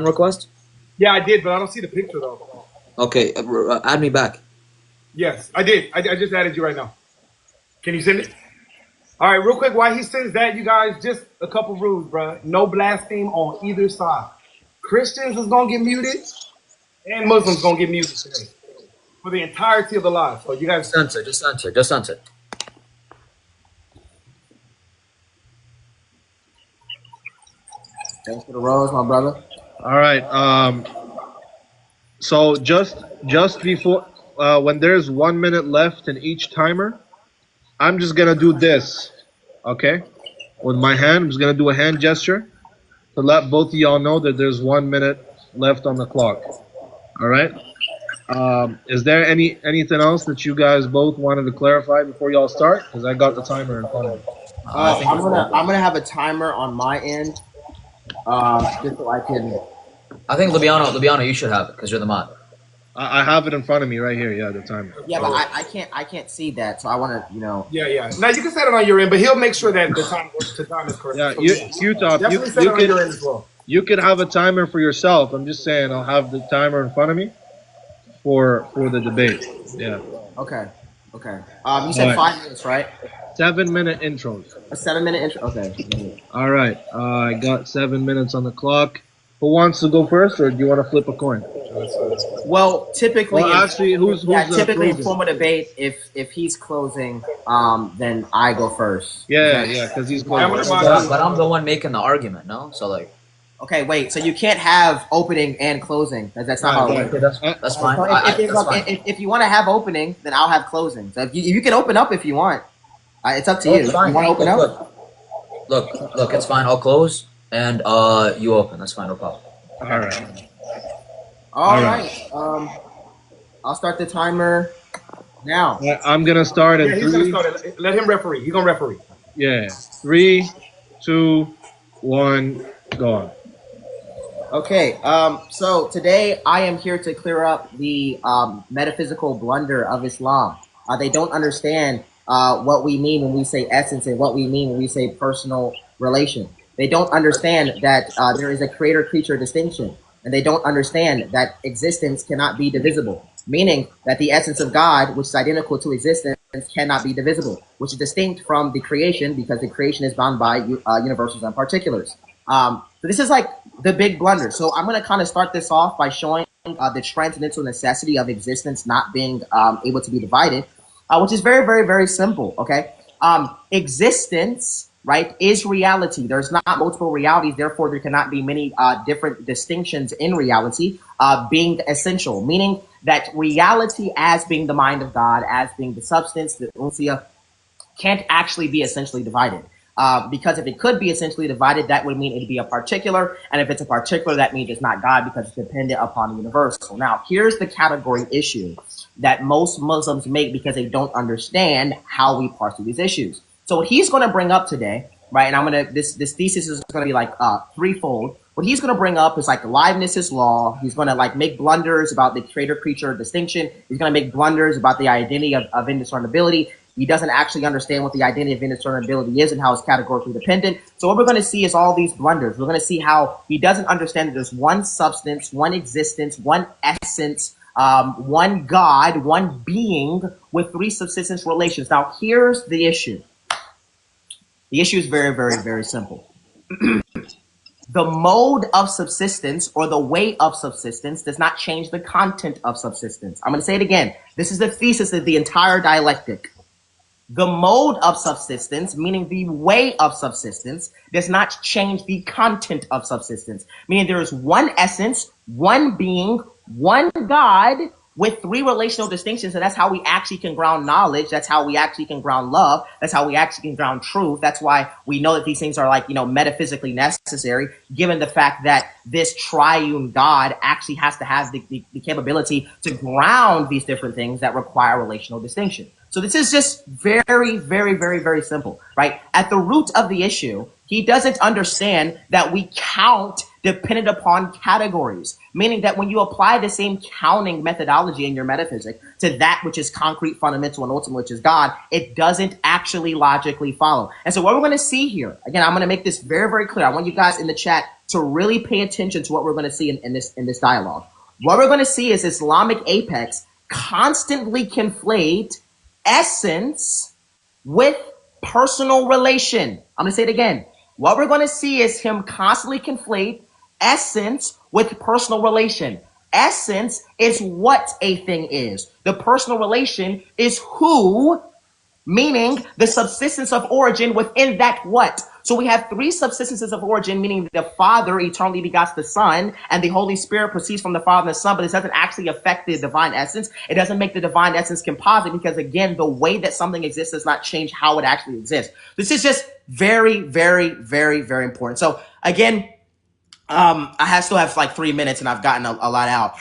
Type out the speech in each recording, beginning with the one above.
request? Yeah, I did, but I don't see the picture though. Okay, add me back. Yes, I did. I just added you right now. Can you send it? All right, real quick, while he sends that, you guys, just a couple rules, bro. No blaspheme on either side. Christians is gonna get muted, and Muslims gonna get muted today for the entirety of the live. So you guys, Just answer. Just answer. Just answer. Thanks for the rose, my brother. All right. So just before when there's 1 minute left in each timer, I'm just gonna do this. Okay. With my hand, I'm just gonna do a hand gesture to let both of y'all know that there's 1 minute left on the clock. All right. Is there anything else that you guys both wanted to clarify before y'all start? Because I got the timer in front of me. I'm gonna have a timer on my end, just so I can. I think Lubiano, you should have it because you're the mod. I have it in front of me right here. Yeah, the timer. Yeah, but I can't see that, so I want to, yeah. Now you can set it on your end, but he'll make sure that the time is correct. Yeah, So, Q-Top, definitely set it on your end as well. you could have a timer for yourself. I'm just saying I'll have the timer in front of me for the debate. Yeah. Okay. You said 5 minutes, right? 7 minute intros. A 7 minute intro. Okay. All right. I got 7 minutes on the clock. Who wants to go first, or do you want to flip a coin? Well, typically, who's typically in closing? formal debate, if he's closing, then I go first. Yeah, because he's closing. But I'm the one making the argument, no? So like. Okay, wait. So you can't have opening and closing. That's not how it works. That's fine. If you want to have opening, then I'll have closing. So if you can open up if you want. It's up to you. You want to open up? Look, it's fine. I'll close and you open. That's fine. No problem. All right. All right. I'll start the timer now. I'm gonna start in He's three. gonna start it. Let him referee. He's gonna referee. Yeah. 3, 2, 1, go on. Okay, so today I am here to clear up the metaphysical blunder of Islam. They don't understand what we mean when we say essence and what we mean when we say personal relation. They don't understand that there is a creator-creature distinction, and they don't understand that existence cannot be divisible, meaning that the essence of God, which is identical to existence, cannot be divisible, which is distinct from the creation because the creation is bound by universals and particulars. So this is like the big blunder. So I'm going to kind of start this off by showing the transcendental necessity of existence not being able to be divided, which is very, very, very simple. Okay. Existence, right, is reality. There's not multiple realities. Therefore, there cannot be many different distinctions in reality being essential, meaning that reality as being the mind of God, as being the substance, the uncia, can't actually be essentially divided. Because if it could be essentially divided, that would mean it'd be a particular. And if it's a particular, that means it's not God because it's dependent upon the universal. Now, here's the category issue that most Muslims make because they don't understand how we parse through these issues. So what he's going to bring up today, right, and this thesis is going to be like threefold. What he's going to bring up is like aliveness is law. He's going to like make blunders about the creator-creature distinction. He's going to make blunders about the identity of indiscernibility. He doesn't actually understand what the identity of indiscernibility is and how it's categorically dependent. So what we're going to see is all these blunders. We're going to see how he doesn't understand that there's one substance, one existence, one essence, one God, one being with three subsistence relations. Now, here's the issue. The issue is very, very, very simple. The mode of subsistence or the way of subsistence does not change the content of subsistence. I'm going to say it again. This is the thesis of the entire dialectic. The mode of subsistence, meaning the way of subsistence, does not change the content of subsistence. Meaning there is one essence, one being, one God with three relational distinctions. And that's how we actually can ground knowledge. That's how we actually can ground love. That's how we actually can ground truth. That's why we know that these things are like, metaphysically necessary, given the fact that this triune God actually has to have the capability to ground these different things that require relational distinction. So this is just very, very, very, very simple, right? At the root of the issue, he doesn't understand that we count dependent upon categories, meaning that when you apply the same counting methodology in your metaphysics to that which is concrete, fundamental, and ultimate, which is God, it doesn't actually logically follow. And so what we're going to see here, again, I'm going to make this very, very clear. I want you guys in the chat to really pay attention to what we're going to see in this dialogue. What we're going to see is Islamic Apex constantly conflate essence with personal relation. I'm going to say it again. What we're going to see is him constantly conflate essence with personal relation. Essence is what a thing is. The personal relation is who, meaning the subsistence of origin within that what. So we have three subsistences of origin, meaning the Father eternally begots the Son, and the Holy Spirit proceeds from the Father and the Son, but this doesn't actually affect the divine essence. It doesn't make the divine essence composite because, again, the way that something exists does not change how it actually exists. This is just very, very, very, very important. So, again, still have like 3 minutes and I've gotten a lot out.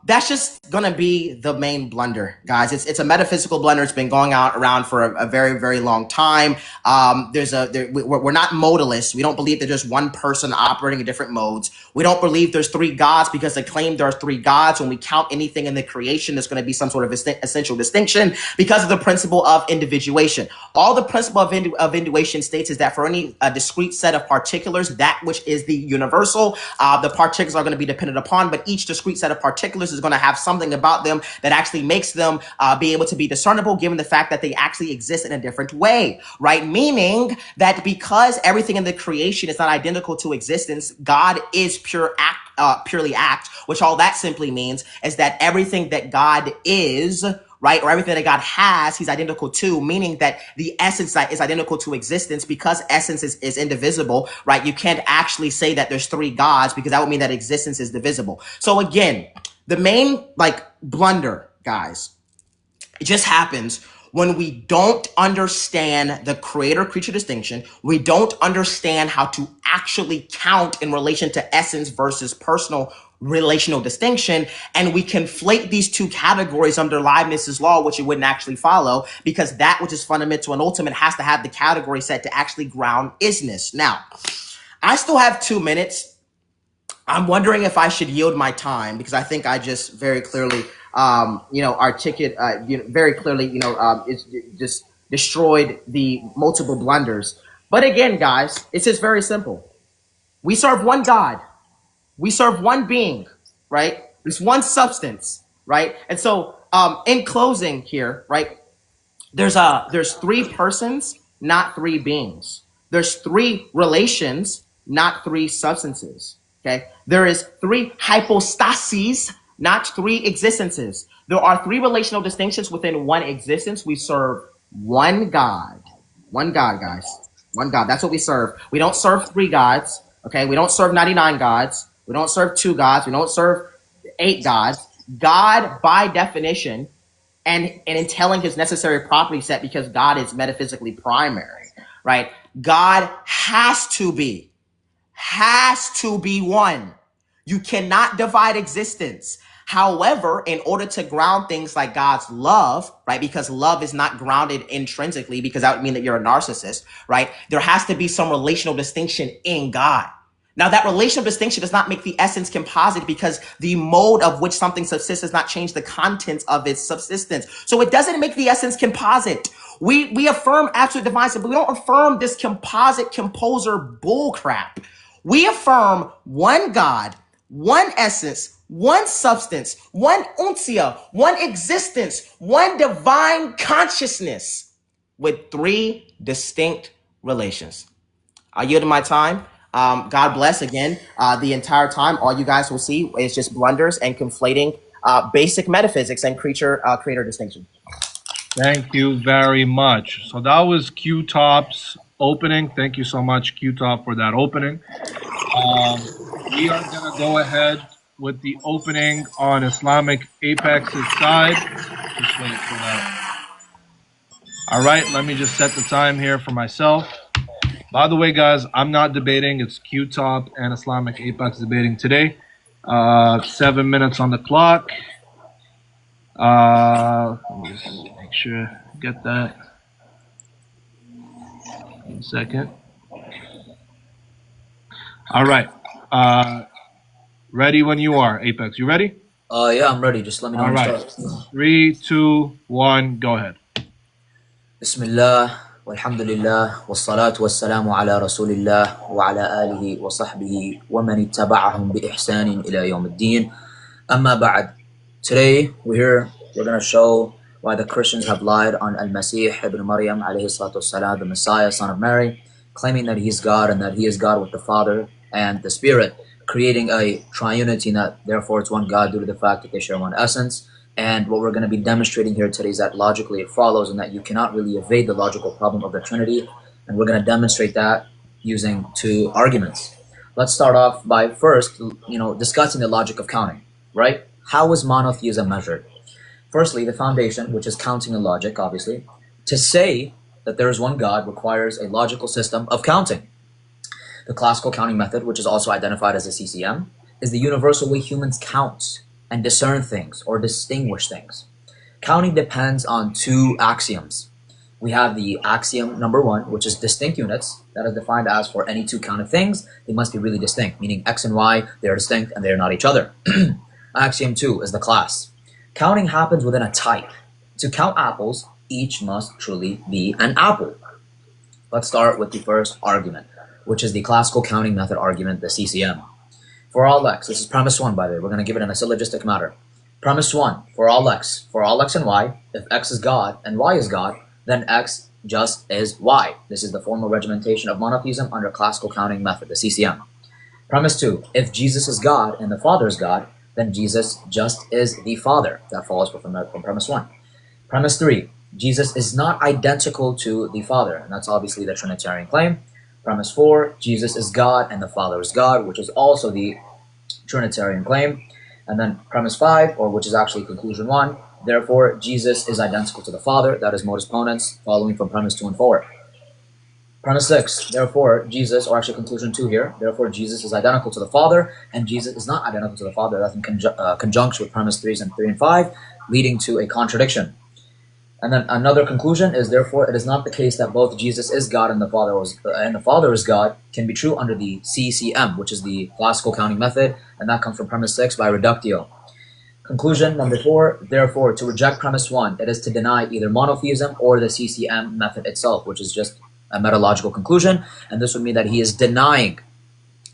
That's just gonna be the main blunder, guys. It's a metaphysical blunder. It's been going around for a very, very long time. We're not modalists. We don't believe that there's one person operating in different modes. We don't believe there's three gods because they claim there are three gods. When we count anything in the creation, there's going to be some sort of essential distinction because of the principle of individuation. All the principle of individuation states is that for any discrete set of particulars, that which is the universal, the particulars are going to be dependent upon, but each discrete set of particulars is going to have something about them that actually makes them be able to be discernible given the fact that they actually exist in a different way, right? Meaning that because everything in the creation is not identical to existence, God is purely act, which all that simply means is that everything that God is, right, or everything that God has, he's identical to, meaning that the essence that is identical to existence. Because essence is indivisible, right? You can't actually say that there's three gods because that would mean that existence is divisible. So again, the main blunder, guys, it just happens when we don't understand the creator-creature distinction. We don't understand how to actually count in relation to essence versus personal relational distinction, and we conflate these two categories under Leibniz's law, which it wouldn't actually follow, because that which is fundamental and ultimate has to have the category set to actually ground isness. Now, I still have 2 minutes. I'm wondering if I should yield my time because I think I just very clearly very clearly, it's just destroyed the multiple blunders. But again, guys, it's just very simple. We serve one God. We serve one being, right? There's one substance, right? And so, in closing here, right, there's three persons, not three beings. There's three relations, not three substances, okay? There is three hypostases, not three existences. There are three relational distinctions within one existence. We serve one God. One God, guys. One God. That's what we serve. We don't serve three gods, okay? We don't serve 99 gods. We don't serve 2 gods. We don't serve 8 gods. God, by definition, and in telling his necessary property set, because God is metaphysically primary, right? God has to be one. You cannot divide existence. However, in order to ground things like God's love, right, because love is not grounded intrinsically, because that would mean that you're a narcissist, right? There has to be some relational distinction in God. Now, that relational distinction does not make the essence composite because the mode of which something subsists does not change the contents of its subsistence. So it doesn't make the essence composite. We affirm absolute divine, but we don't affirm this composite composer bullcrap. We affirm one God, one essence, one substance, one uncia, one existence, one divine consciousness with 3 distinct relations. I yield my time. God bless again. The entire time, all you guys will see is just blunders and conflating basic metaphysics and creator distinction. Thank you very much. So that was Q-Top's opening. Thank you so much, Q-Top, for that opening. We are going to go ahead with the opening on Islamic Apex's side. Just wait for that. All right, let me just set the time here for myself. By the way, guys, I'm not debating. It's Q-Top and Islamic Apex debating today. 7 minutes on the clock. Let me just make sure I get that. 1 second. All right. Ready when you are, Apex. You ready? Yeah, I'm ready. Just let me know All when to right. start. 3, 2, 1, go ahead. Bismillah. والحمد لله والصلاة والسلام على رسول الله وعلى آله وصحبه ومن اتبعهم بإحسان إلى يوم الدين. أما بعد. Today we're going to show why the Christians have lied on Al-Masih ibn Maryam alayhi salatu wassalam, the Messiah, son of Mary, claiming that he's God and that he is God with the Father and the Spirit, creating a triunity, and that therefore it's one God due to the fact that they share one essence. And what we're going to be demonstrating here today is that logically it follows and that you cannot really evade the logical problem of the Trinity. And we're going to demonstrate that using two arguments. Let's start off by first, discussing the logic of counting, right? How is monotheism measured? Firstly, the foundation, which is counting and logic, obviously. To say that there is one God requires a logical system of counting. The classical counting method, which is also identified as a CCM, is the universal way humans count and discern things or distinguish things. Counting depends on two axioms. We have the axiom number one, which is distinct units, that is defined as for any two counted things, they must be really distinct, meaning X and Y, they are distinct and they are not each other. Axiom 2 is the class. Counting happens within a type. To count apples, each must truly be an apple. Let's start with the first argument, which is the classical counting method argument, the CCM. For all x, this is premise 1 by the way, we're going to give it in a syllogistic matter. Premise 1, for all x and y, if x is God and y is God, then x just is y. This is the formal regimentation of monotheism under classical counting method, the CCM. Premise 2, if Jesus is God and the Father is God, then Jesus just is the Father. That follows from premise 1. Premise 3, Jesus is not identical to the Father, and that's obviously the Trinitarian claim. Premise 4, Jesus is God and the Father is God, which is also the Trinitarian claim. And then premise 5, or which is actually conclusion 1, therefore Jesus is identical to the Father, that is modus ponens, following from premise 2 and 4. Premise 6, therefore Jesus, or actually conclusion 2 here, therefore Jesus is identical to the Father, and Jesus is not identical to the Father. That's in conjunction with premise 3 and 5, leading to a contradiction. And then another conclusion is, therefore it is not the case that both Jesus is God and the Father is God can be true under the CCM, which is the classical counting method, and that comes from premise 6 by reductio. Conclusion number 4, therefore to reject premise 1, it is to deny either monotheism or the CCM method itself, which is just a metalogical conclusion, and this would mean that he is denying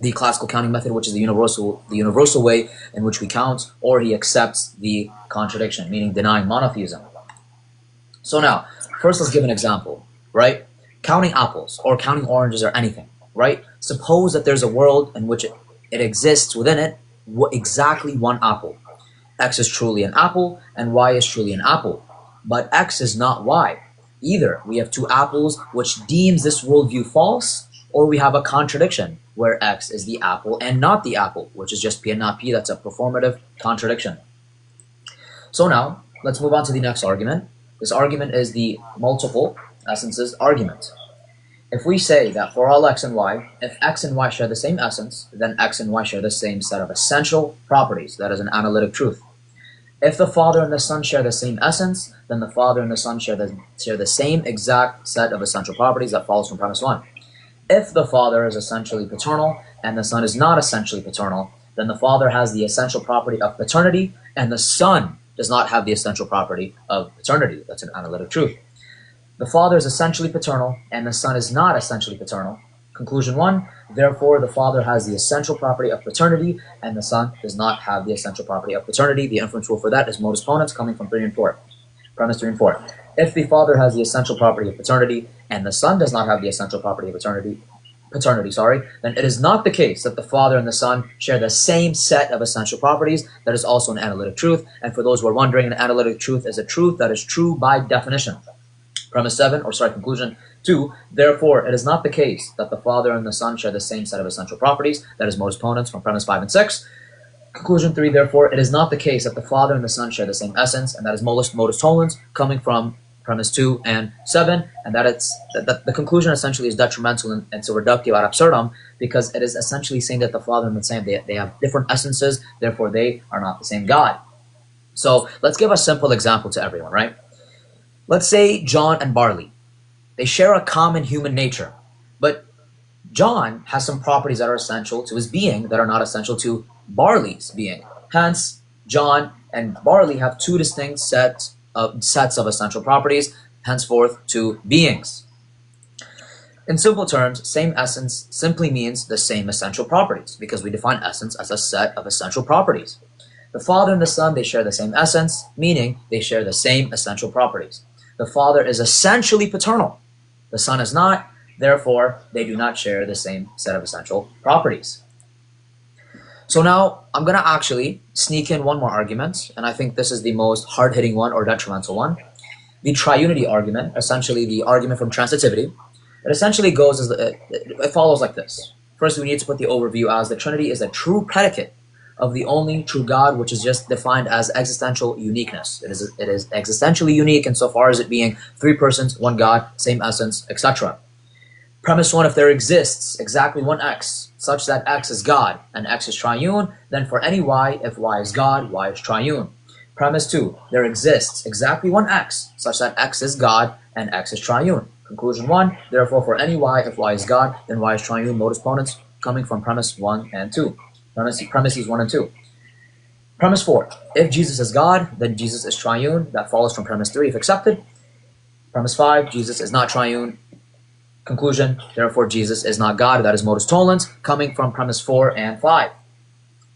the classical counting method, which is the universal way in which we count, or he accepts the contradiction, meaning denying monotheism. So now, first let's give an example, right? Counting apples or counting oranges or anything, right? Suppose that there's a world in which it exists within it exactly one apple. X is truly an apple and Y is truly an apple, but X is not Y. Either we have two apples which deems this worldview false, or we have a contradiction where X is the apple and not the apple, which is just P and not P. That's a performative contradiction. So now, let's move on to the next argument. This argument is the multiple essences argument. If we say that for all x and y, if x and y share the same essence, then x and y share the same set of essential properties. That is an analytic truth. If the Father and the Son share the same essence, then the Father and the Son share the same exact set of essential properties. That follows from premise 1. If the Father is essentially paternal and the Son is not essentially paternal, then the Father has the essential property of paternity and the Son does not have the essential property of paternity. That's an analytic truth. The Father is essentially paternal and the Son is not essentially paternal. Conclusion 1, therefore the Father has the essential property of paternity and the Son does not have the essential property of paternity. The inference rule for that is modus ponens, coming from 3 and 4. Premise 3 and 4. If the Father has the essential property of paternity and the Son does not have the essential property of paternity, then it is not the case that the Father and the Son share the same set of essential properties. That is also an analytic truth. And for those who are wondering, an analytic truth is a truth that is true by definition. Conclusion 2, therefore, it is not the case that the Father and the Son share the same set of essential properties. That is modus ponens from premise 5 and 6. Conclusion 3, therefore, it is not the case that the Father and the Son share the same essence, and that is modus tollens, coming from premise 2 and 7, and that the conclusion essentially is detrimental and it's a reductio ad absurdum, because it is essentially saying that the Father and the Son, they have different essences, therefore they are not the same God. So let's give a simple example to everyone, right? Let's say John and Barley. They share a common human nature, but John has some properties that are essential to his being that are not essential to Barley's being. Hence, John and Barley have two distinct sets of essential properties, henceforth two beings. In simple terms, same essence simply means the same essential properties, because we define essence as a set of essential properties. The Father and the Son, they share the same essence, meaning they share the same essential properties. The Father is essentially paternal. The Son is not, therefore, they do not share the same set of essential properties. So now, I'm going to actually sneak in one more argument, and I think this is the most hard-hitting one or detrimental one. The triunity argument, essentially the argument from transitivity. It essentially goes as it follows like this. First, we need to put the overview as the Trinity is a true predicate of the only true God, which is just defined as existential uniqueness. It is existentially unique insofar as it being three persons, one God, same essence, etc. Premise one, if there exists exactly one X, such that X is God and X is triune, then for any Y, if Y is God, Y is triune. Premise two, there exists exactly one X, such that X is God and X is triune. Conclusion one, therefore for any Y, if Y is God, then Y is triune. Modus ponens coming from premise 1 and 2. Premises 1 and 2. Premise 4, if Jesus is God, then Jesus is triune. That follows from premise 3 if accepted. Premise 5, Jesus is not triune. Conclusion, therefore Jesus is not God. That is modus tollens coming from premise 4 and 5.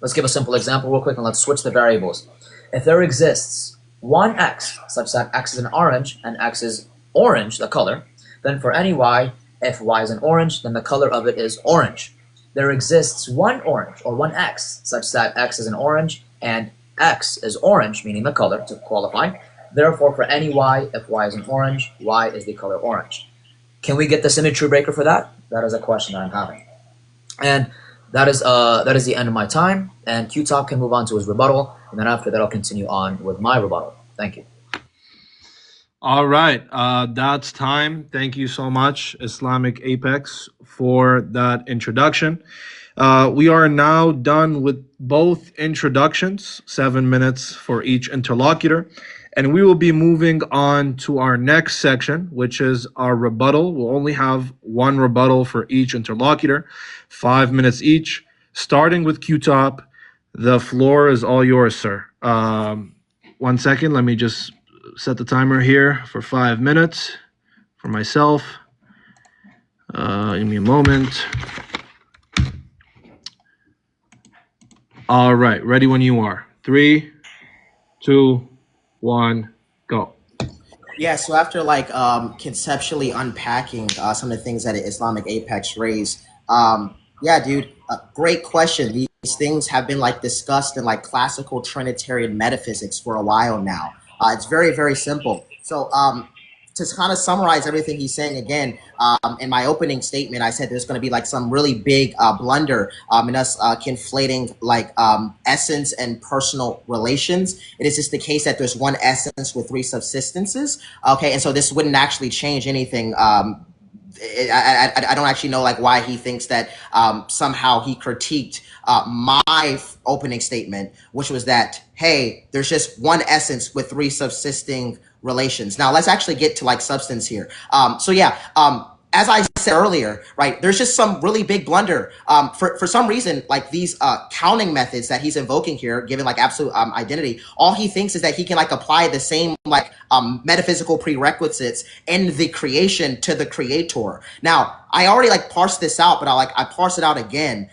Let's give a simple example real quick and let's switch the variables. If there exists one X, such that X is an orange and X is orange, the color, then for any Y, if Y is an orange, then the color of it is orange. There exists one orange or one X, such that X is an orange and X is orange, meaning the color to qualify. Therefore, for any Y, if Y is an orange, Y is the color orange. Can we get the symmetry breaker for that? That is a question that I'm having. And that is the end of my time. And Q-Top can move on to his rebuttal. And then after that, I'll continue on with my rebuttal. Thank you. All right, that's time. Thank you so much, Islamic Apex, for that introduction. We are now done with both introductions, 7 minutes for each interlocutor, and we will be moving on to our next section, which is our rebuttal. We'll only have one rebuttal for each interlocutor, 5 minutes each. Starting with Q-Top, the floor is all yours, sir. 1 second, let me just set the timer here for 5 minutes for myself. Give me a moment. All right, ready when you are. 3, 2, 1, go. Yeah, so after conceptually unpacking some of the things that Islamic Apex raised, yeah, dude, great question. These things have been discussed in classical Trinitarian metaphysics for a while now. It's very, very simple. So to kind of summarize everything he's saying again, in my opening statement, I said there's going to be some really big blunder in us conflating essence and personal relations. It is just the case that there's one essence with three subsistences. Okay, and so this wouldn't actually change anything. I don't actually know why he thinks that somehow he critiqued my opening statement, which was that, hey, there's just one essence with three subsisting relations. Now let's actually get to substance here. So yeah, as I said earlier, right, there's just some really big blunder. For some reason, these counting methods that he's invoking here, given absolute identity, all he thinks is that he can apply the same metaphysical prerequisites in the creation to the creator. Now, I already parsed this out, but I parse it out again.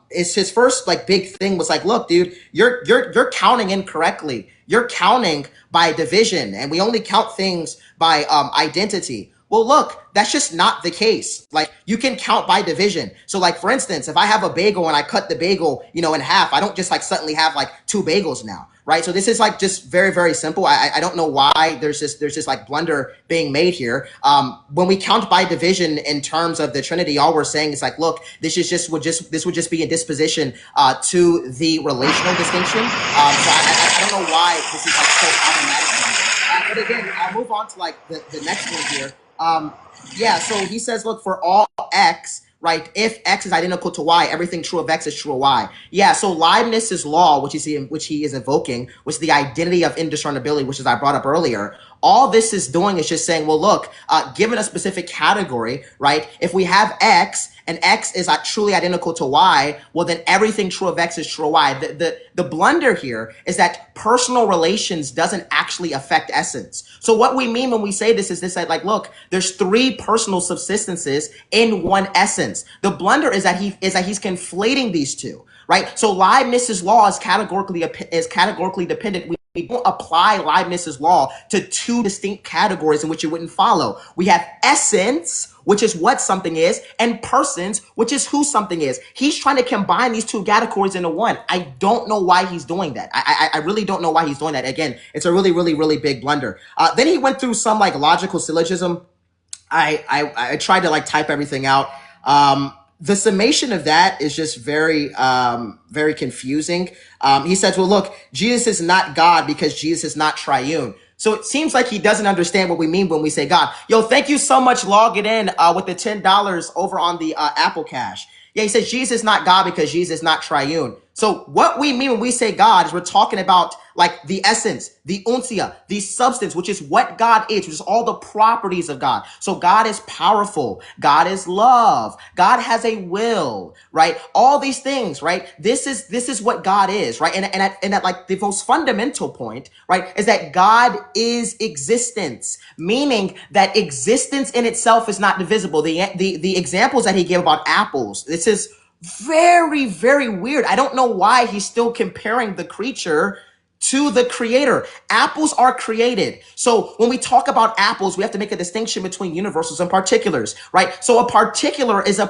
It's his first big thing was look, dude, you're counting incorrectly. You're counting by division, and we only count things by identity. Well, look, that's just not the case. You can count by division. So for instance, if I have a bagel and I cut the bagel, in half, I don't just suddenly have 2 bagels now, right? So this is just very, very simple. I don't know why there's this blunder being made here. When we count by division in terms of the Trinity, all we're saying is look, this would just be a disposition to the relational distinction. So I don't know why this is so automatic. But again, I'll move on to the next one here. Yeah, so he says, look, for all x, right, if x is identical to y, everything true of x is true of y. Yeah, so Leibniz's law, which he is invoking, was the identity of indiscernibility, which is I brought up earlier. All this is doing is just saying, well, look, given a specific category, right? If we have X and X is truly identical to Y, well, then everything true of X is true of Y. The blunder here is that personal relations doesn't actually affect essence. So what we mean when we say this is this, like, look, there's three personal subsistences in one essence. The blunder is that he's conflating these two, right? So Leibniz's law is categorically dependent. We don't apply Leibniz's law to two distinct categories in which it wouldn't follow. We have essence, which is what something is, and persons, which is who something is. He's trying to combine these two categories into one. I don't know why he's doing that. I really don't know why he's doing that. Again, it's a really, really, really big blunder. Then he went through some like logical syllogism. I tried to like type everything out. The summation of that is just very, very confusing. He says, well, look, Jesus is not God because Jesus is not triune. So it seems like he doesn't understand what we mean when we say God. Yo, thank you so much. Logging in with the $10 over on the Apple Cash. Yeah, he says Jesus is not God because Jesus is not triune. So what we mean when we say God is we're talking about like the essence, the uncia, the substance, which is what God is, which is all the properties of God. So God is powerful. God is love. God has a will, right? All these things, right? This is what God is, right? And that like the most fundamental point, right, is that God is existence, meaning that existence in itself is not divisible. The examples that he gave about apples, this is very, very weird. I don't know why he's still comparing the creature to the creator. Apples are created. So when we talk about apples, we have to make a distinction between universals and particulars, right? So a particular is a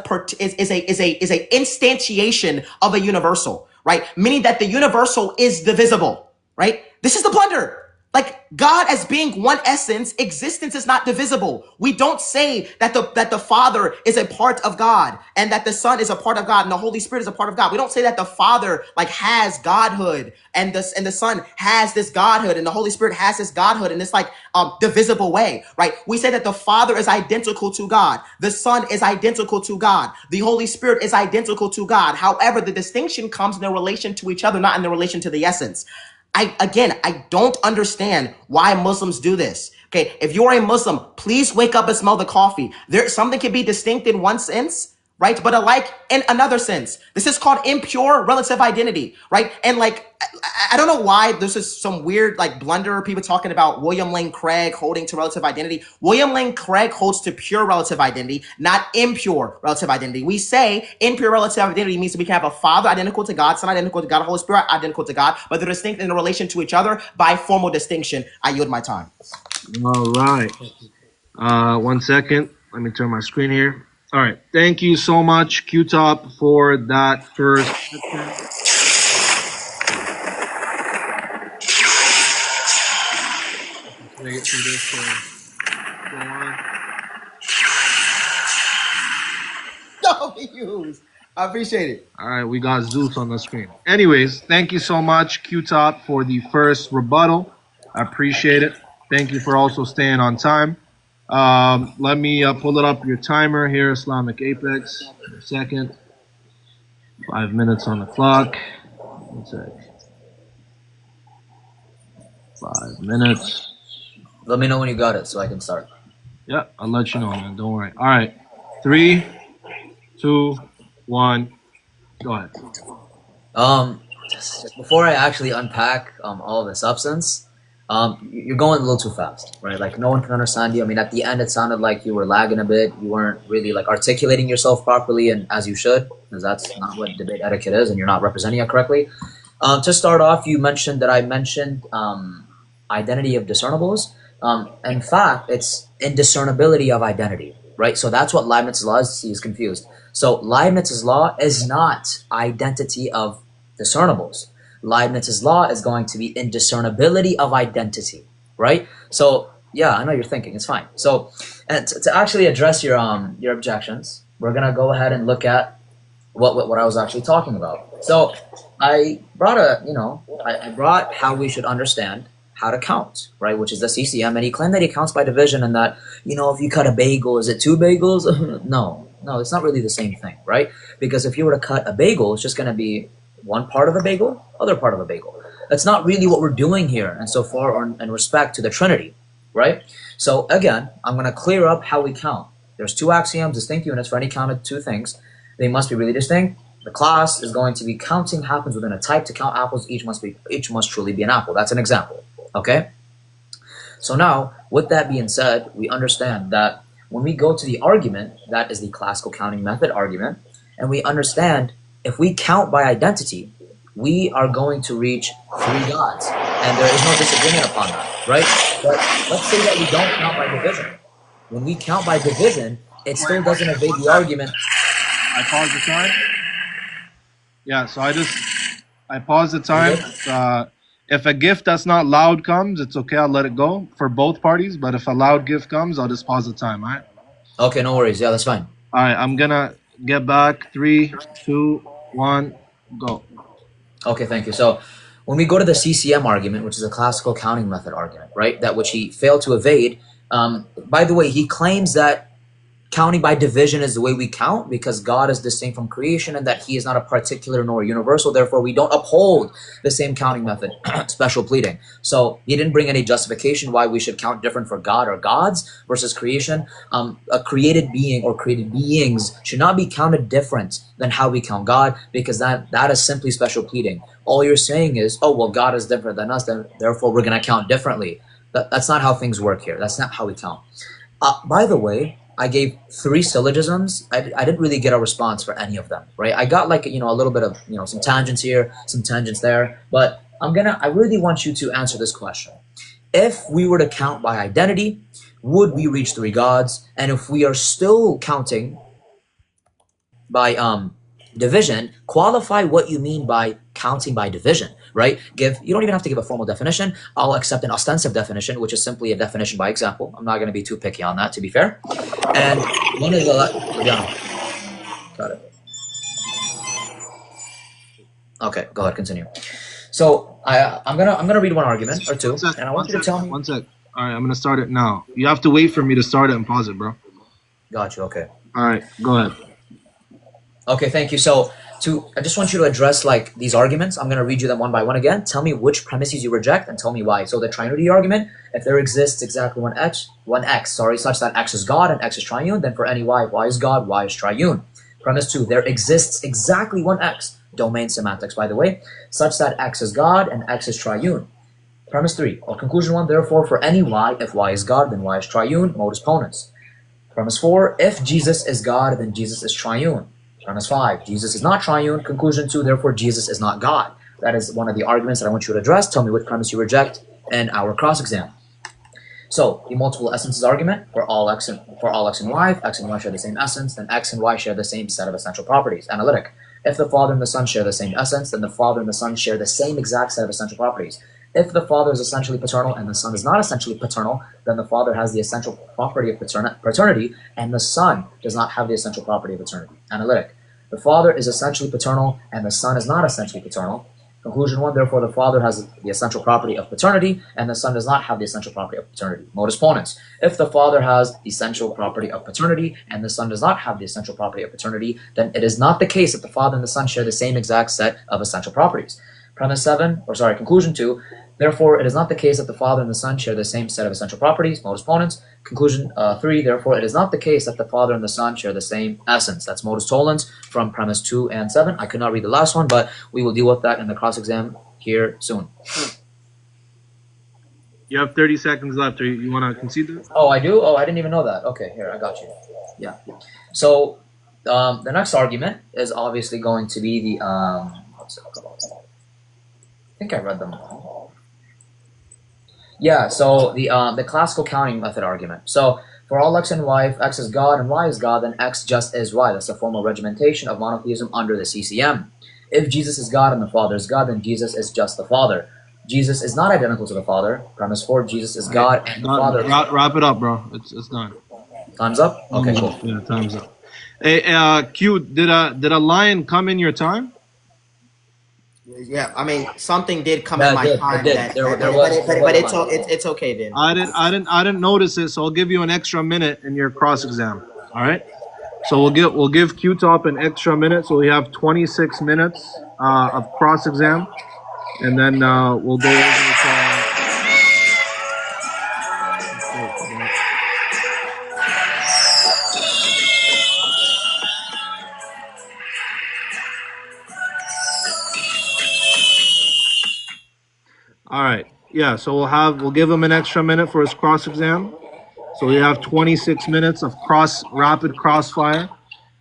instantiation of a universal, right? Meaning that the universal is divisible, right? This is the blunder. Like God as being one essence, existence is not divisible. We don't say that the Father is a part of God and that the Son is a part of God and the Holy Spirit is a part of God. We don't say that the Father like has Godhood and the Son has this Godhood and the Holy Spirit has this Godhood in this like divisible way, right? We say that the Father is identical to God. The Son is identical to God. The Holy Spirit is identical to God. However, the distinction comes in their relation to each other, not in their relation to the essence. I don't understand why Muslims do this. Okay, if you're a Muslim, please wake up and smell the coffee. Something can be distinct in one sense, right? But alike in another sense. This is called impure relative identity, right? And like, I don't know why this is some weird like blunder. People talking about William Lane Craig holding to relative identity. William Lane Craig holds to pure relative identity, not impure relative identity. We say impure relative identity means that we can have a Father identical to God, Son identical to God, Holy Spirit identical to God, but they're distinct in relation to each other by formal distinction. I yield my time. All right. 1 second. Let me turn my screen here. All right. Thank you so much, Q-Top, for that first. Wait for this to go on. W's. I appreciate it. All right, we got Zeus on the screen. Anyways, thank you so much, Q-Top, for the first rebuttal. I appreciate it. Thank you for also staying on time. Let me pull it up your timer here, Islamic Apex. A second. 5 minutes on the clock. 1 sec. 5 minutes. Let me know when you got it so I can start. Yeah, I'll let you know, man. Don't worry. All right. 3, 2, 1. Go ahead. Just before I actually unpack all of the substance, you're going a little too fast, right? Like no one can understand you. I mean, at the end, it sounded like you were lagging a bit. You weren't really like articulating yourself properly, and as you should, because that's not what debate etiquette is, and you're not representing it correctly. To start off, you mentioned that I mentioned identity of discernibles. In fact, it's indiscernibility of identity, right? So that's what Leibniz's law is. He's confused. So Leibniz's law is not identity of discernibles. Leibniz's law is going to be indiscernibility of identity, right? So yeah, I know you're thinking, it's fine. So and to actually address your objections, we're gonna go ahead and look at what I was actually talking about. So I brought I brought how we should understand how to count, right? Which is the CCM, and he claimed that he counts by division, and that, if you cut a bagel, is it 2 bagels? No, it's not really the same thing, right? Because if you were to cut a bagel, it's just going to be one part of a bagel, other part of a bagel. That's not really what we're doing here, and so far in respect to the Trinity, right? So again, I'm going to clear up how we count. There's two axioms, distinct units for any count of two things. They must be really distinct. The class is going to be counting happens within a type. To count apples, each must truly be an apple. That's an example. Okay? So now, with that being said, we understand that when we go to the argument, that is the classical counting method argument, and we understand if we count by identity, we are going to reach three gods. And there is no disagreement upon that, right? But let's say that we don't count by division. When we count by division, it still doesn't evade the argument. I pause the time. Yeah, so I pause the time. If a gift that's not loud comes, it's okay. I'll let it go for both parties. But if a loud gift comes, I'll just pause the time. All right. Okay, no worries. Yeah, that's fine. All right. I'm gonna get back. 3, 2, 1, go. Okay, thank you. So when we go to the CCM argument, which is a classical counting method argument, right, that which he failed to evade, by the way, he claims that counting by division is the way we count because God is distinct from creation and that he is not a particular nor universal. Therefore, we don't uphold the same counting method, special pleading. So he didn't bring any justification why we should count different for God or gods versus creation. A created being or created beings should not be counted different than how we count God because that is simply special pleading. All you're saying is, oh, well, God is different than us, then therefore we're going to count differently. That's not how things work here. That's not how we count. By the way, I gave 3 syllogisms. I didn't really get a response for any of them, right? I got like, a little bit of, some tangents here, some tangents there, but I really want you to answer this question. If we were to count by identity, would we reach 3 gods? And if we are still counting by division, qualify what you mean by counting by division, right? You don't even have to give a formal definition. I'll accept an ostensive definition, which is simply a definition by example. I'm not going to be too picky on that, to be fair. And one is got it. Okay, go ahead, continue. So I'm gonna read one argument or two, and I want you to tell me. One sec. All right, I'm gonna start it now. You have to wait for me to start it and pause it, bro. Got you. Okay. All right, go ahead. Okay, thank you. So I just want you to address like these arguments. I'm going to read you them one by one again. Tell me which premises you reject and tell me why. So the trinity argument, if there exists exactly one x, such that x is God and x is triune, then for any y is God, y is triune. Premise 2, there exists exactly one x, domain semantics by the way, such that x is God and x is triune. Premise 3, or conclusion 1, therefore for any y, if y is God, then y is triune, modus ponens. Premise 4, if Jesus is God, then Jesus is triune. Premise 5, Jesus is not triune. Conclusion 2, therefore Jesus is not God. That is one of the arguments that I want you to address. Tell me which premise you reject in our cross-exam. So, the multiple essences argument, for all x and y, if x and y share the same essence, then x and y share the same set of essential properties. Analytic. If the Father and the Son share the same essence, then the Father and the Son share the same exact set of essential properties. If the Father is essentially paternal and the Son is not essentially paternal, then the Father has the essential property of paternity, and the Son does not have the essential property of paternity. Analytic. The Father is essentially paternal, and the Son is not essentially paternal. Conclusion 1, therefore the Father has the essential property of paternity, and the Son does not have the essential property of paternity. Modus ponens. If the Father has the essential property of paternity, and the Son does not have the essential property of paternity, then it is not the case that the Father and the Son share the same exact set of essential properties. Conclusion 2, therefore it is not the case that the Father and the Son share the same set of essential properties, modus ponens. Conclusion 3, therefore it is not the case that the Father and the Son share the same essence. That's modus tollens from premise 2 and 7. I could not read the last one, but we will deal with that in the cross-exam here soon. You have 30 seconds left. You want to concede that? Oh, I do? Oh, I didn't even know that. Okay, here, I got you. Yeah. So the next argument is obviously going to be the... what's it called? I think I read them all. Yeah, so the classical counting method argument. So for all x and y, if x is God and y is God, then x just is y. That's a formal regimentation of monotheism under the CCM. If Jesus is God and the Father is God, then Jesus is just the Father. Jesus is not identical to the Father. Premise 4, Jesus is God and the Father. Wrap it up, bro. It's done. Time's up? Okay, cool. Yeah, time's up. Hey, Q, did a lion come in your time? Yeah, I mean, something did come in my time. But it's okay then. I didn't notice it, so I'll give you an extra minute in your cross exam. All right. So we'll give Q-Top an extra minute, so we have 26 minutes of cross exam, and then we'll go over All right. Yeah. So we'll give him an extra minute for his cross exam. So we have 26 minutes of rapid crossfire.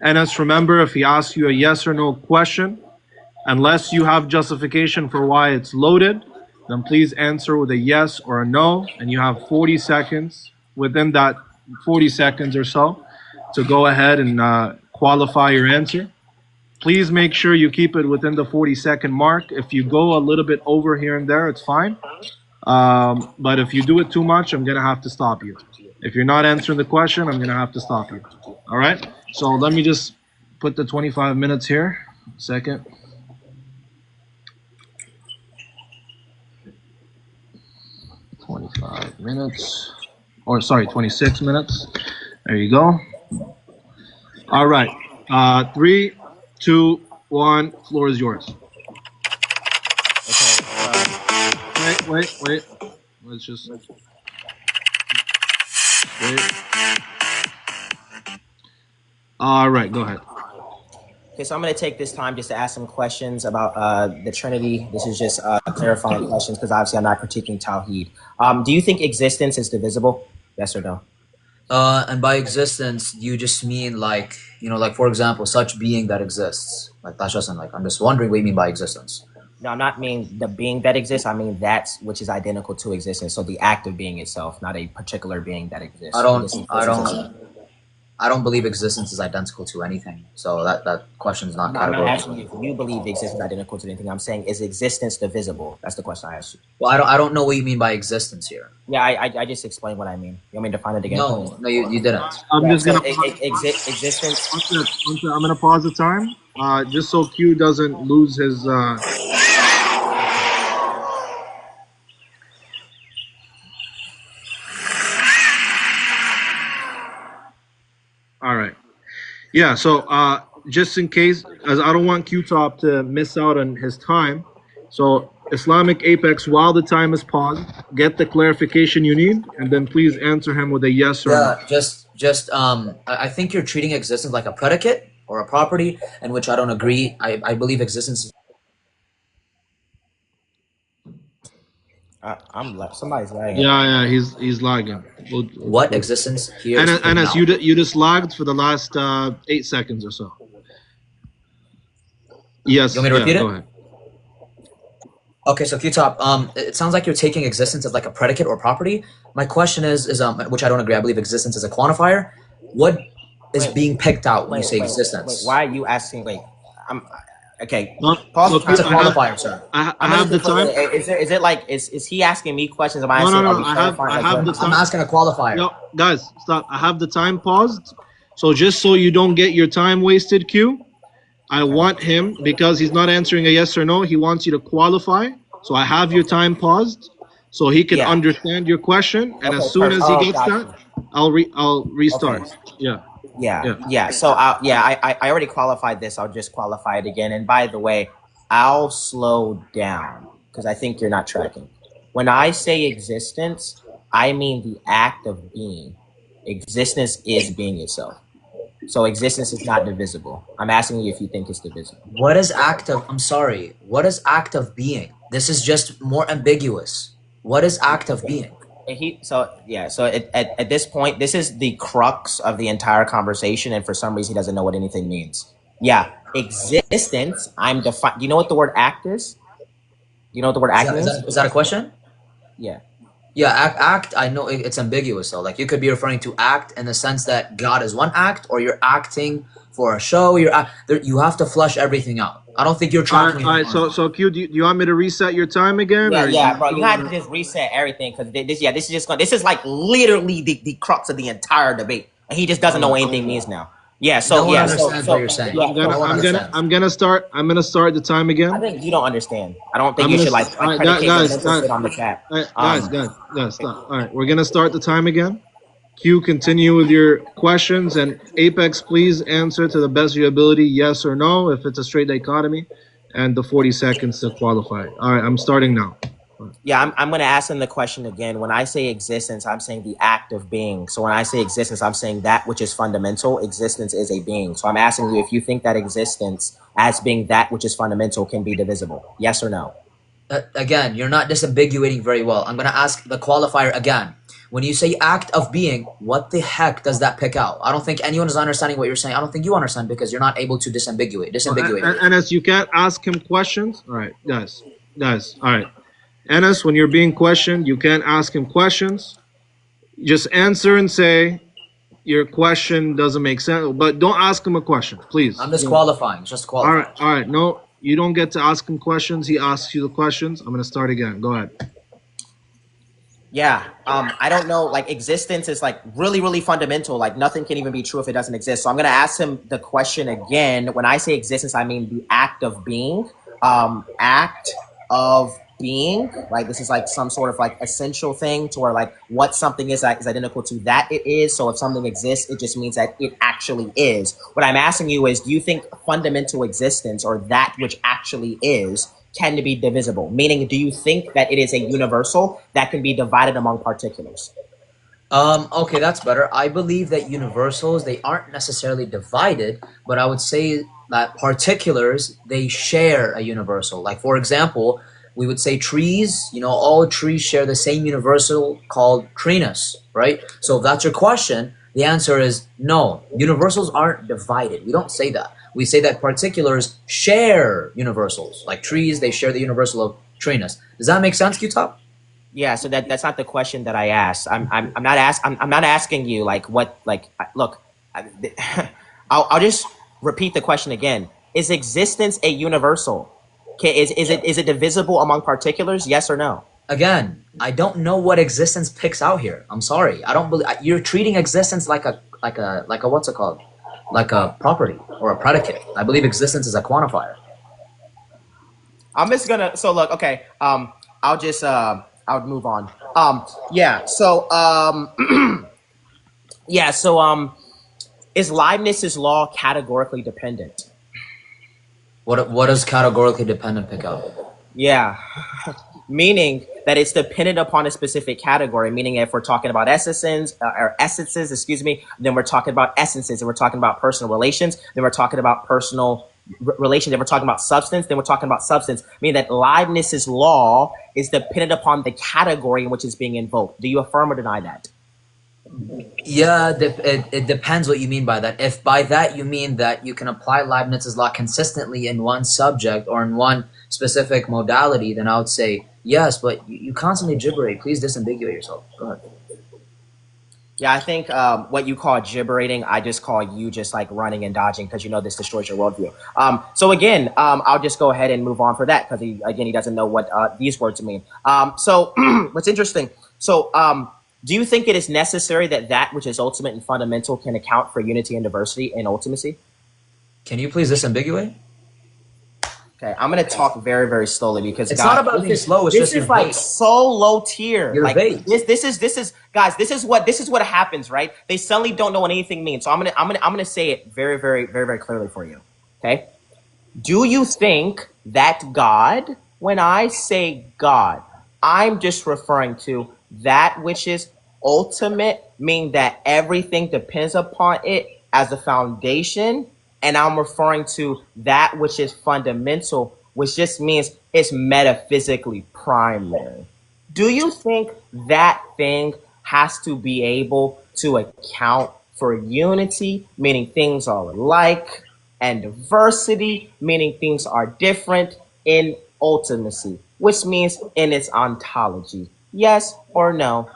And as remember, if he asks you a yes or no question, unless you have justification for why it's loaded, then please answer with a yes or a no, and you have 40 seconds. Within that 40 seconds or so, to go ahead and qualify your answer. Please make sure you keep it within the 40-second mark. If you go a little bit over here and there, it's fine. But if you do it too much, I'm gonna have to stop you. If you're not answering the question, I'm gonna have to stop you. All right? So let me just put the 25 minutes here. Second. $25 minutes, or sorry, 26 minutes. There you go. All right. 3, 2, 1. Floor is yours. Okay. Wait. Let's just wait. All right. Go ahead. Okay, so I'm going to take this time just to ask some questions about the Trinity. This is just clarifying questions because obviously I'm not critiquing Tawheed. Do you think existence is divisible? Yes or no? And by existence, you just mean like, like for example, such being that exists. Like that's just like, I'm just wondering what you mean by existence. No, I'm not mean the being that exists. I mean that which is identical to existence. So the act of being itself, not a particular being that exists. I don't believe existence is identical to anything. So that question is not I'm not asking categorical. you if you believe existence is identical to anything. I'm saying, is existence divisible? That's the question I asked you. Well, I don't know what you mean by existence here. Yeah, I just explained what I mean. You want me to define it again? No, you didn't. I'm Yeah, just so gonna existence. I'm gonna pause the time, just so Q doesn't lose his. All right. Yeah. So just in case, as I don't want Q-Top to miss out on his time, so Islamic Apex, while the time is paused, get the clarification you need, and then please answer him with a yes or no. Yeah, I think you're treating existence like a predicate or a property, in which I don't agree. I believe existence. Somebody's lagging. Yeah, he's lagging. What existence here? And as you just lagged for the last 8 seconds or so. Yes. You want me to repeat it? Go ahead. Okay, so Q-Top, it sounds like you're taking existence as like a predicate or property. My question is which I don't agree. I believe existence is a quantifier. What is being picked out when you say existence? Why are you asking? Okay. No, Pause. look, It's a qualifier, sir. I have the time. Is it like is he asking me questions? Am I No, asking? no, are we no. I clarifying? have the I'm time. asking a qualifier. Yo, guys, stop. I have the time paused. So just so you don't get your time wasted, Q, I want him, because he's not answering a yes or no, he wants you to qualify. So I have your time paused so he can understand your question. And as soon as he gets that, I'll restart. Okay. Yeah. Yeah. So I already qualified this. I'll just qualify it again. And by the way, I'll slow down because I think you're not tracking. When I say existence, I mean the act of being. Existence is being itself. So existence is not divisible. I'm asking you if you think it's divisible. What is act of? I'm sorry. What is act of being? This is just more ambiguous. What is act of being? So at this point, this is the crux of the entire conversation, and for some reason, he doesn't know what anything means. Yeah, existence. I'm defining. Do you know what the word act is? Do you know what the word act means? Is that a question? Yeah. Yeah, act. I know it's ambiguous though. Like you could be referring to act in the sense that God is one act, or you're acting for a show. You have to flush everything out. I don't think you're trying. All right. So Q, do you want me to reset your time again? Yeah, bro. You have to just reset everything because this is like literally the crux of the entire debate, and he just doesn't know what anything means now. Yeah. So No one yeah. understands what you're saying. I'm gonna start the time I again. think you don't understand. I don't think you should predicate guys, on the chat. Guys, stop. All right, we're gonna start the time again. Q, continue with your questions, and Apex, please answer to the best of your ability, yes or no, if it's a straight dichotomy, and the 40 seconds to qualify. All right, I'm starting now. Yeah, I'm going to ask him the question again. When I say existence, I'm saying the act of being. So when I say existence, I'm saying that which is fundamental. Existence is a being. So I'm asking you if you think that existence as being that which is fundamental can be divisible. Yes or no? Again, you're not disambiguating very well. I'm gonna ask the qualifier again. When you say act of being, what the heck does that pick out? I don't think anyone is understanding what you're saying. I don't think you understand because you're not able to disambiguate. Enes, you can't ask him questions. All right, guys. All right. Enes, when you're being questioned, you can't ask him questions. Just answer and say your question doesn't make sense, but don't ask him a question, please. I'm just qualifying. Just qualifying. All right. No, you don't get to ask him questions. He asks you the questions. I'm gonna start again. Go ahead. Yeah, I don't know. Like, existence is like really, really fundamental. Like, nothing can even be true if it doesn't exist. So I'm gonna ask him the question again. When I say existence, I mean the act of being. Act of being. Like, this is like some sort of like essential thing to where like what something is like is identical to that it is. So if something exists, it just means that it actually is. What I'm asking you is, do you think fundamental existence, or that which actually is, can be divisible? Meaning, do you think that it is a universal that can be divided among particulars? Okay, that's better. I believe that universals, they aren't necessarily divided, but I would say that particulars, they share a universal. Like, for example, we would say trees, all trees share the same universal called treeness, right? So if that's your question, the answer is no. Universals aren't divided. We don't say that. We say that particulars share universals. Like trees, they share the universal of treeness. Does that make sense, Q-Top? Yeah, so that's not the question that I asked. I'm not asking you like what, like, look, I'll just repeat the question again. Is existence a universal? Okay, is it divisible among particulars? Yes or no? Again, I don't know what existence picks out here. I'm sorry. I don't believe you're treating existence like a what's it called? Like a property or a predicate. I believe existence is a quantifier. I'm just gonna, so look, okay, I'll move on. Yeah, so yeah, so is Leibniz's law categorically dependent? What does categorically dependent pick out? Yeah. Meaning that it's dependent upon a specific category, meaning if we're talking about essences, then we're talking about essences, and we're talking about personal relations, then we're talking about personal relations, then we're talking about substance, then we're talking about substance, meaning that Leibniz's law is dependent upon the category in which it's being invoked. Do you affirm or deny that? Yeah, it depends what you mean by that. If by that you mean that you can apply Leibniz's law consistently in one subject or in one specific modality, then I would say yes, but you constantly gibberate. Please disambiguate yourself. Go ahead. Yeah, I think what you call gibberating, I just call you just like running and dodging because this destroys your worldview. So again, I'll just go ahead and move on for that because he doesn't know what these words mean. So what's interesting, so do you think it is necessary that which is ultimate and fundamental can account for unity and diversity and ultimacy? Can you please disambiguate? Okay, I'm gonna talk very, very slowly because it's not about being slow. It's just this is like so low tier. You're like vague. This is guys. This is what happens, right? They suddenly don't know what anything means. So I'm gonna say it very, very, very, very clearly for you. Okay. Do you think that God? When I say God, I'm just referring to that which is ultimate, meaning that everything depends upon it as a foundation. And I'm referring to that which is fundamental, which just means it's metaphysically primary. Do you think that thing has to be able to account for unity, meaning things are alike, and diversity, meaning things are different, in ultimacy, which means in its ontology? Yes or no?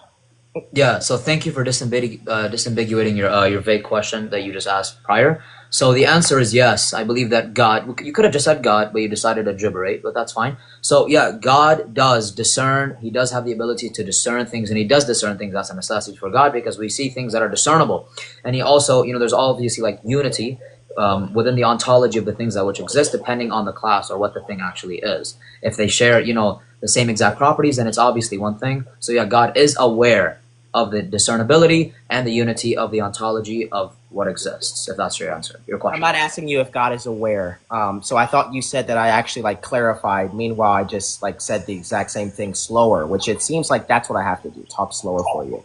Yeah, so thank you for disambiguating your vague question that you just asked prior. So the answer is yes. I believe that God, you could have just said God, but you decided to gibberate, but that's fine. So yeah, God does discern. He does have the ability to discern things, and he does discern things. That's a necessity for God because we see things that are discernible. And he also, there's obviously like unity within the ontology of the things that which exist depending on the class or what the thing actually is. If they share, the same exact properties, then it's obviously one thing. So yeah, God is aware of the discernibility and the unity of the ontology of what exists, if that's your answer, your question. I'm not asking you if God is aware. So I thought you said that I actually clarified. Meanwhile, I just said the exact same thing slower, which it seems like that's what I have to do, talk slower for you.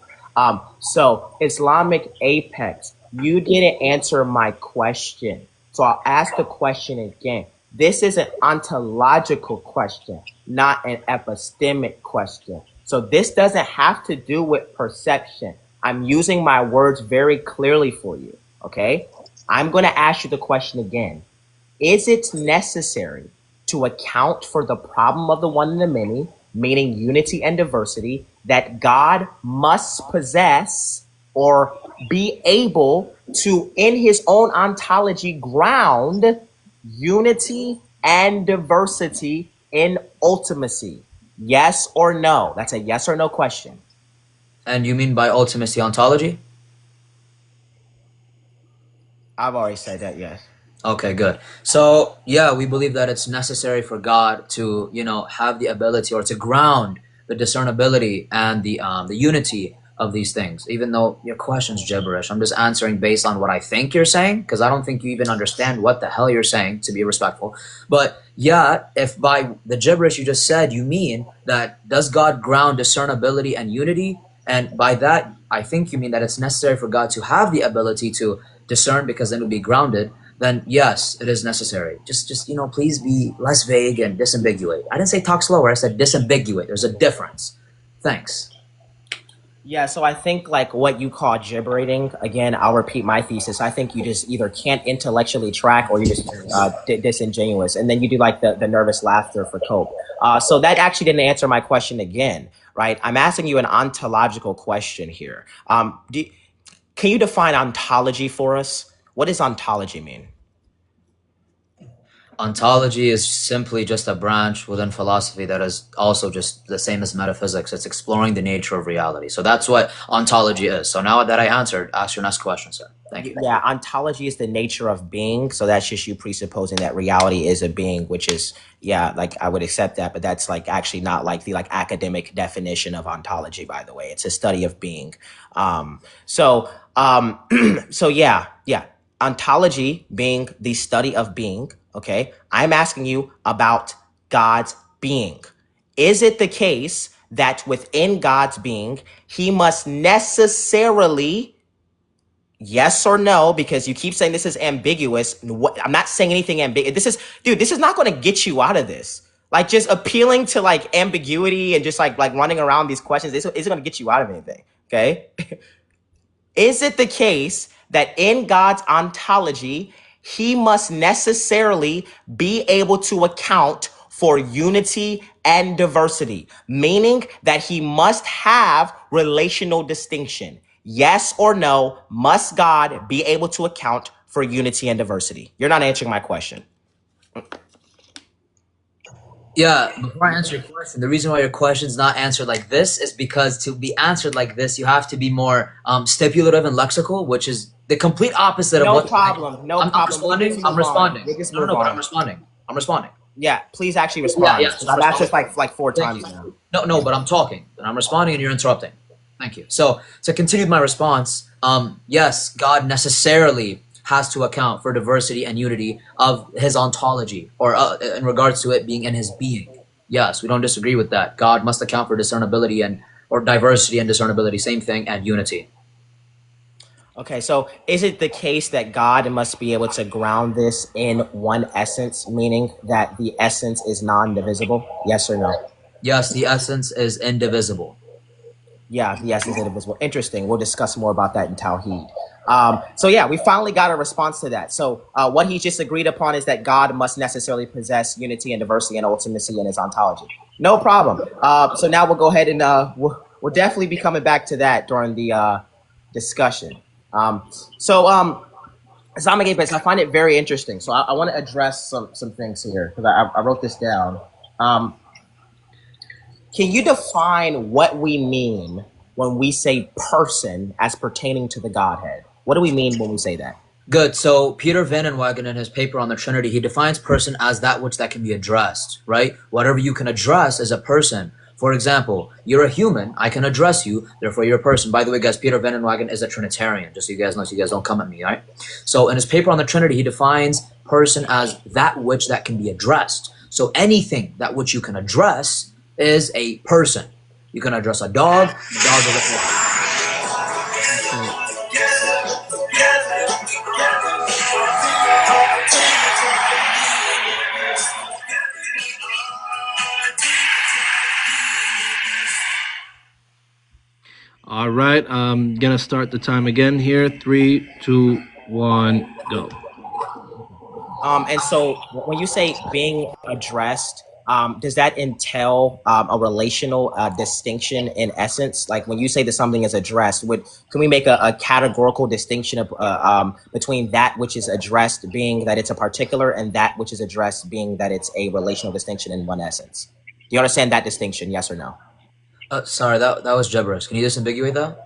So Islamic Apex, you didn't answer my question. So I'll ask the question again. This is an ontological question, not an epistemic question. So this doesn't have to do with perception. I'm using my words very clearly for you, okay? I'm going to ask you the question again. Is it necessary to account for the problem of the one and the many, meaning unity and diversity, that God must possess or be able to, in his own ontology, ground unity and diversity in ultimacy? Yes or no? That's a yes or no question. And you mean by ultimacy ontology? I've already said that, yes. Okay, good. So yeah, we believe that it's necessary for God to, have the ability or to ground the discernibility and the unity of these things. Even though your question's gibberish, I'm just answering based on what I think you're saying, because I don't think you even understand what the hell you're saying, to be respectful. But yeah, if by the gibberish you just said you mean that does God ground discernibility and unity, and by that I think you mean that it's necessary for God to have the ability to discern, because then it would be grounded, then yes, it is necessary. Just please be less vague and disambiguate. I didn't say talk slower. I said disambiguate. There's a difference. Thanks. Yeah, so I think like what you call gibberating, again, I'll repeat my thesis. I think you just either can't intellectually track or you're just disingenuous. And then you do like the nervous laughter for cope. So that actually didn't answer my question again, right? I'm asking you an ontological question here. Can you define ontology for us? What does ontology mean? Ontology is simply just a branch within philosophy that is also just the same as metaphysics. It's exploring the nature of reality. So that's what ontology is. So now that I answered, ask your next question, sir. Thank you. Yeah, ontology is the nature of being. So that's just you presupposing that reality is a being, which is, yeah, like I would accept that, but that's like actually not like the academic definition of ontology, by the way. It's a study of being. So yeah. Ontology being the study of being. Okay, I'm asking you about God's being. Is it the case that within God's being, he must necessarily, yes or no, because you keep saying this is ambiguous. I'm not saying anything ambiguous. This is not going to get you out of this. Like just appealing to like ambiguity and just like running around these questions, this isn't going to get you out of anything. Okay. Is it the case that in God's ontology, he must necessarily be able to account for unity and diversity, meaning that he must have relational distinction? Yes or no, must God be able to account for unity and diversity? You're not answering my question. Yeah, before I answer your question, the reason why your question's not answered like this is because to be answered like this, you have to be more stipulative and lexical, which is the complete opposite of No what problem. No I'm problem. responding. I'm responding. No, No, but I'm responding. I'm responding. Yeah, please actually respond. Yeah, I've asked this like four Thank times you. now. No, but I'm talking and I'm responding and you're interrupting. Thank you. So to continue my response, yes, God necessarily has to account for diversity and unity of his ontology, or in regards to it being in his being. Yes, we don't disagree with that. God must account for discernibility or diversity and discernibility, same thing, and unity. Okay, so is it the case that God must be able to ground this in one essence, meaning that the essence is non-divisible? Yes or no? Yes, the essence is indivisible. Yeah, the essence is indivisible. Interesting. We'll discuss more about that in Tawheed. So yeah, we finally got a response to that. So what he just agreed upon is that God must necessarily possess unity and diversity and ultimacy in his ontology. No problem. So now we'll go ahead and we'll definitely be coming back to that during the discussion. Islamic atheists, I find it very interesting. So I want to address some things here because I wrote this down. Can you define what we mean when we say person as pertaining to the Godhead? What do we mean when we say that? Good. So Peter Van Inwagen, in his paper on the Trinity, he defines person as that which that can be addressed, right? Whatever you can address is a person. For example, you're a human, I can address you, therefore you're a person. By the way, guys, Peter Van Inwagen is a Trinitarian, just so you guys know, so you guys don't come at me, all right? So in his paper on the Trinity, he defines person as that which that can be addressed. So anything that which you can address is a person. You can address a dog, the dog is a person. All right, I'm gonna start the time again here. 3, 2, 1, go. And so when you say being addressed, does that entail a relational distinction in essence? Like when you say that something is addressed, can we make a categorical distinction of, between that which is addressed being that it's a particular and that which is addressed being that it's a relational distinction in one essence? Do you understand that distinction? Yes or no? Sorry, that was gibberish. Can you disambiguate that?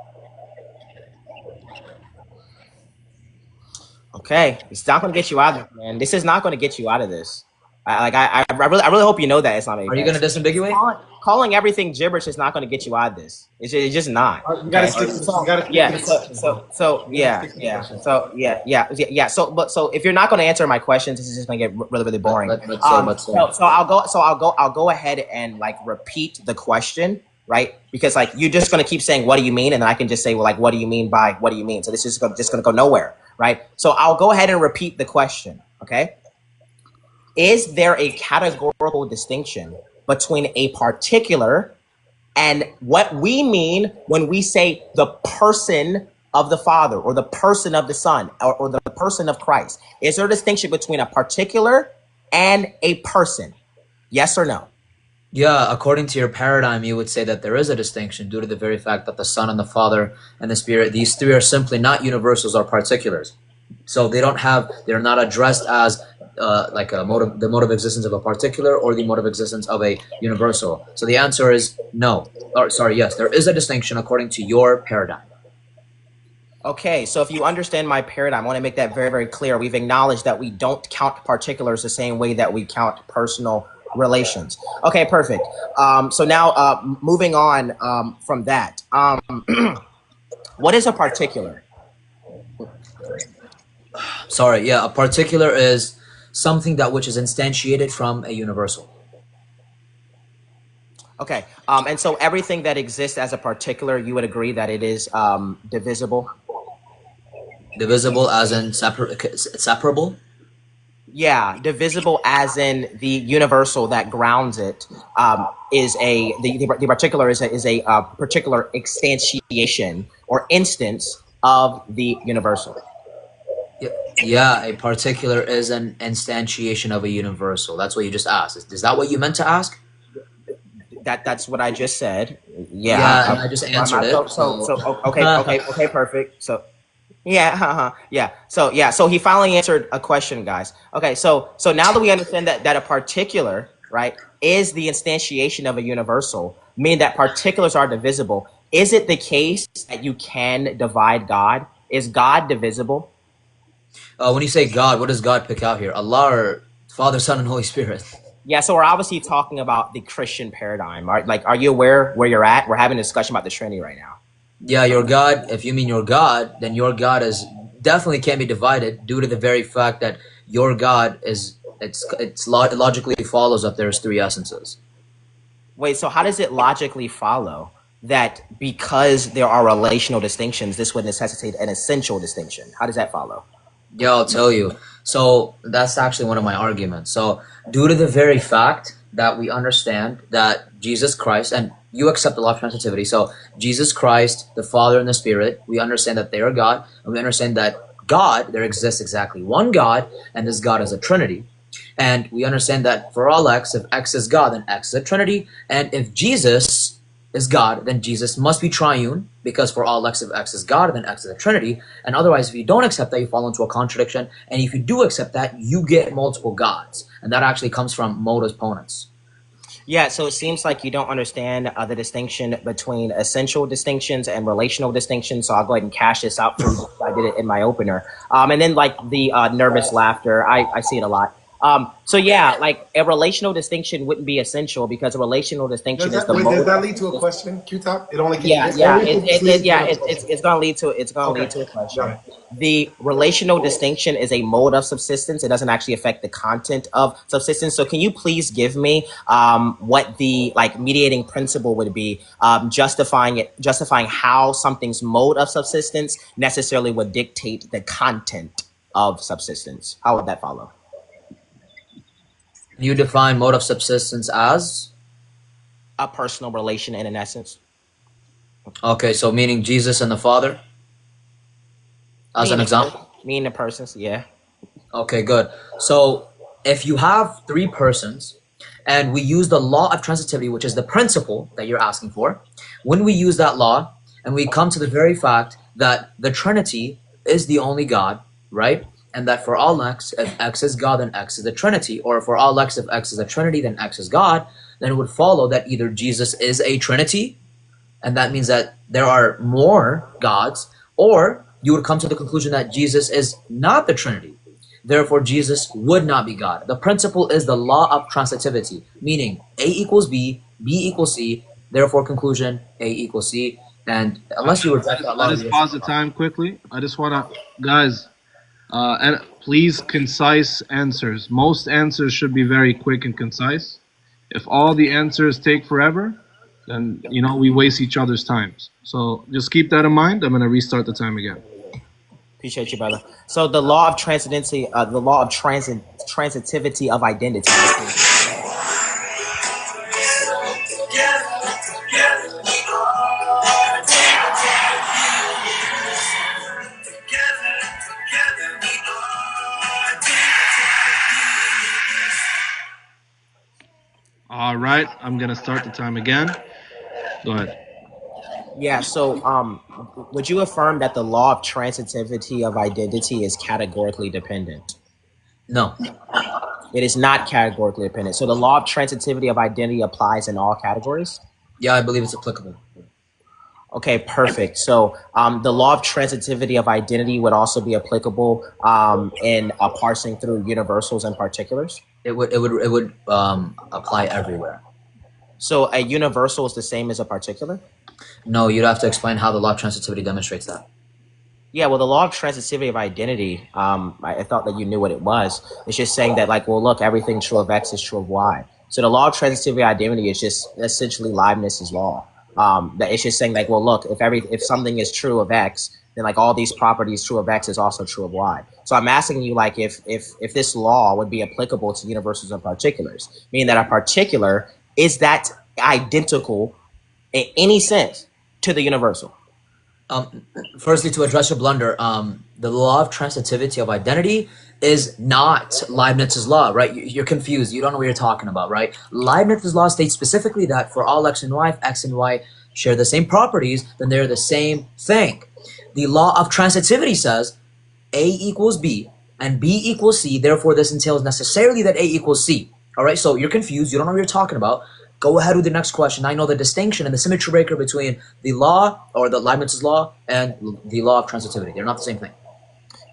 Okay, it's not going to get you out of this, man. This is not going to get you out of this. I really hope you know that it's not. Are you going to disambiguate? Calling everything gibberish is not going to get you out of this. It's just not. You gotta stick to So if you're not going to answer my questions, this is just going to get really boring. So I'll go ahead and like repeat the question, right? Because like you're just going to keep saying what do you mean, and then I can just say well, like what do you mean by what do you mean? So this is just going to go nowhere, right? So I'll go ahead and repeat the question, okay? Is there a categorical distinction between a particular and what we mean when we say the person of the Father or the person of the Son or the person of Christ? Is there a distinction between a particular and a person? Yes or no? Yeah, according to your paradigm, you would say that there is a distinction due to the very fact that the Son and the Father and the Spirit, these three are simply not universals or particulars. So they're not addressed as the mode of existence of a particular or the mode of existence of a universal. So the answer is no. Or sorry, yes, there is a distinction according to your paradigm. Okay, so if you understand my paradigm, I want to make that very, very clear. We've acknowledged that we don't count particulars the same way that we count personal relations. Okay, perfect. So now moving on from that, what is a particular? Sorry, yeah, a particular is something that which is instantiated from a universal. Okay, and so everything that exists as a particular, you would agree that it is divisible? Divisible as in separable? Yeah, divisible as in the universal that grounds it is the particular is a particular instantiation or instance of the universal. Yeah, a particular is an instantiation of a universal. That's what you just asked. Is that what you meant to ask? That's what I just said. Yeah, I just answered it. Okay, perfect. So So he finally answered a question, guys. Okay, so now that we understand that a particular, right, is the instantiation of a universal, meaning that particulars are divisible, is it the case that you can divide God? Is God divisible? When you say God, what does God pick out here? Allah or Father, Son, and Holy Spirit? Yeah, so we're obviously talking about the Christian paradigm. Are you aware where you're at? We're having a discussion about the Trinity right now. Yeah, your God, if you mean your God, then your God is definitely can't be divided due to the very fact that your God it logically follows that there's three essences. Wait, so how does it logically follow that because there are relational distinctions, this would necessitate an essential distinction? How does that follow? Yeah, I'll tell you. So that's actually one of my arguments. So due to the very fact that we understand that Jesus Christ, and you accept the law of transitivity, so Jesus Christ, the Father and the Spirit, we understand that they are God, and we understand that God, there exists exactly one God, and this God is a Trinity. And we understand that for all X, if X is God, then X is a Trinity, and if Jesus is God, then Jesus must be triune, because for all X, if X is God, then X is a Trinity. And otherwise, if you don't accept that, you fall into a contradiction. And if you do accept that, you get multiple gods. And that actually comes from modus ponens. Yeah, so it seems like you don't understand the distinction between essential distinctions and relational distinctions. So I'll go ahead and cash this out for you. I did it in my opener. And then like the nervous laughter, I see it a lot. So yeah, like a relational distinction wouldn't be essential because a relational distinction does that lead to a question, Q-Top? It only it's gonna lead to a question. The relational distinction is a mode of subsistence. It doesn't actually affect the content of subsistence. So can you please give me what the like mediating principle would be, justifying how something's mode of subsistence necessarily would dictate the content of subsistence? How would that follow? You define mode of subsistence as? A personal relation in an essence. Okay, so meaning Jesus and the Father as an example? Meaning the persons, yeah. Okay, good. So if you have three persons and we use the law of transitivity, which is the principle that you're asking for, when we use that law and we come to the very fact that the Trinity is the only God, right? And that for all x, if x is God, then x is the Trinity. Or for all x, if x is the Trinity, then x is God. Then it would follow that either Jesus is a Trinity, and that means that there are more gods, or you would come to the conclusion that Jesus is not the Trinity. Therefore, Jesus would not be God. The principle is the law of transitivity, meaning A equals B, B equals C. Therefore, conclusion A equals C. And unless you reject that law, Let us pause the time quickly. I just want to, guys, and please concise answers. Most answers should be very quick and concise. If all the answers take forever, then we waste each other's times. So just keep that in mind. I'm gonna restart the time again. Appreciate you, brother. So the law of transitivity, the law of transitivity of identity. All right, I'm gonna start the time again. Go ahead. Yeah. So, would you affirm that the law of transitivity of identity is categorically dependent? No. It is not categorically dependent. So the law of transitivity of identity applies in all categories? Yeah, I believe it's applicable. Okay, perfect. So the law of transitivity of identity would also be applicable in parsing through universals and particulars? It would apply everywhere. So a universal is the same as a particular? No, you'd have to explain how the law of transitivity demonstrates that. Yeah, well, the law of transitivity of identity, I thought that you knew what it was. It's just saying that, like, well, look, everything true of X is true of Y. So the law of transitivity of identity is just essentially Leibniz's law. That it's just saying, like, well, look, if something is true of X, then like all these properties true of X is also true of Y. So I'm asking you, like, if this law would be applicable to universals and particulars, meaning that a particular is that identical in any sense to the universal. Firstly, to address your blunder, the law of transitivity of identity is not Leibniz's law, right? You're confused. You don't know what you're talking about, right? Leibniz's law states specifically that for all x and y, if x and y share the same properties, then they're the same thing. The law of transitivity says A equals B and B equals C. Therefore, this entails necessarily that A equals C. All right, so you're confused. You don't know what you're talking about. Go ahead with the next question. I know the distinction and the symmetry breaker between the law or the Leibniz's law and the law of transitivity. They're not the same thing.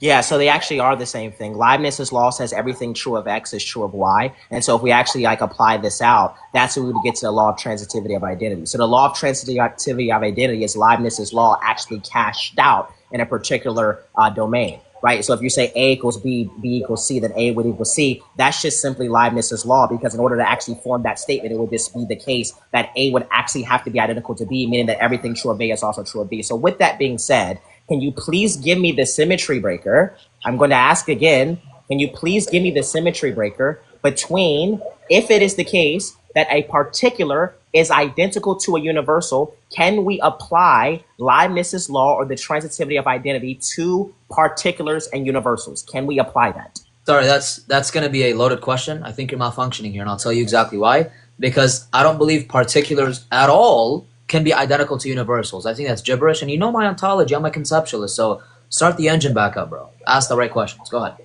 Yeah, so they actually are the same thing. Leibniz's law says everything true of X is true of Y. And so if we actually like apply this out, that's when we would get to the law of transitivity of identity. So the law of transitivity of identity is Leibniz's law actually cashed out in a particular domain, right? So if you say A equals B, B equals C, then A would equal C. That's just simply Leibniz's law, because in order to actually form that statement, it would just be the case that A would actually have to be identical to B, meaning that everything true of A is also true of B. So with that being said, can you please give me the symmetry breaker? I'm going to ask again, can you please give me the symmetry breaker between, if it is the case that a particular is identical to a universal, can we apply Leibniz's law or the transitivity of identity to particulars and universals? Can we apply that? Sorry, that's going to be a loaded question. I think you're malfunctioning here, and I'll tell you exactly why. Because I don't believe particulars at all can be identical to universals. I think that's gibberish, and you know my ontology. I'm a conceptualist, so start the engine back up, bro. Ask the right questions. Go ahead.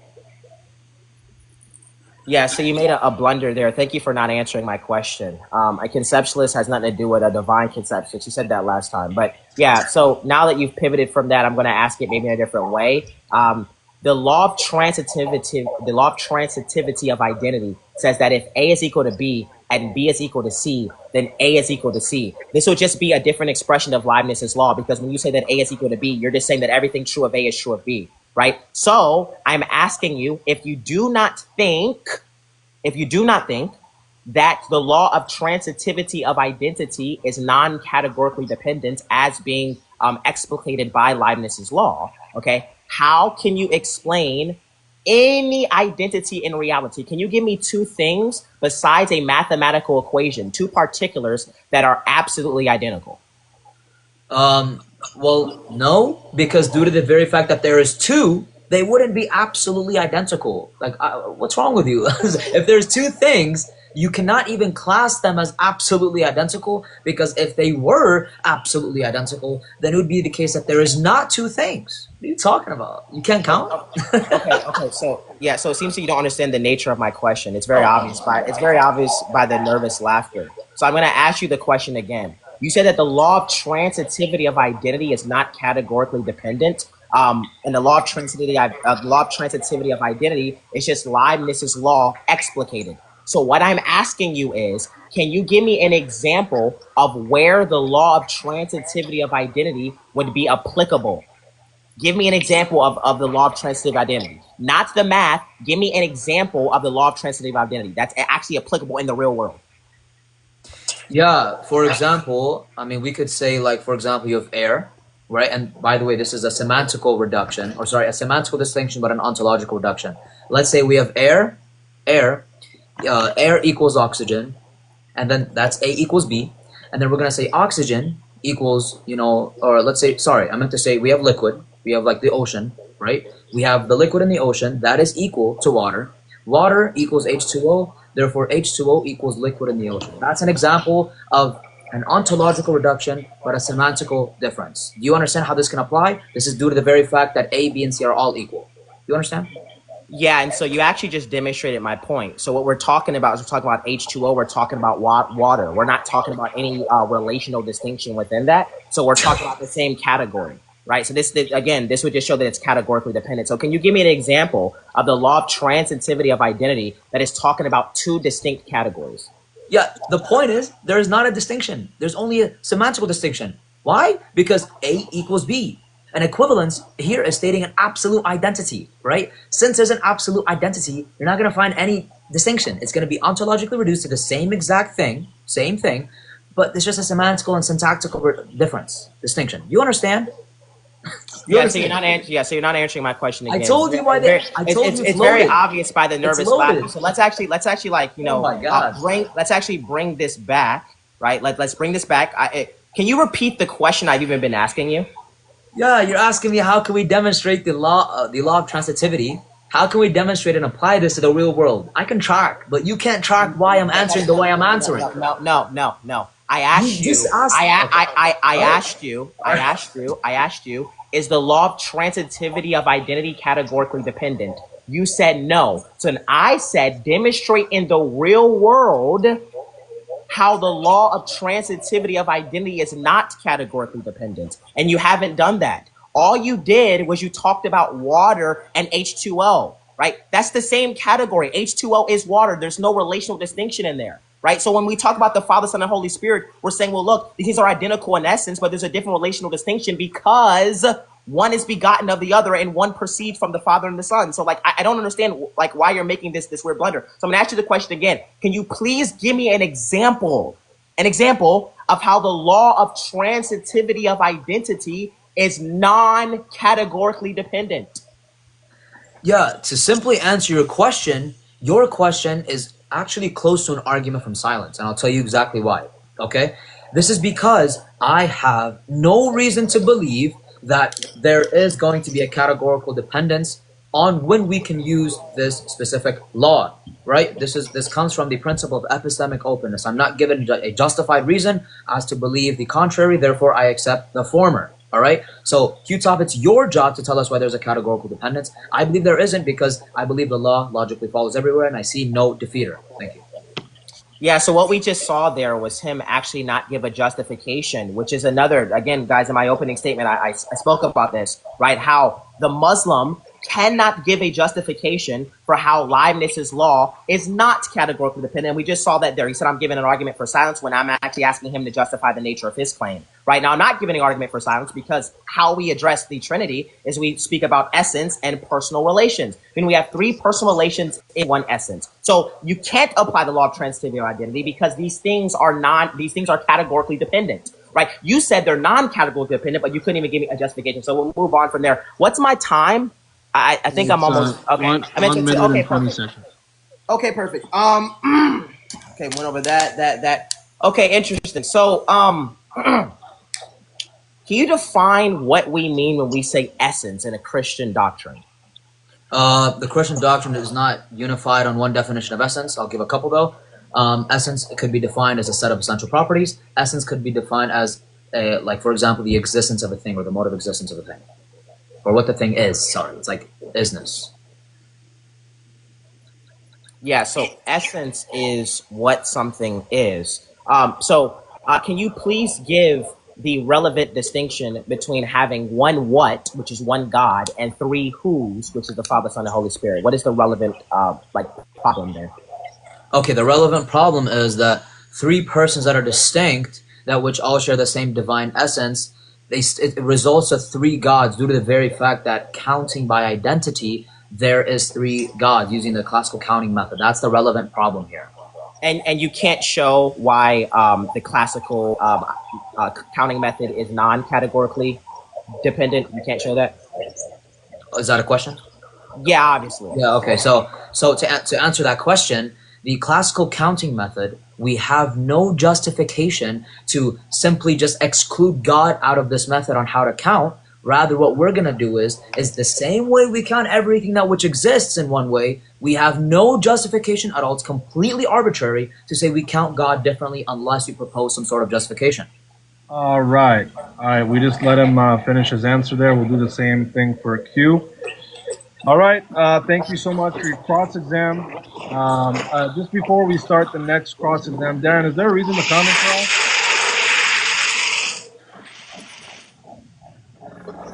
Yeah, so you made a blunder there. Thank you for not answering my question. A conceptualist has nothing to do with a divine conceptualist. You said that last time. But yeah, so now that you've pivoted from that, I'm going to ask it maybe in a different way. The law of transitivity of identity says that if A is equal to B and B is equal to C, then A is equal to C. This will just be a different expression of Leibniz's law, because when you say that A is equal to B, you're just saying that everything true of A is true of B, right? So I'm asking you, if you do not think that the law of transitivity of identity is non-categorically dependent as being explicated by Leibniz's law, okay, how can you explain any identity in reality? Can you give me two things besides a mathematical equation, two particulars that are absolutely identical? Well, no, because due to the very fact that there is two, they wouldn't be absolutely identical. Like, what's wrong with you? If there's two things, you cannot even class them as absolutely identical, because if they were absolutely identical, then it would be the case that there is not two things. What are you talking about? You can't count? Okay. So yeah, so it seems that you don't understand the nature of my question. It's very obvious by the nervous laughter. So I'm going to ask you the question again. You said that the law of transitivity of identity is not categorically dependent. And the law of transitivity of identity is just Leibniz's law explicated. So what I'm asking you is, can you give me an example of where the law of transitivity of identity would be applicable? Give me an example of the law of transitive identity. Not the math. Give me an example of the law of transitive identity that's actually applicable in the real world. Yeah, for example, I mean, we could say, like, for example, you have air, right? And by the way, this is a semantical reduction, or sorry, a semantical distinction, but an ontological reduction. Let's say we have air, air equals oxygen, and then that's A equals B, and then we're gonna say oxygen equals, or let's say, sorry, I meant to say we have liquid, we have like the ocean, right? We have the liquid in the ocean that is equal to water. Water equals H2O, therefore H2O equals liquid in the ocean. That's an example of an ontological reduction, but a semantical difference. Do you understand how this can apply? This is due to the very fact that A, B, and C are all equal. Do you understand? Yeah, and so you actually just demonstrated my point. So what we're talking about is we're talking about H2O, we're talking about water. We're not talking about any relational distinction within that. So we're talking about the same category, right? So this would just show that it's categorically dependent. So can you give me an example of the law of transitivity of identity that is talking about two distinct categories? Yeah, the point is there is not a distinction. There's only a semantical distinction. Why? Because A equals B. An equivalence here is stating an absolute identity, right? Since there's an absolute identity, you're not going to find any distinction. It's going to be ontologically reduced to the same exact thing, same thing, but there's just a semantical and syntactical distinction. You understand? So you're not answering my question again. I told you why it's very obvious by the nervous laughter. So let's actually Oh my God. let's actually bring this back, right? Let's bring this back. Can you repeat the question I've even been asking you? Yeah, you're asking me how can we demonstrate the law of transitivity? How can we demonstrate and apply this to the real world? I can track, but you can't track why I'm answering the way I'm answering. No. I asked you. I asked you. Is the law of transitivity of identity categorically dependent? You said no. So then I said demonstrate in the real world how the law of transitivity of identity is not categorically dependent. And you haven't done that. All you did was you talked about water and H2O, right? That's the same category. H2O is water. There's no relational distinction in there, right? So when we talk about the Father, Son, and Holy Spirit, we're saying, well, look, these are identical in essence, but there's a different relational distinction because one is begotten of the other and one proceeds from the Father and the Son. So like, I don't understand like why you're making this weird blunder. So I'm gonna ask you the question again. Can you please give me an example of how the law of transitivity of identity is non-categorically dependent? Yeah, to simply answer your question is actually close to an argument from silence, and I'll tell you exactly why, okay? This is because I have no reason to believe that there is going to be a categorical dependence on when we can use this specific law, right? This comes from the principle of epistemic openness. I'm not given a justified reason as to believe the contrary, therefore I accept the former, all right? So Q-Top, it's your job to tell us why there's a categorical dependence. I believe there isn't because I believe the law logically follows everywhere and I see no defeater. Thank you. Yeah, so what we just saw there was him actually not give a justification, which is another, again, guys, in my opening statement, I spoke about this, right? How the Muslim cannot give a justification for how Leibniz's law is not categorically dependent. We just saw that there. He said, I'm giving an argument for silence when I'm actually asking him to justify the nature of his claim. Right now, I'm not giving an argument for silence because how we address the Trinity is we speak about essence and personal relations. I mean, we have three personal relations in one essence. So you can't apply the law of transitivity of identity because these things are categorically dependent. Right? You said they're non-categorically dependent, but you couldn't even give me a justification. So we'll move on from there. What's my time? I think I'm almost okay. 1 minute and 20 seconds. Okay, perfect. Okay, went over that. Okay, interesting. So Can you define what we mean when we say essence in a Christian doctrine? The Christian doctrine is not unified on one definition of essence. I'll give a couple though. Essence could be defined as a set of essential properties. Essence could be defined as, like for example, the existence of a thing or the mode of existence of a thing, or what the thing is. Sorry, it's like isness. Yeah, so essence is what something is. Can you please give the relevant distinction between having one what, which is one God, and three whos, which is the Father, Son, and Holy Spirit? What is the relevant problem there? Okay, the relevant problem is that three persons that are distinct, that which all share the same divine essence, it results of three gods due to the very fact that counting by identity, there is three gods using the classical counting method. That's the relevant problem here. And you can't show why the classical counting method is non-categorically dependent. You can't show that. Is that a question? Yeah, obviously. Yeah. Okay. So to answer that question, the classical counting method, we have no justification to simply just exclude God out of this method on how to count. Rather, what we're going to do is the same way we count everything that which exists in one way, we have no justification at all. It's completely arbitrary to say we count God differently unless you propose some sort of justification. All right. We just let him finish his answer there. We'll do the same thing for Q. All right. Thank you so much for your cross-exam. Just before we start the next cross-exam, Darren, is there a reason the comments are off?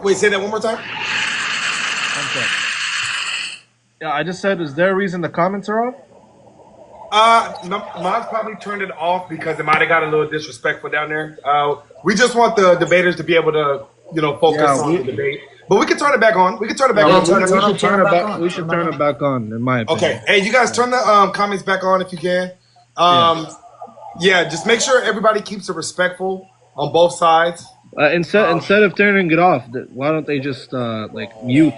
Wait, say that one more time. Okay. Yeah, I just said, is there a reason the comments are off? Mine's probably turned it off because it might have got a little disrespectful down there. We just want the debaters to be able to, focus on the debate. But we can turn it back on. We can turn it back on. We should turn it back on, in my opinion. Okay. Hey, you guys turn the comments back on if you can. Yeah, just make sure everybody keeps it respectful on both sides. Instead of turning it off, why don't they just mute?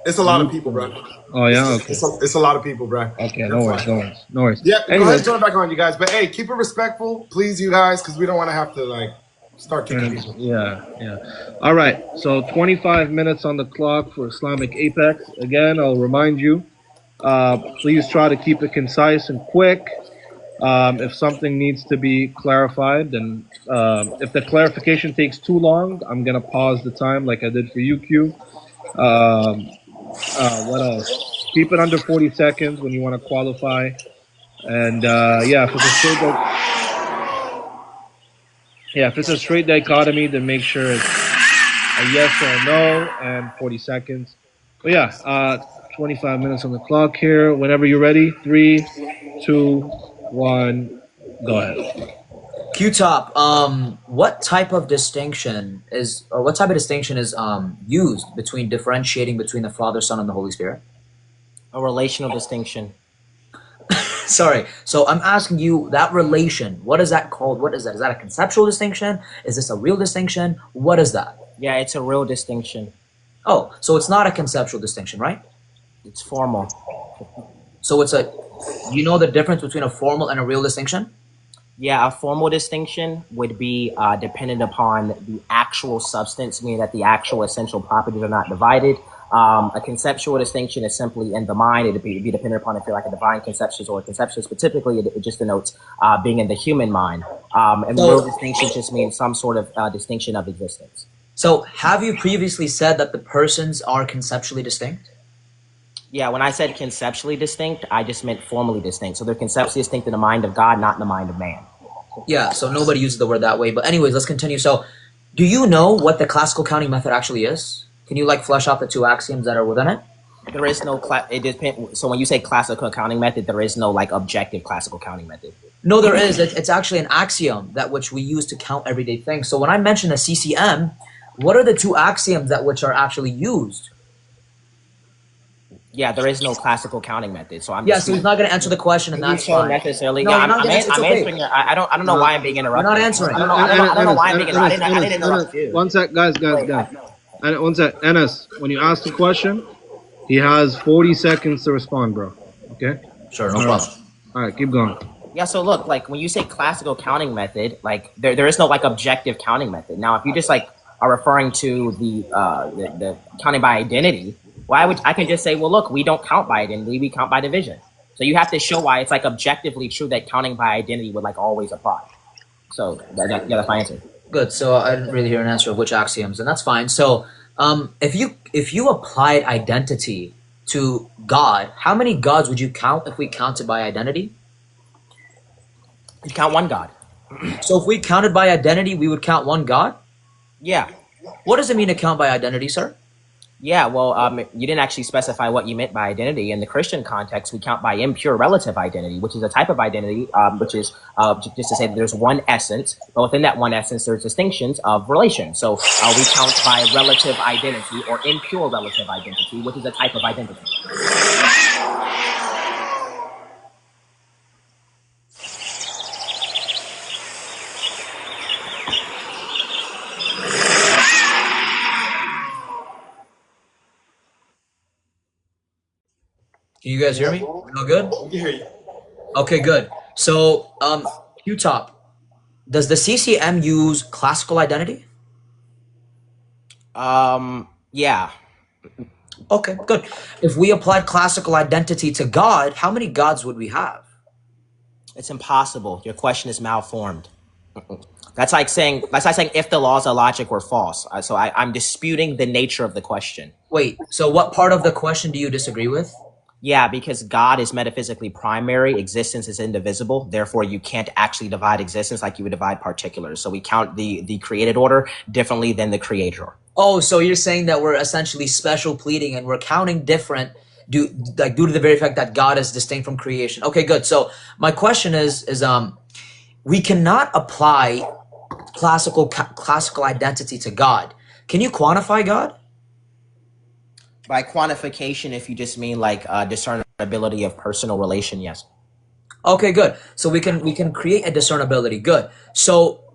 It's a lot of people, bro. Oh yeah, okay. It's a lot of people, bro. Okay, no worries. Yeah, go ahead and turn it back on, you guys. But hey, keep it respectful, please, you guys, because we don't want to have to start kicking people. Yeah. All right. So 25 minutes on the clock for Islamic Apex. Again, I'll remind you, please try to keep it concise and quick. If something needs to be clarified, then if the clarification takes too long, I'm gonna pause the time like I did for UQ. What else? Keep it under 40 seconds when you want to qualify. And if it's a straight dichotomy, then make sure it's a yes or a no and 40 seconds. But yeah, 25 minutes on the clock here. Whenever you're ready, 3, 2, 1, go ahead. Q-Top, what type of distinction is used between differentiating between the Father, Son, and the Holy Spirit? A relational distinction. Sorry. So I'm asking you that relation. What is that called? What is that? Is that a conceptual distinction? Is this a real distinction? What is that? Yeah, it's a real distinction. Oh, so it's not a conceptual distinction, right? It's formal. So you know the difference between a formal and a real distinction? Yeah, a formal distinction would be dependent upon the actual substance, meaning that the actual essential properties are not divided. A conceptual distinction is simply in the mind. It'd be dependent upon if you're like a divine conceptions or a conceptions, but typically it just denotes being in the human mind. And the real distinction just means some sort of distinction of existence. So have you previously said that the persons are conceptually distinct? Yeah, when I said conceptually distinct, I just meant formally distinct. So they're conceptually distinct in the mind of God, not in the mind of man. Yeah, so nobody uses the word that way. But anyways, let's continue. So do you know what the classical counting method actually is? Can you flesh out the two axioms that are within it? There is no it depends. So when you say classical counting method, there is no objective classical counting method. No, there is. It's actually an axiom that which we use to count everyday things. So when I mention a CCM, what are the two axioms that which are actually used? Yeah, there is no classical counting method. So so he's not going to answer the question, and that's fine. Necessarily. No, Yeah, I'm okay. answering. I don't know why I'm being interrupted. You're not answering. I don't know why I'm being interrupted. I didn't interrupt you. One sec, guys. One sec, Enes. When you ask the question, he has 40 seconds to respond, bro. Okay. Sure, no problem. All right, keep going. Yeah, so look, when you say classical counting method, there is no objective counting method. Now, if you just are referring to the counting by identity, I can just say, well, look, we don't count by identity, we count by division. So you have to show why it's like objectively true that counting by identity would like always apply. So yeah, that's my answer. Good. So I didn't really hear an answer of which axioms, and that's fine. So if you applied identity to God, how many gods would you count if we counted by identity? You count one God. So if we counted by identity, we would count one God? Yeah. What does it mean to count by identity, sir? Yeah, well, you didn't actually specify what you meant by identity. In the Christian context, we count by impure relative identity, which is a type of identity, which is just to say that there's one essence, but within that one essence, there's distinctions of relation. So we count by relative identity or impure relative identity, which is a type of identity. Can you guys hear me? No good? We can hear you. Okay, good. So, Q-Top, does the CCM use classical identity? Yeah. Okay, good. If we applied classical identity to God, how many gods would we have? It's impossible. Your question is malformed. That's like saying if the laws of logic were false. So I'm disputing the nature of the question. Wait, so what part of the question do you disagree with? Yeah, because God is metaphysically primary, existence is indivisible. Therefore, you can't actually divide existence like you would divide particulars. So we count the created order differently than the creator. Oh, so you're saying that we're essentially special pleading and we're counting different due to the very fact that God is distinct from creation. Okay, good. So my question is we cannot apply classical identity to God. Can you quantify God? By quantification, if you just mean like discernibility of personal relation, yes. Okay, good. So we can create a discernibility. Good. So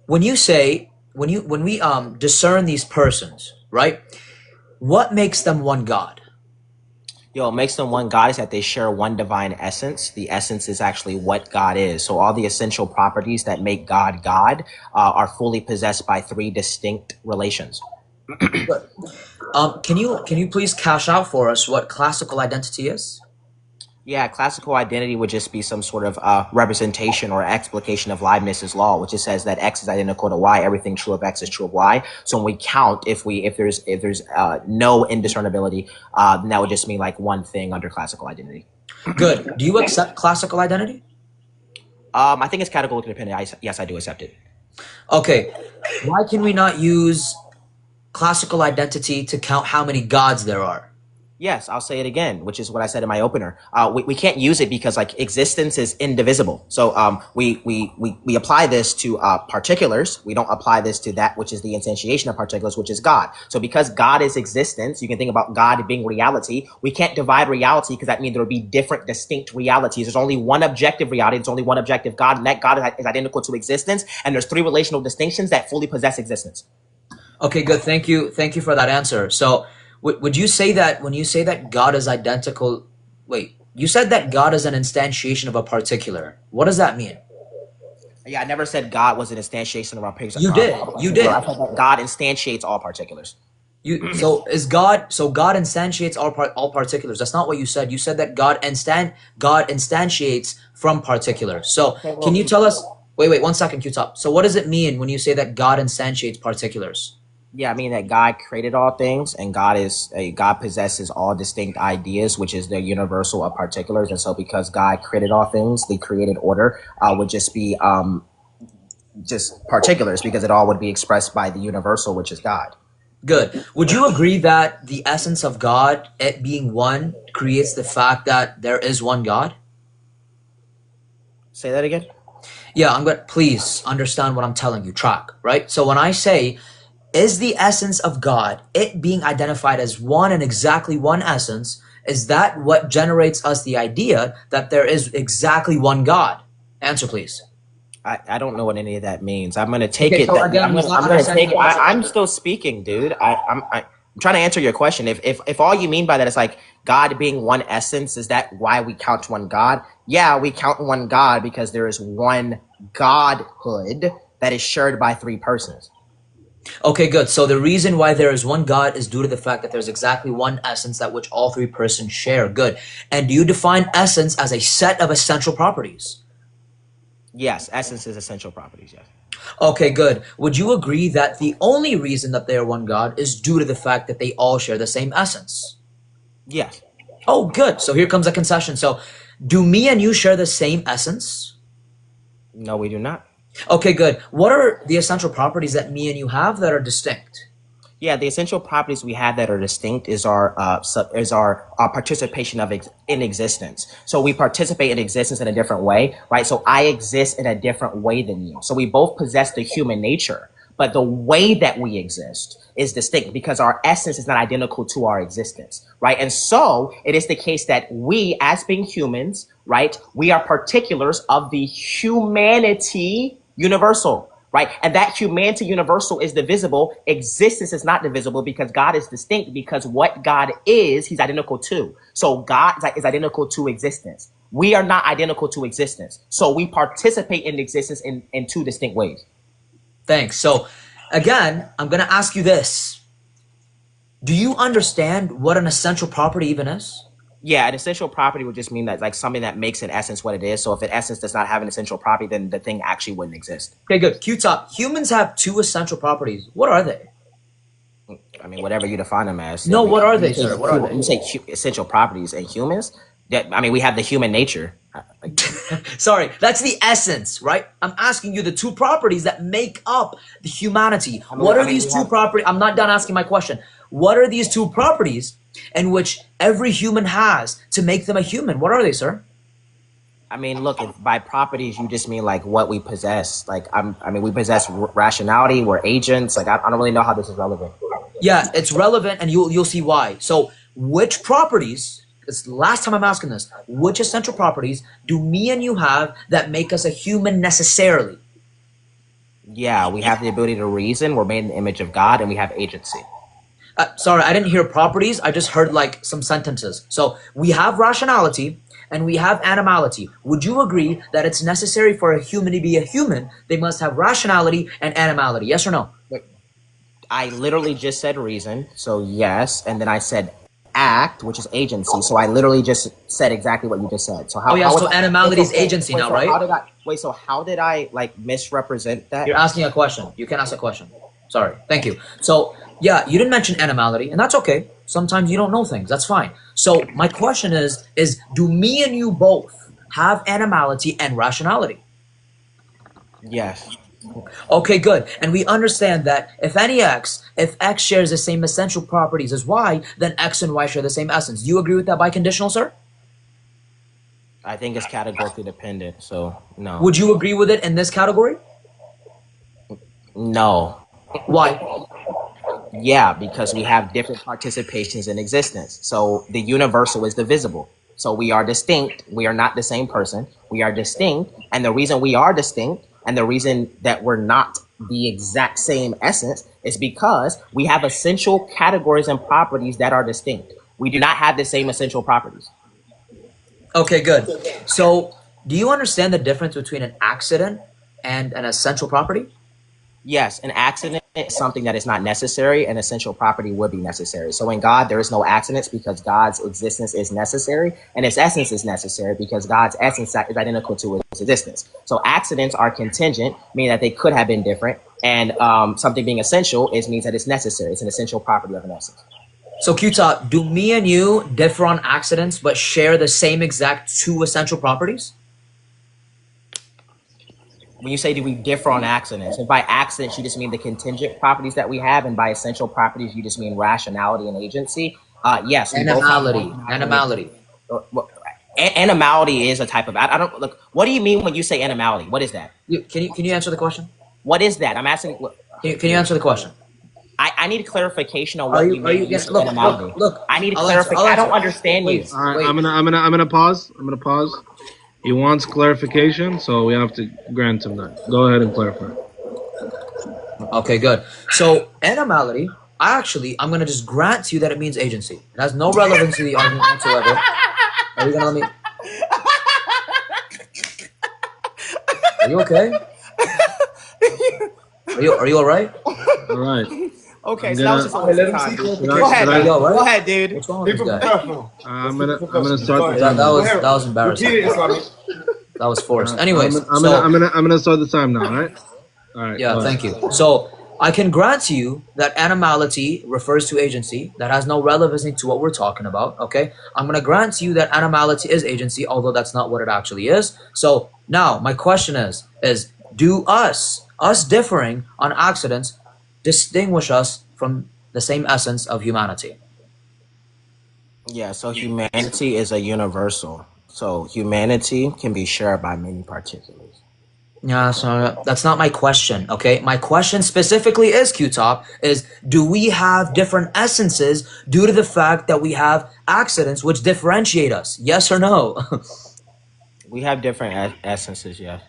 when you say when we discern these persons, right? What makes them one God? What makes them one God is that they share one divine essence. The essence is actually what God is. So all the essential properties that make God God are fully possessed by three distinct relations. Good. Can you please cash out for us what classical identity is? Yeah, classical identity would just be some sort of representation or explication of Leibniz's law, which just says that X is identical to Y. Everything true of X is true of Y. So when we count, if there's no indiscernibility, then that would just mean like one thing under classical identity. Good. Do you accept classical identity? I think it's categorically dependent. Yes, I do accept it. Okay. Why can we not use classical identity to count how many gods there are? Yes, I'll say it again, which is what I said in my opener. We can't use it because like existence is indivisible. So we apply this to particulars. We don't apply this to that which is the instantiation of particulars, which is God. So because God is existence, you can think about God being reality. We can't divide reality because that means there would be different distinct realities. There's only one objective reality. There's only one objective God, and that God is identical to existence. And there's three relational distinctions that fully possess existence. Okay, good. Thank you for that answer. So would you say that when you say that God is identical, wait, you said that God is an instantiation of a particular. What does that mean? Yeah, I never said God was an instantiation of our particulars. You did. You did. I said that God instantiates all particulars. God instantiates all particulars. That's not what you said. You said that God instantiates from particulars. So can you tell us, wait, 1 second, Q-Top. So what does it mean when you say that God instantiates particulars? Yeah, I mean that God created all things, and God possesses all distinct ideas, which is the universal of particulars. And so, because God created all things, the created order would just be just particulars, because it all would be expressed by the universal, which is God. Good. Would you agree that the essence of God, it being one, creates the fact that there is one God? Say that again. Yeah, please understand what I'm telling you. Track, right? So when I say, is the essence of God, it being identified as one and exactly one essence, is that what generates us the idea that there is exactly one God? Answer, please. I don't know what any of that means. I'm going to take Okay, it. so again, I'm going to take it. I'm still speaking, dude. I'm trying to answer your question. If all you mean by that is like God being one essence, is that why we count one God? Yeah, we count one God because there is one Godhood that is shared by three persons. Okay, good. So the reason why there is one God is due to the fact that there's exactly one essence that which all three persons share. Good. And do you define essence as a set of essential properties? Yes, essence is essential properties. Yes. Okay, good. Would you agree that the only reason that they are one God is due to the fact that they all share the same essence? Yes. Oh, good. So here comes a concession. So do me and you share the same essence? No, we do not. Okay, good. What are the essential properties that me and you have that are distinct? Yeah, the essential properties we have that are distinct is our participation in existence. So we participate in existence in a different way, right? So I exist in a different way than you. So we both possess the human nature, but the way that we exist is distinct because our essence is not identical to our existence, right? And so it is the case that we, as being humans, right, we are particulars of the humanity universal. Right. And that humanity universal is divisible. Existence is not divisible because God is distinct because what God is, he's identical to. So God is identical to existence. We are not identical to existence. So we participate in existence in two distinct ways. Thanks. So again, I'm going to ask you this. Do you understand what an essential property even is? Yeah, an essential property would just mean that like something that makes an essence what it is. So if an essence does not have an essential property, then the thing actually wouldn't exist. Okay, good. Q-Top, humans have two essential properties. What are they? I mean, whatever you define them as. No, I mean, what are they, sir? What are they? You say essential properties in humans. I mean, we have the human nature. Sorry, that's the essence, right? I'm asking you the two properties that make up the humanity. What are these two properties? I'm not done asking my question. What are these two properties in which every human has to make them a human? What are they, sir? I mean, look, if by properties you just mean like what we possess. Like I mean, we possess rationality. We're agents. Like I don't really know how this is relevant. Yeah, it's relevant, and you'll see why. So, which properties? It's the last time I'm asking this. Which essential properties do me and you have that make us a human necessarily? Yeah, we have the ability to reason. We're made in the image of God, and we have agency. Sorry, I didn't hear properties. I just heard like some sentences. So we have rationality and we have animality. Would you agree that it's necessary for a human to be a human? They must have rationality and animality. Yes or no? I literally just said reason, so yes, and then I said act, which is agency. So I literally just said exactly what you just said. So so animality is agency now, right? So how did I like misrepresent that? You're asking a question. You can ask a question. Sorry. Thank you. So yeah, you didn't mention animality, and that's okay. Sometimes you don't know things. That's fine. So my question is do me and you both have animality and rationality? Yes. Okay, good. And we understand that if X shares the same essential properties as Y, then X and Y share the same essence. Do you agree with that biconditional, sir? I think it's categorically dependent, so no. Would you agree with it in this category? No. Why? Yeah, because we have different participations in existence. So the universal is divisible. So we are distinct. We are not the same person. We are distinct. And the reason we are distinct and the reason that we're not the exact same essence is because we have essential categories and properties that are distinct. We do not have the same essential properties. Okay, good. So do you understand the difference between an accident and an essential property? Yes, an accident is something that is not necessary. An essential property would be necessary. So in God, there is no accidents because God's existence is necessary, and its essence is necessary because God's essence is identical to its existence. So accidents are contingent, meaning that they could have been different, and something being essential means that it's necessary. It's an essential property of an essence. So Q-Top, do me and you differ on accidents but share the same exact two essential properties? When you say do we differ on accidents, and by accidents you just mean the contingent properties that we have, and by essential properties you just mean rationality and agency. Yes, Animality. Animality is a type of. I don't look. What do you mean when you say animality? What is that? Can you answer the question? What is that? I'm asking. Can you answer the question? I need clarification on what you mean. When you say animality. Look. I need clarification. I don't understand you. All right, I'm gonna pause. He wants clarification, so we have to grant him that. Go ahead and clarify. Okay, good. So animality, I'm gonna just grant to you that it means agency. It has no relevance to the argument whatsoever. Are you gonna let me? Are you okay? Are you all right? All right. Okay, I'm so that was gonna- just a waste Let of him time, see dude. clarification. Go ahead, Should I- dude. Yo, Go ahead, dude. What's wrong with Keep it this guy? professional. I'm gonna start Go the ahead. timer. That was embarrassing. Repeat it, Islamic. That was forced. Anyways, I'm so gonna start the time now. All right. All right. yeah, go ahead. thank you. So I can grant you that animality refers to agency. That has no relevancy to what we're talking about. Okay, I'm gonna grant you that animality is agency, although that's not what it actually is. So now my question is do us differing on accidents distinguish us from the same essence of humanity? Yeah, so humanity is a universal. So humanity can be shared by many particulars. Yeah, so that's not my question, okay? My question specifically is, Q-Top, is do we have different essences due to the fact that we have accidents which differentiate us? Yes or no? We have different essences, yes.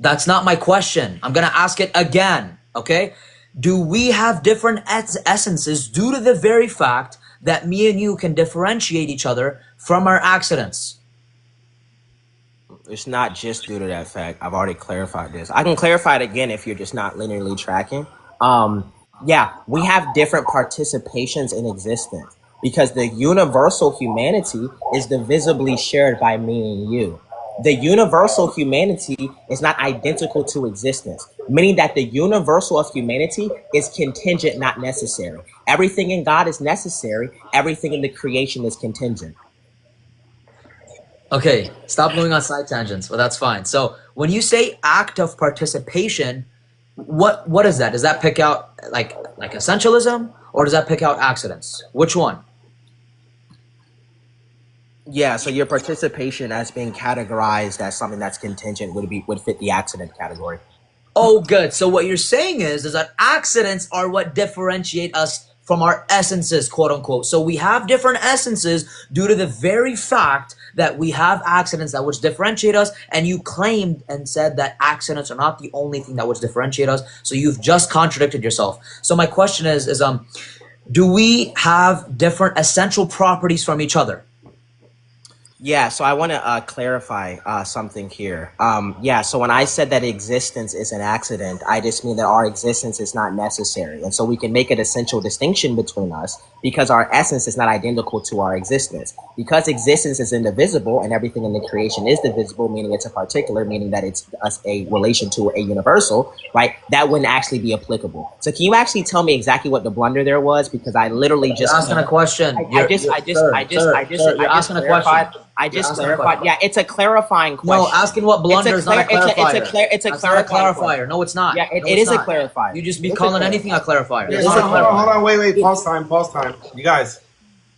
That's not my question. I'm gonna ask it again, okay? Do we have different essences due to the very fact that me and you can differentiate each other from our accidents? It's not just due to that fact. I've already clarified this. I can clarify it again if you're just not linearly tracking. Yeah, we have different participations in existence because the universal humanity is divisibly shared by me and you. The universal humanity is not identical to existence, meaning that the universal of humanity is contingent, not necessary. Everything in God is necessary. Everything in the creation is contingent. Okay, stop going on side tangents, but that's fine. So when you say act of participation, what is that? Does that pick out like essentialism, or does that pick out accidents? Which one? Yeah, so your participation as being categorized as something that's contingent would fit the accident category. Oh, good. So what you're saying is that accidents are what differentiate us from our essences, quote unquote. So we have different essences due to the very fact that we have accidents that which differentiate us, and you claimed and said that accidents are not the only thing that which differentiate us. So you've just contradicted yourself. So my question is do we have different essential properties from each other? Yeah, so I want to clarify something here. Yeah, so when I said that existence is an accident, I just mean that our existence is not necessary. And so we can make an essential distinction between us because our essence is not identical to our existence. Because existence is indivisible and everything in the creation is divisible, meaning it's a particular, meaning that it's a relation to a universal, right? That wouldn't actually be applicable. So can you actually tell me exactly what the blunder there was? Because I literally just You're asking a question. I just clarified. I just clarified. Yeah, it's a clarifying question. No, asking what blunder is not a clarifier. It's a That's not a clarifier. clarifier. No, it's not. Yeah, No, it it's is a not. clarifier. You just be It's a calling clarifier. anything a clarifier. Yeah, It's Hold not on, a hold clarifier. on, wait. Pause time. You guys,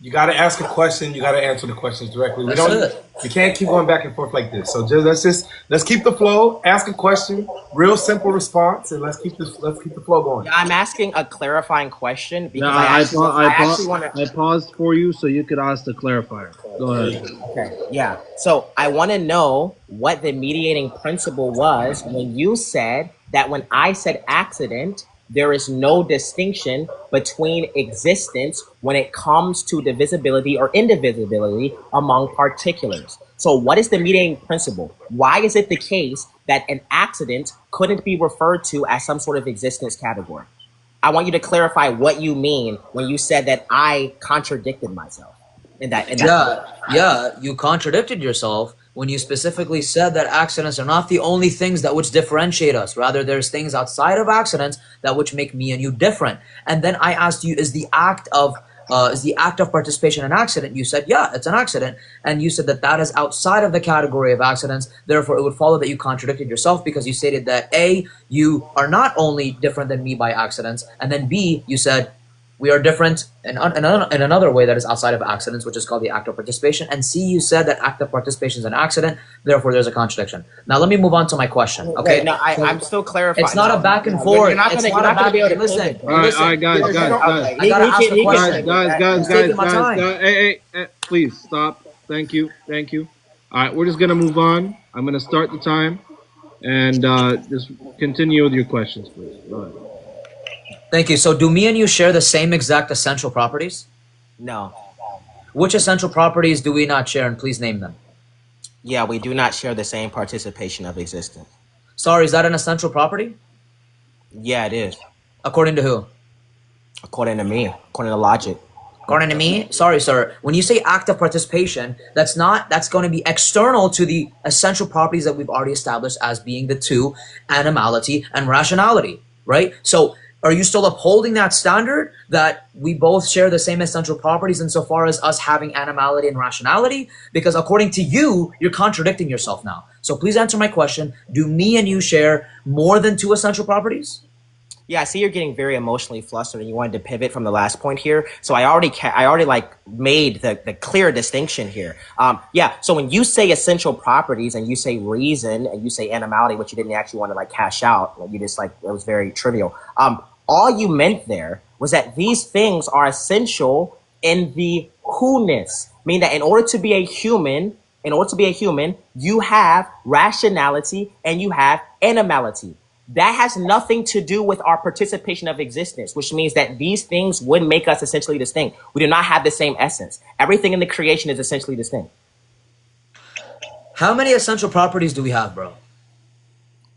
you got to ask a question. You got to answer the questions directly. We That's don't. it. We can't keep going back and forth like this. So let's keep the flow. Ask a question, real simple response, and let's keep the flow going. Yeah, I'm asking a clarifying question because Yeah, I actually want to. I paused for you so you could ask the clarifier. Go ahead. Okay, yeah. So I want to know what the mediating principle was when you said that when I said accident, there is no distinction between existence when it comes to divisibility or indivisibility among particulars. So what is the mediating principle? Why is it the case that an accident couldn't be referred to as some sort of existence category? I want you to clarify what you mean when you said that I contradicted myself. Yeah, you contradicted yourself when you specifically said that accidents are not the only things that which differentiate us. Rather, there's things outside of accidents that which make me and you different. And then I asked you, is the act of participation an accident? You said, yeah, it's an accident. And you said that is outside of the category of accidents. Therefore, it would follow that you contradicted yourself because you stated that A, you are not only different than me by accidents, and then B, you said, we are different in another way that is outside of accidents, which is called the act of participation. And C, you said that act of participation is an accident. Therefore, there's a contradiction. Now, let me move on to my question. Okay. Wait, no, I'm still clarifying. It's not a back and forth. You're not going to be able to listen. All right, guys. I gotta ask a question. Guys, taking my time. hey, please stop. Thank you. All right, we're just gonna move on. I'm gonna start the time, and just continue with your questions, please. Go ahead. Thank you. So do me and you share the same exact essential properties? No. Which essential properties do we not share, and please name them? Yeah, we do not share the same participation of existence. Sorry, is that an essential property? Yeah, it is. According to who? According to me, according to logic. According to me, sorry, sir. When you say active participation, that's going to be external to the essential properties that we've already established as being the two, animality and rationality, right? So are you still upholding that standard that we both share the same essential properties insofar as us having animality and rationality? Because according to you, you're contradicting yourself now. So please answer my question. Do me and you share more than two essential properties? Yeah, I see you're getting very emotionally flustered, and you wanted to pivot from the last point here. So I already like made the clear distinction here. Yeah. So when you say essential properties and you say reason and you say animality, which you didn't actually want to like cash out, like you just like it was very trivial. All you meant there was that these things are essential in the who-ness, meaning that in order to be a human, you have rationality and you have animality. That has nothing to do with our participation of existence, which means that these things would make us essentially distinct. We do not have the same essence. Everything in the creation is essentially distinct. How many essential properties do we have, bro?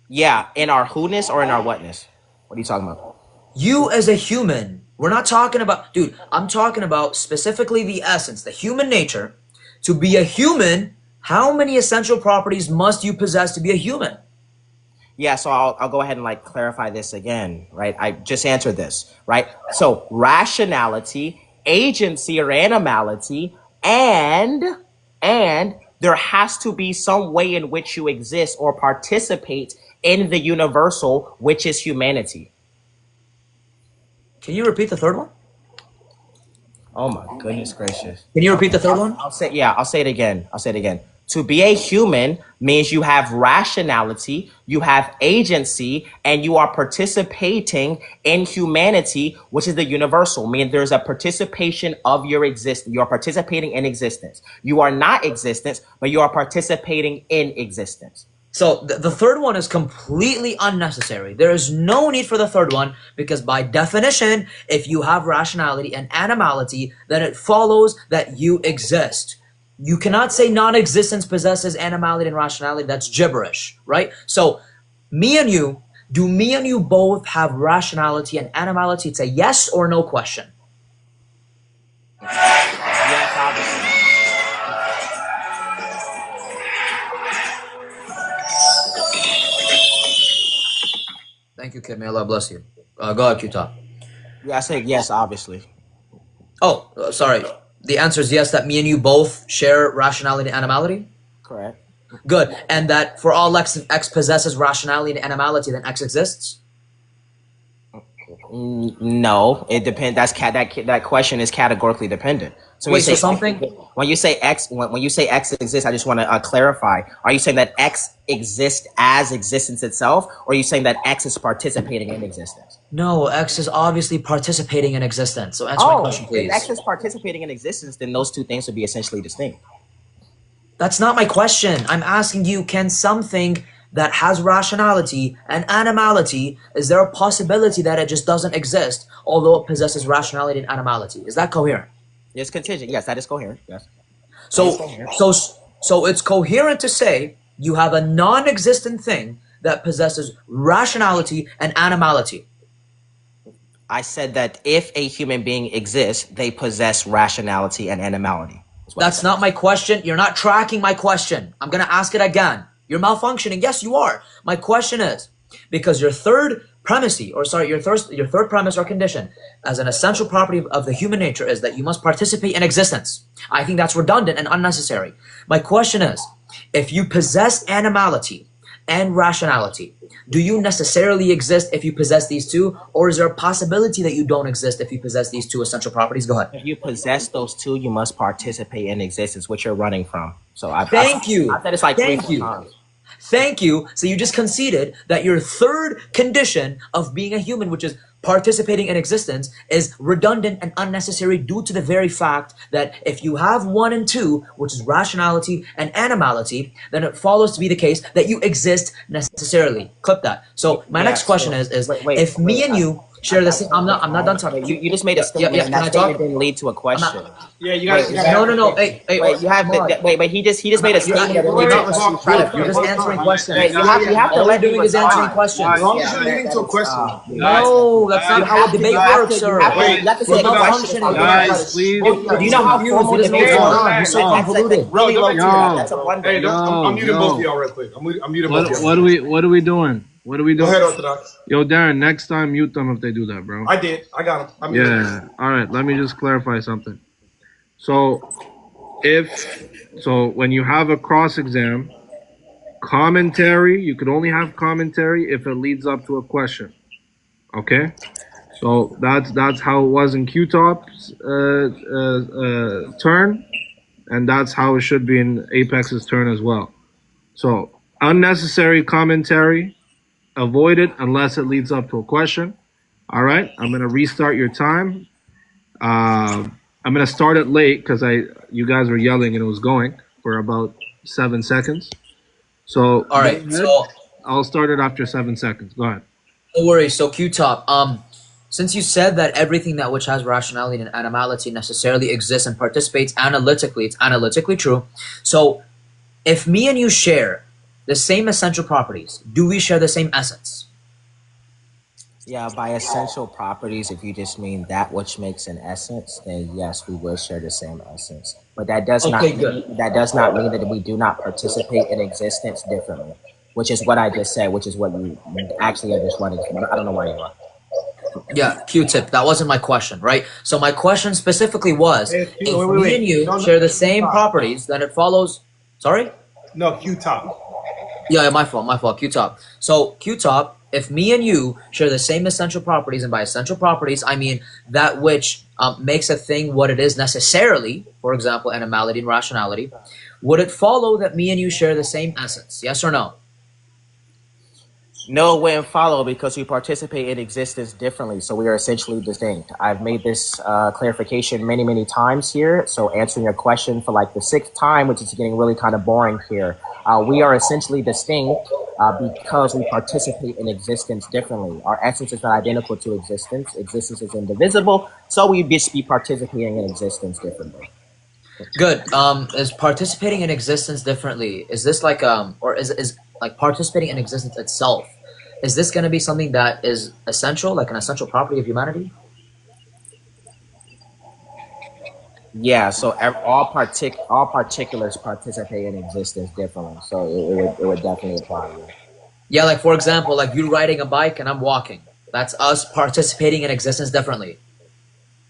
Yeah, in our who-ness or in our whatness? What are you talking about? You as a human, we're not talking about, dude, I'm talking about specifically the essence, the human nature. To be a human, how many essential properties must you possess to be a human? Yeah, so I'll go ahead and like clarify this again, right? I just answered this, right? So rationality, agency or animality, and there has to be some way in which you exist or participate in the universal, which is humanity. Can you repeat the third one? Oh my goodness gracious. Can you repeat the third one? I'll say it again. To be a human means you have rationality, you have agency, and you are participating in humanity, which is the universal. Meaning there's a participation of your existence. You are participating in existence. You are not existence, but you are participating in existence. So the third one is completely unnecessary. There is no need for the third one because by definition, if you have rationality and animality, then it follows that you exist. You cannot say non-existence possesses animality and rationality. That's gibberish, right? So do me and you both have rationality and animality? It's a yes or no question. Yes, obviously. Thank you, kid. May Allah bless you. Go ahead, Q-Top. Yeah, I say yes, obviously. Oh, sorry. The answer is yes, that me and you both share rationality and animality? Correct. Good. And that for all X possesses rationality and animality, then X exists? No, it depends. That question is categorically dependent. So wait, so something when you say X exists, I just want to clarify. Are you saying that X exists as existence itself, or are you saying that X is participating in existence? No, X is obviously participating in existence. So answer my question, please. If X is participating in existence, then those two things would be essentially distinct. That's not my question. I'm asking you, can something that has rationality and animality, is there a possibility that it just doesn't exist, although it possesses rationality and animality? Is that coherent? It's contingent. Yes, that is coherent. Yes. So it's coherent to say you have a non-existent thing that possesses rationality and animality. I said that if a human being exists, they possess rationality and animality. That's not my question. You're not tracking my question. I'm going to ask it again. You're malfunctioning. Yes, you are. My question is, because your third premise or condition as an essential property of the human nature is that you must participate in existence. I think that's redundant and unnecessary. My question is, if you possess animality and rationality, do you necessarily exist if you possess these two, or is there a possibility that you don't exist if you possess these two essential properties? Go ahead. If you possess those two, you must participate in existence, which you're running from. So Thank you. I said it's like Thank you. times. Thank you. So you just conceded that your third condition of being a human, which is participating in existence, is redundant and unnecessary due to the very fact that if you have 1 and 2, which is rationality and animality, then it follows to be the case that you exist necessarily. Clip that. So my next question is if me and you share the same. I'm not done talking. You just made a statement, yeah, and can that I talk? statement didn't lead to a question. Yeah, you Wait, got. No. Hey, Wait, you have wait. He just made a statement that didn't lead to a question. You're just answering questions. Wait, you have to All let you're me doing is answering respond. questions. As long as Yeah, you're leading to a question. No, that's not how a debate works, sir. You have to say It's not question. functioning. Guys, please. Do you know how formal this debates is? going on? You're so No. convoluted. Really low tier. Yo. That's a blunder. Hey, I'm muting Yo. both of y'all real quick. I'm muting both of y'all. What are we doing? What are we Go doing? ahead, Orthodox. Yo, Darren, next time mute them if they do that, bro. I did. I got him. I muted him. Yeah. All right. Let me just clarify something. So, when you have a cross exam, commentary, you could only have commentary if it leads up to a question. Okay. So that's how it was in Q-Top's turn, and that's how it should be in Apex's turn as well. So unnecessary commentary, avoid it unless it leads up to a question. All right, I'm gonna restart your time. I'm gonna start it late because you guys were yelling and it was going for about 7 seconds. So All right, so I'll start it after 7 seconds. Go ahead. no worries. So Q-Top, since you said that everything that which has rationality and animality necessarily exists and participates analytically, it's analytically true. So if me and you share the same essential properties, do we share the same essence? Yeah, by essential properties, if you just mean that which makes an essence, then yes, we will share the same essence. But that does not mean that we do not participate in existence differently, which is what I just said, which is what you actually are just running. I don't know where you are. Yeah, Q-Tip, that wasn't my question, right? So my question specifically was, Hey, if wait, me wait. and you No, share the same properties, then it follows... Sorry? No, Q-Top. Yeah, my fault, Q-Top. So, Q-Top, if me and you share the same essential properties, and by essential properties, I mean that which makes a thing what it is necessarily, for example, animality and rationality, would it follow that me and you share the same essence? Yes or no? No, it wouldn't follow because we participate in existence differently. So we are essentially distinct. I've made this clarification many, many times here. So answering your question for like the 6th time, which is getting really kind of boring here. We are essentially distinct because we participate in existence differently. Our essence is not identical to existence. Existence is indivisible. So we just be participating in existence differently. Good. Is participating in existence differently, is this like, or is like participating in existence itself, is this going to be something that is essential, like an essential property of humanity? Yeah, so all particulars participate in existence differently. So it would definitely apply to you. Yeah, like for example, like you riding a bike and I'm walking. That's us participating in existence differently.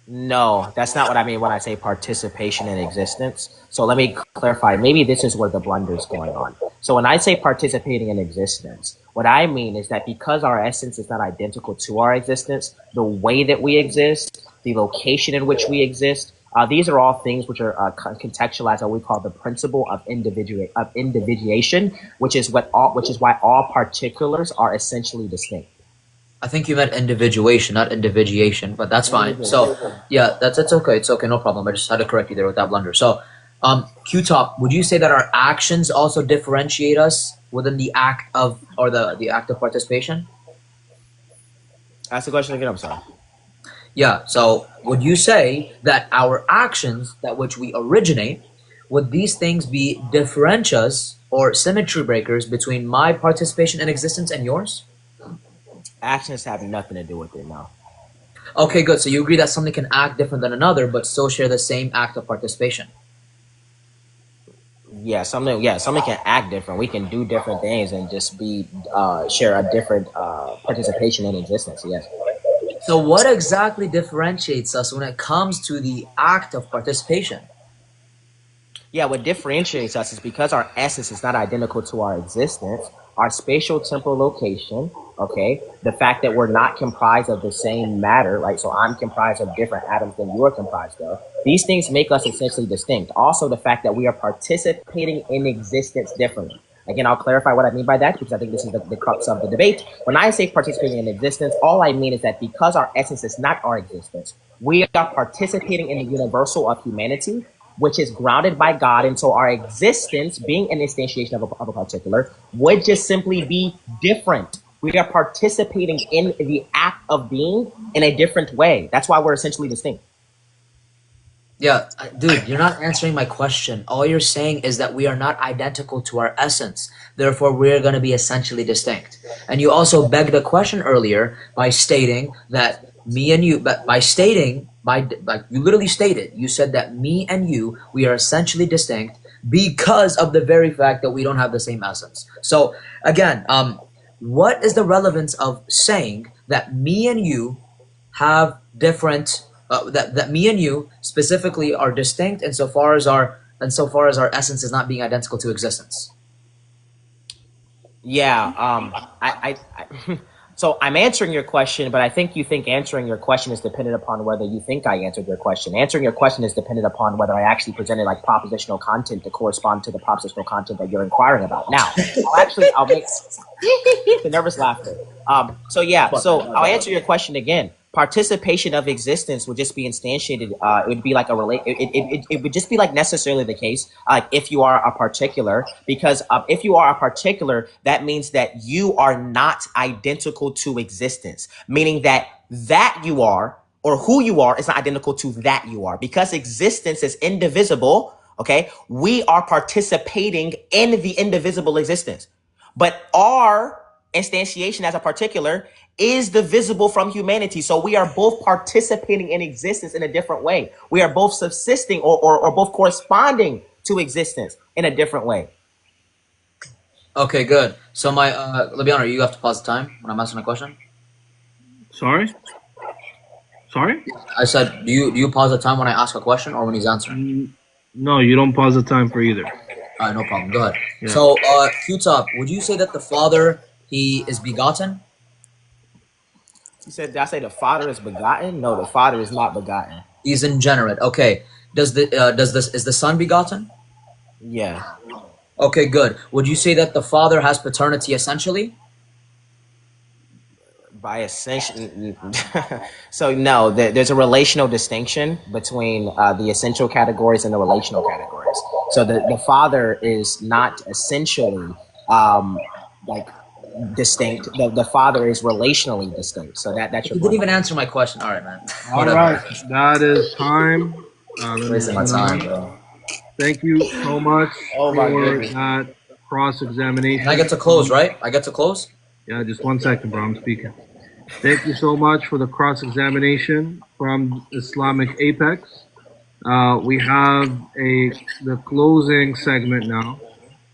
No, that's not what I mean when I say participation in existence. So let me clarify. Maybe this is where the blunder is going on. So when I say participating in existence, what I mean is that because our essence is not identical to our existence, the way that we exist, the location in which we exist, these are all things which are contextualized, what we call the principle of individuation, which is why all particulars are essentially distinct. I think you meant individuation, not individuation, but that's fine. So yeah, it's okay. It's okay, no problem. I just had to correct you there with that blunder. So Q-Top, would you say that our actions also differentiate us within the act of, or the act of participation? Ask the question again, I'm sorry. Yeah, so would you say that our actions, that which we originate, would these things be differentias or symmetry breakers between my participation in existence and yours? Actions have nothing to do with it now. Okay, good. So you agree that something can act different than another, but still share the same act of participation. Yeah, something can act different. We can do different things and just share a different participation in existence. Yes. So what exactly differentiates us when it comes to the act of participation? Yeah, what differentiates us is because our essence is not identical to our existence, our spatial temporal location, okay, the fact that we're not comprised of the same matter, right? So I'm comprised of different atoms than you're comprised of. These things make us essentially distinct. Also, the fact that we are participating in existence differently. Again, I'll clarify what I mean by that because I think this is the crux of the debate. When I say participating in existence, all I mean is that because our essence is not our existence, we are participating in the universal of humanity, which is grounded by God. And so our existence, being an instantiation of a particular, would just simply be different We are participating in the act of being in a different way. That's why we're essentially distinct. Yeah, dude, you're not answering my question. All you're saying is that we are not identical to our essence. Therefore, we're going to be essentially distinct. And you also begged a question earlier by stating that me and you, but by stating, like you literally stated, you said that me and you, we are essentially distinct because of the very fact that we don't have the same essence. So again, what is the relevance of saying that me and you have different that me and you specifically are distinct insofar as our essence is not being identical to existence? Yeah. So I'm answering your question, but I think you think answering your question is dependent upon whether you think I answered your question. Answering your question is dependent upon whether I actually presented like propositional content to correspond to the propositional content that you're inquiring about. Now, I'll make the nervous laughter. So I'll answer your question again. Participation of existence would just be instantiated. It would be like it would just be like necessarily the case. If you are a particular, because if you are a particular, that means that you are not identical to existence, meaning that you are or who you are is not identical to that you are, because existence is indivisible. Okay, we are participating in the indivisible existence, but our instantiation as a particular is divisible from humanity. So we are both participating in existence in a different way. We are both subsisting or both corresponding to existence in a different way. Okay, good. So my Lebiano, you have to pause the time when I'm asking a question. Sorry? I said, do you pause the time when I ask a question or when he's answering? No, you don't pause the time for either. All right, no problem. Go ahead. Yeah. So, Q-Top, would you say that the Father, he is begotten? You said, did I say the Father is begotten? No, the Father is not begotten. He's ingenerate. Okay. Is the Son begotten? Yeah. Okay, good. Would you say that the Father has paternity essentially? By essential, so no, there's a relational distinction between the essential categories and the relational categories. So the Father is not essentially like distinct. The Father is relationally distinct. So that's your You didn't even answer my question. All right, man. All Whatever. right, that is time. Wasting my time, bro. Thank you so much Oh my for goodness. that cross-examination. And I get to close, right? I get to close? Yeah, just 1 second, bro. I'm speaking. Thank you so much for the cross-examination from Islamic Apex. We have the closing segment now.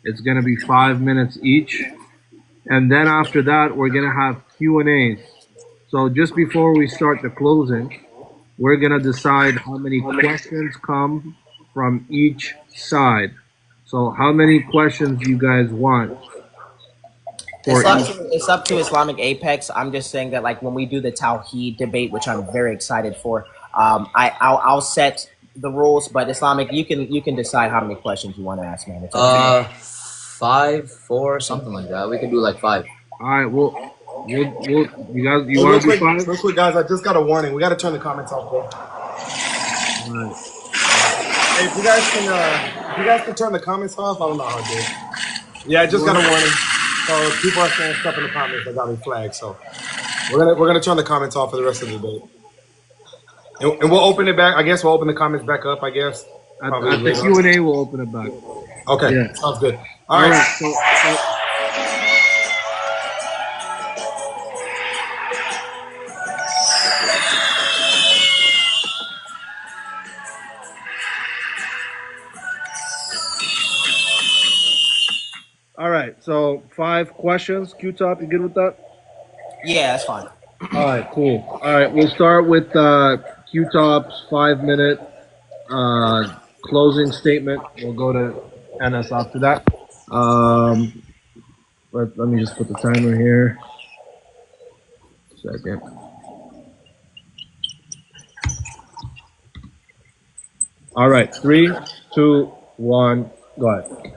It's going to be 5 minutes each. And then after that, we're going to have Q&As. So just before we start the closing, we're going to decide how many questions come from each side. So how many questions you guys want? It's up to Islamic Apex. I'm just saying that, like, when we do the Tawheed debate, which I'm very excited for, I'll set the rules. But Islamic, you can decide how many questions you want to ask, man. It's up to you. 5, 4, something like that. We can do like 5. All right, well, you guys, you Real want to do quick, 5? real quick, guys. I just got a warning. We got to turn the comments off, bro. All right. Hey, if you guys can turn the comments off, I don't know how to do it. Yeah, I just got a warning. So people are saying stuff in the comments that got me flagged. So we're gonna turn the comments off for the rest of the debate, and we'll open it back. I guess we'll open the comments back up. I guess At the Q&A, we'll open it back. Okay, Yeah. sounds good. All right. So, all right, so 5 questions. Q-Top, you good with that? Yeah, that's fine. All right, cool. All right, we'll start with Q-Top's 5-minute closing statement. We'll go to NS after that. Let me just put the timer here. Second. All right, 3, 2, 1, go ahead.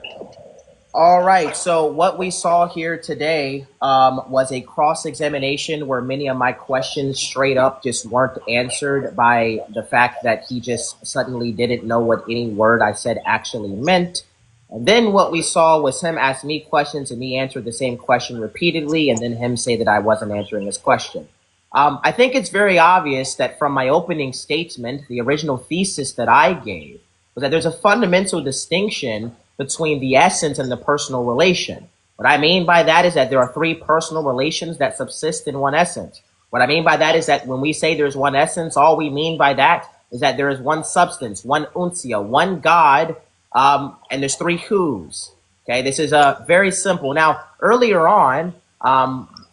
All right. So what we saw here today was a cross-examination where many of my questions straight up just weren't answered by the fact that he just suddenly didn't know what any word I said actually meant. And then what we saw was him ask me questions and me answer the same question repeatedly, and then him say that I wasn't answering his question. I think it's very obvious that from my opening statement, the original thesis that I gave was that there's a fundamental distinction between the essence and the personal relation. What I mean by that is that there are three personal relations that subsist in one essence. What I mean by that is that when we say there's one essence, all we mean by that is that there is one substance, one uncia, one God, and there's three who's. Okay, this is very simple. Now, earlier on,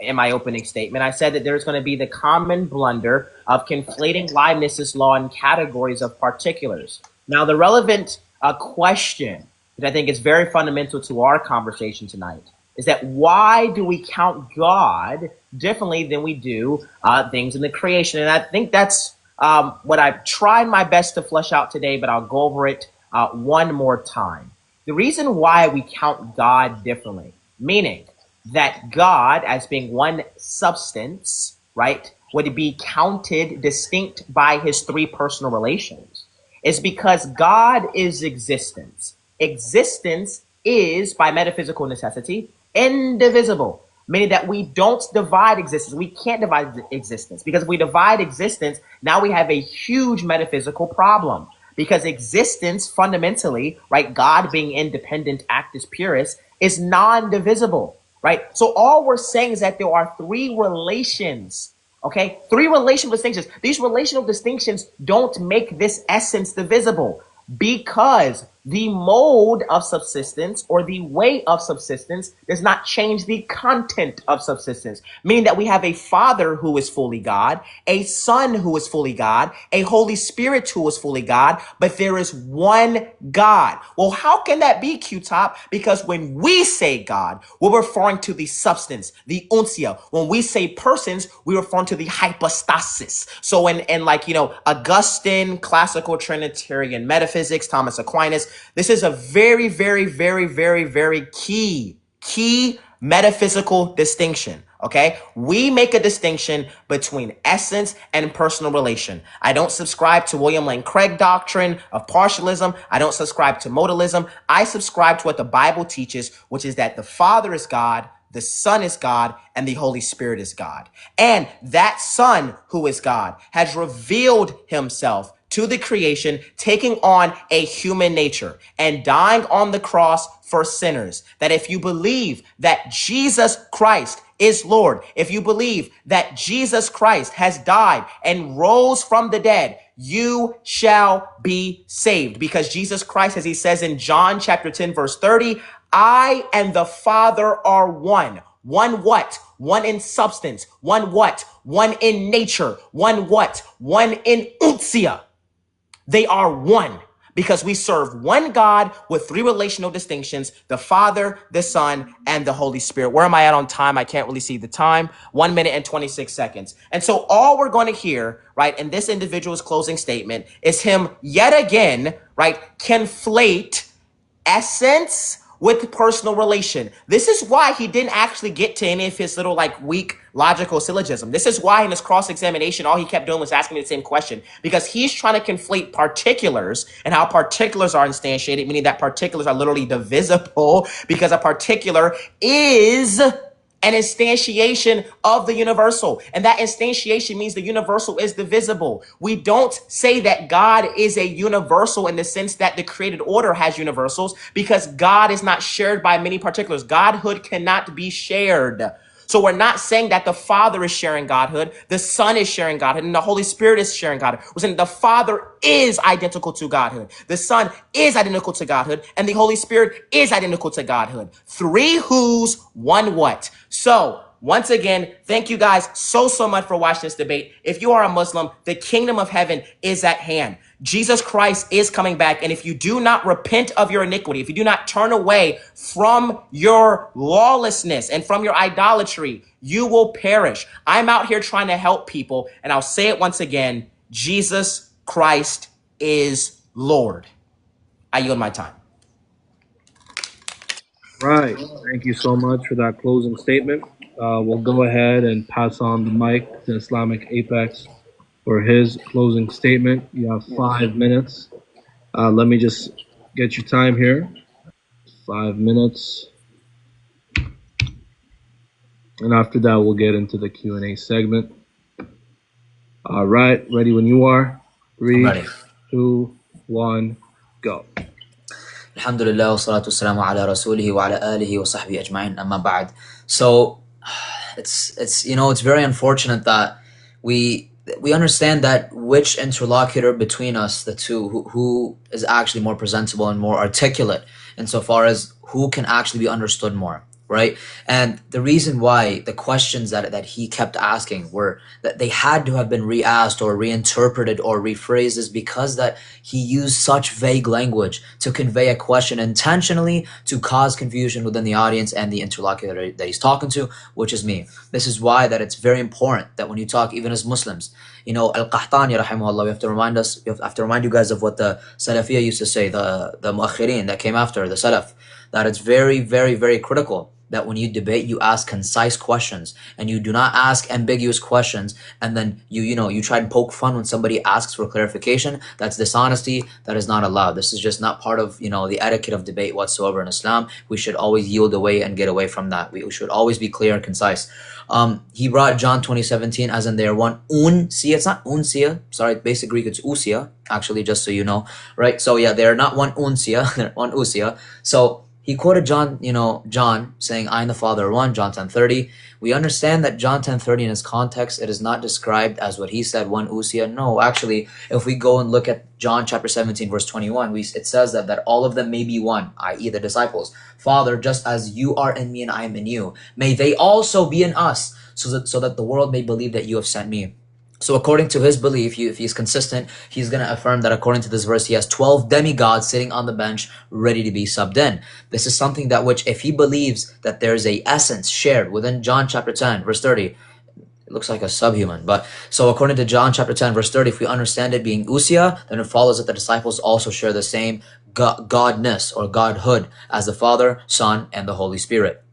in my opening statement, I said that there's going to be the common blunder of conflating Leibniz's law in categories of particulars. Now, the relevant question that I think is very fundamental to our conversation tonight is that why do we count God differently than we do things in the creation? And I think that's what I've tried my best to flesh out today, but I'll go over it one more time. The reason why we count God differently, meaning that God, as being one substance, right, would be counted distinct by his three personal relations, is because God is existence. Existence is, by metaphysical necessity, indivisible, meaning that we don't divide existence. We can't divide existence, because if we divide existence, now we have a huge metaphysical problem, because existence fundamentally, right, God being independent, actus purus, is non-divisible. Right? So all we're saying is that there are three relations, okay? Three relational distinctions. These relational distinctions don't make this essence divisible, because the mode of subsistence or the way of subsistence does not change the content of subsistence, meaning that we have a Father who is fully God, a Son who is fully God, a Holy Spirit who is fully God, but there is one God. Well, how can that be, Q-Top? Because when we say God, we're referring to the substance, the uncia. When we say persons, we're referring to the hypostasis. So in like, Augustine, classical Trinitarian metaphysics, Thomas Aquinas, this is a very, very, very, very, very key metaphysical distinction. Okay, we make a distinction between essence and personal relation. I don't subscribe to William Lane Craig doctrine of partialism. I don't subscribe to modalism. I subscribe to what the Bible teaches, which is that the Father is God, the Son is God, and the Holy Spirit is God. And that Son, who is God, has revealed himself to the creation, taking on a human nature and dying on the cross for sinners. That if you believe that Jesus Christ is Lord, if you believe that Jesus Christ has died and rose from the dead, you shall be saved. Because Jesus Christ, as he says in John chapter 10, verse 30, I and the Father are one. One what? One in substance. One what? One in nature. One what? One in uncia. They are one, because we serve one God with three relational distinctions: the Father, the Son, and the Holy Spirit. Where am I at on time? I can't really see the time. 1 minute and 26 seconds. And so all we're going to hear, right, in this individual's closing statement is him yet again, right, conflate essence with personal relation. This is why he didn't actually get to any of his little weak logical syllogism. This is why in his cross-examination, all he kept doing was asking me the same question, because he's trying to conflate particulars and how particulars are instantiated, meaning that particulars are literally divisible, because a particular is an instantiation of the universal. And that instantiation means the universal is divisible. We don't say that God is a universal in the sense that the created order has universals, because God is not shared by many particulars. Godhood cannot be shared. So we're not saying that the Father is sharing Godhood, the Son is sharing Godhood, and the Holy Spirit is sharing Godhood. We're saying the Father is identical to Godhood, the Son is identical to Godhood, and the Holy Spirit is identical to Godhood. Three who's, one what. So once again, thank you guys so much for watching this debate. If you are a Muslim, the kingdom of heaven is at hand. Jesus Christ is coming back. And if you do not repent of your iniquity, if you do not turn away from your lawlessness and from your idolatry, you will perish. I'm out here trying to help people. And I'll say it once again, Jesus Christ is Lord. I yield my time. Right. Thank you so much for that closing statement. We'll go ahead and pass on the mic to Islamic Apex for his closing statement. You have 5 minutes. Let me just get your time here. 5 minutes. And after that, we'll get into the Q&A segment. All right, ready when you are. 3, ready. 2, 1, go. Alhamdulillah, wassalatu wassalamu ala rasulihi wa ala alihi wa sahbihi ajma'in, amma ba'd. So it's you know, it's very unfortunate that we understand that which interlocutor between us, the two, who is actually more presentable and more articulate insofar as who can actually be understood more, right? And the reason why the questions that he kept asking were that they had to have been re-asked or reinterpreted or rephrased is because that he used such vague language to convey a question intentionally to cause confusion within the audience and the interlocutor that he's talking to, which is me. This is why that it's very important that when you talk, even as Muslims, you know, Al-Qahtani rahimahullah, we have to remind you guys of what the Salafiyya used to say, the Muakhirin that came after the Salaf, that it's very, very, very critical that when you debate, you ask concise questions and you do not ask ambiguous questions. And then you try and poke fun when somebody asks for clarification. That's dishonesty. That is not allowed. This is just not part of, the etiquette of debate whatsoever in Islam. We should always yield away and get away from that. We should always be clear and concise. He brought John 20:17 as in there one unsia. It's not unsia. Sorry, basic Greek, it's usia, actually, just so you know, right? So yeah, they're not one unsia, they're one usia. So he quoted John, John saying, I and the Father are one, John 10:30. We understand that John 10:30 in his context, it is not described as what he said, one usia. No, actually, if we go and look at John chapter 17, verse 21, it says that all of them may be one, i.e. the disciples. Father, just as you are in me and I am in you, may they also be in us, so that the world may believe that you have sent me. So according to his belief, if he's consistent, he's going to affirm that according to this verse, he has 12 demigods sitting on the bench ready to be subbed in. This is something that which, if he believes that there's a essence shared within John chapter 10, verse 30, it looks like a subhuman. But so according to John chapter 10, verse 30, if we understand it being usia, then it follows that the disciples also share the same godness or godhood as the Father, Son, and the Holy Spirit.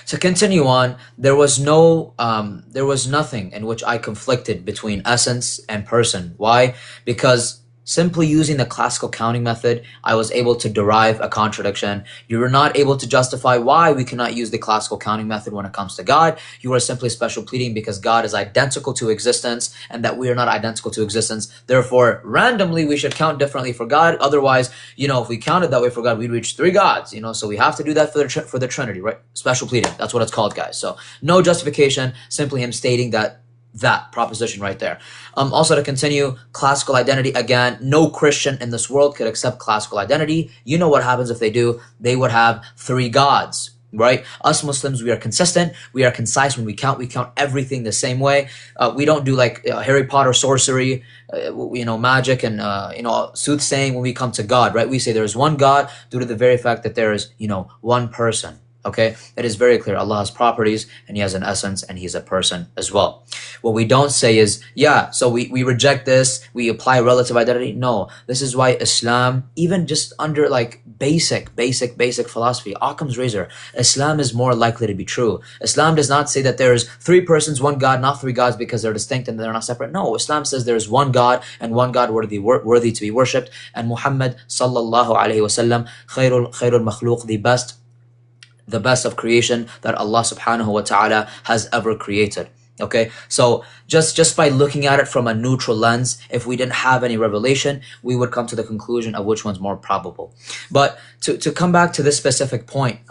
To continue on, there was nothing in which I conflicted between essence and person. Why? Because simply using the classical counting method, I was able to derive a contradiction. You were not able to justify why we cannot use the classical counting method when it comes to God. You are simply special pleading because God is identical to existence and that we are not identical to existence. Therefore, randomly, we should count differently for God. Otherwise, if we counted that way for God, we'd reach 3 gods, so we have to do that for the Trinity, right? Special pleading. That's what it's called, guys. So no justification, simply him stating that proposition right there. Also to continue, classical identity, again, no Christian in this world could accept classical identity. You know what happens if they do? They would have 3 gods, right? Us Muslims, we are consistent, we are concise when we count everything the same way. We don't do like Harry Potter sorcery, magic and soothsaying when we come to God, right? We say there is one God due to the very fact that there is, one person. Okay, it is very clear. Allah has properties and he has an essence and he's a person as well. What we don't say is, so we reject this, we apply relative identity. No, this is why Islam, even just under like basic philosophy, Occam's razor, Islam is more likely to be true. Islam does not say that there's 3 persons, 1 God, not 3 gods because they're distinct and they're not separate. No, Islam says there's 1 God and 1 God worthy to be worshipped. And Muhammad sallallahu alaihi wasallam, khairul makhluq, the best of creation that Allah subhanahu wa ta'ala has ever created. Okay, so just by looking at it from a neutral lens, if we didn't have any revelation, we would come to the conclusion of which one's more probable. But to come back to this specific point,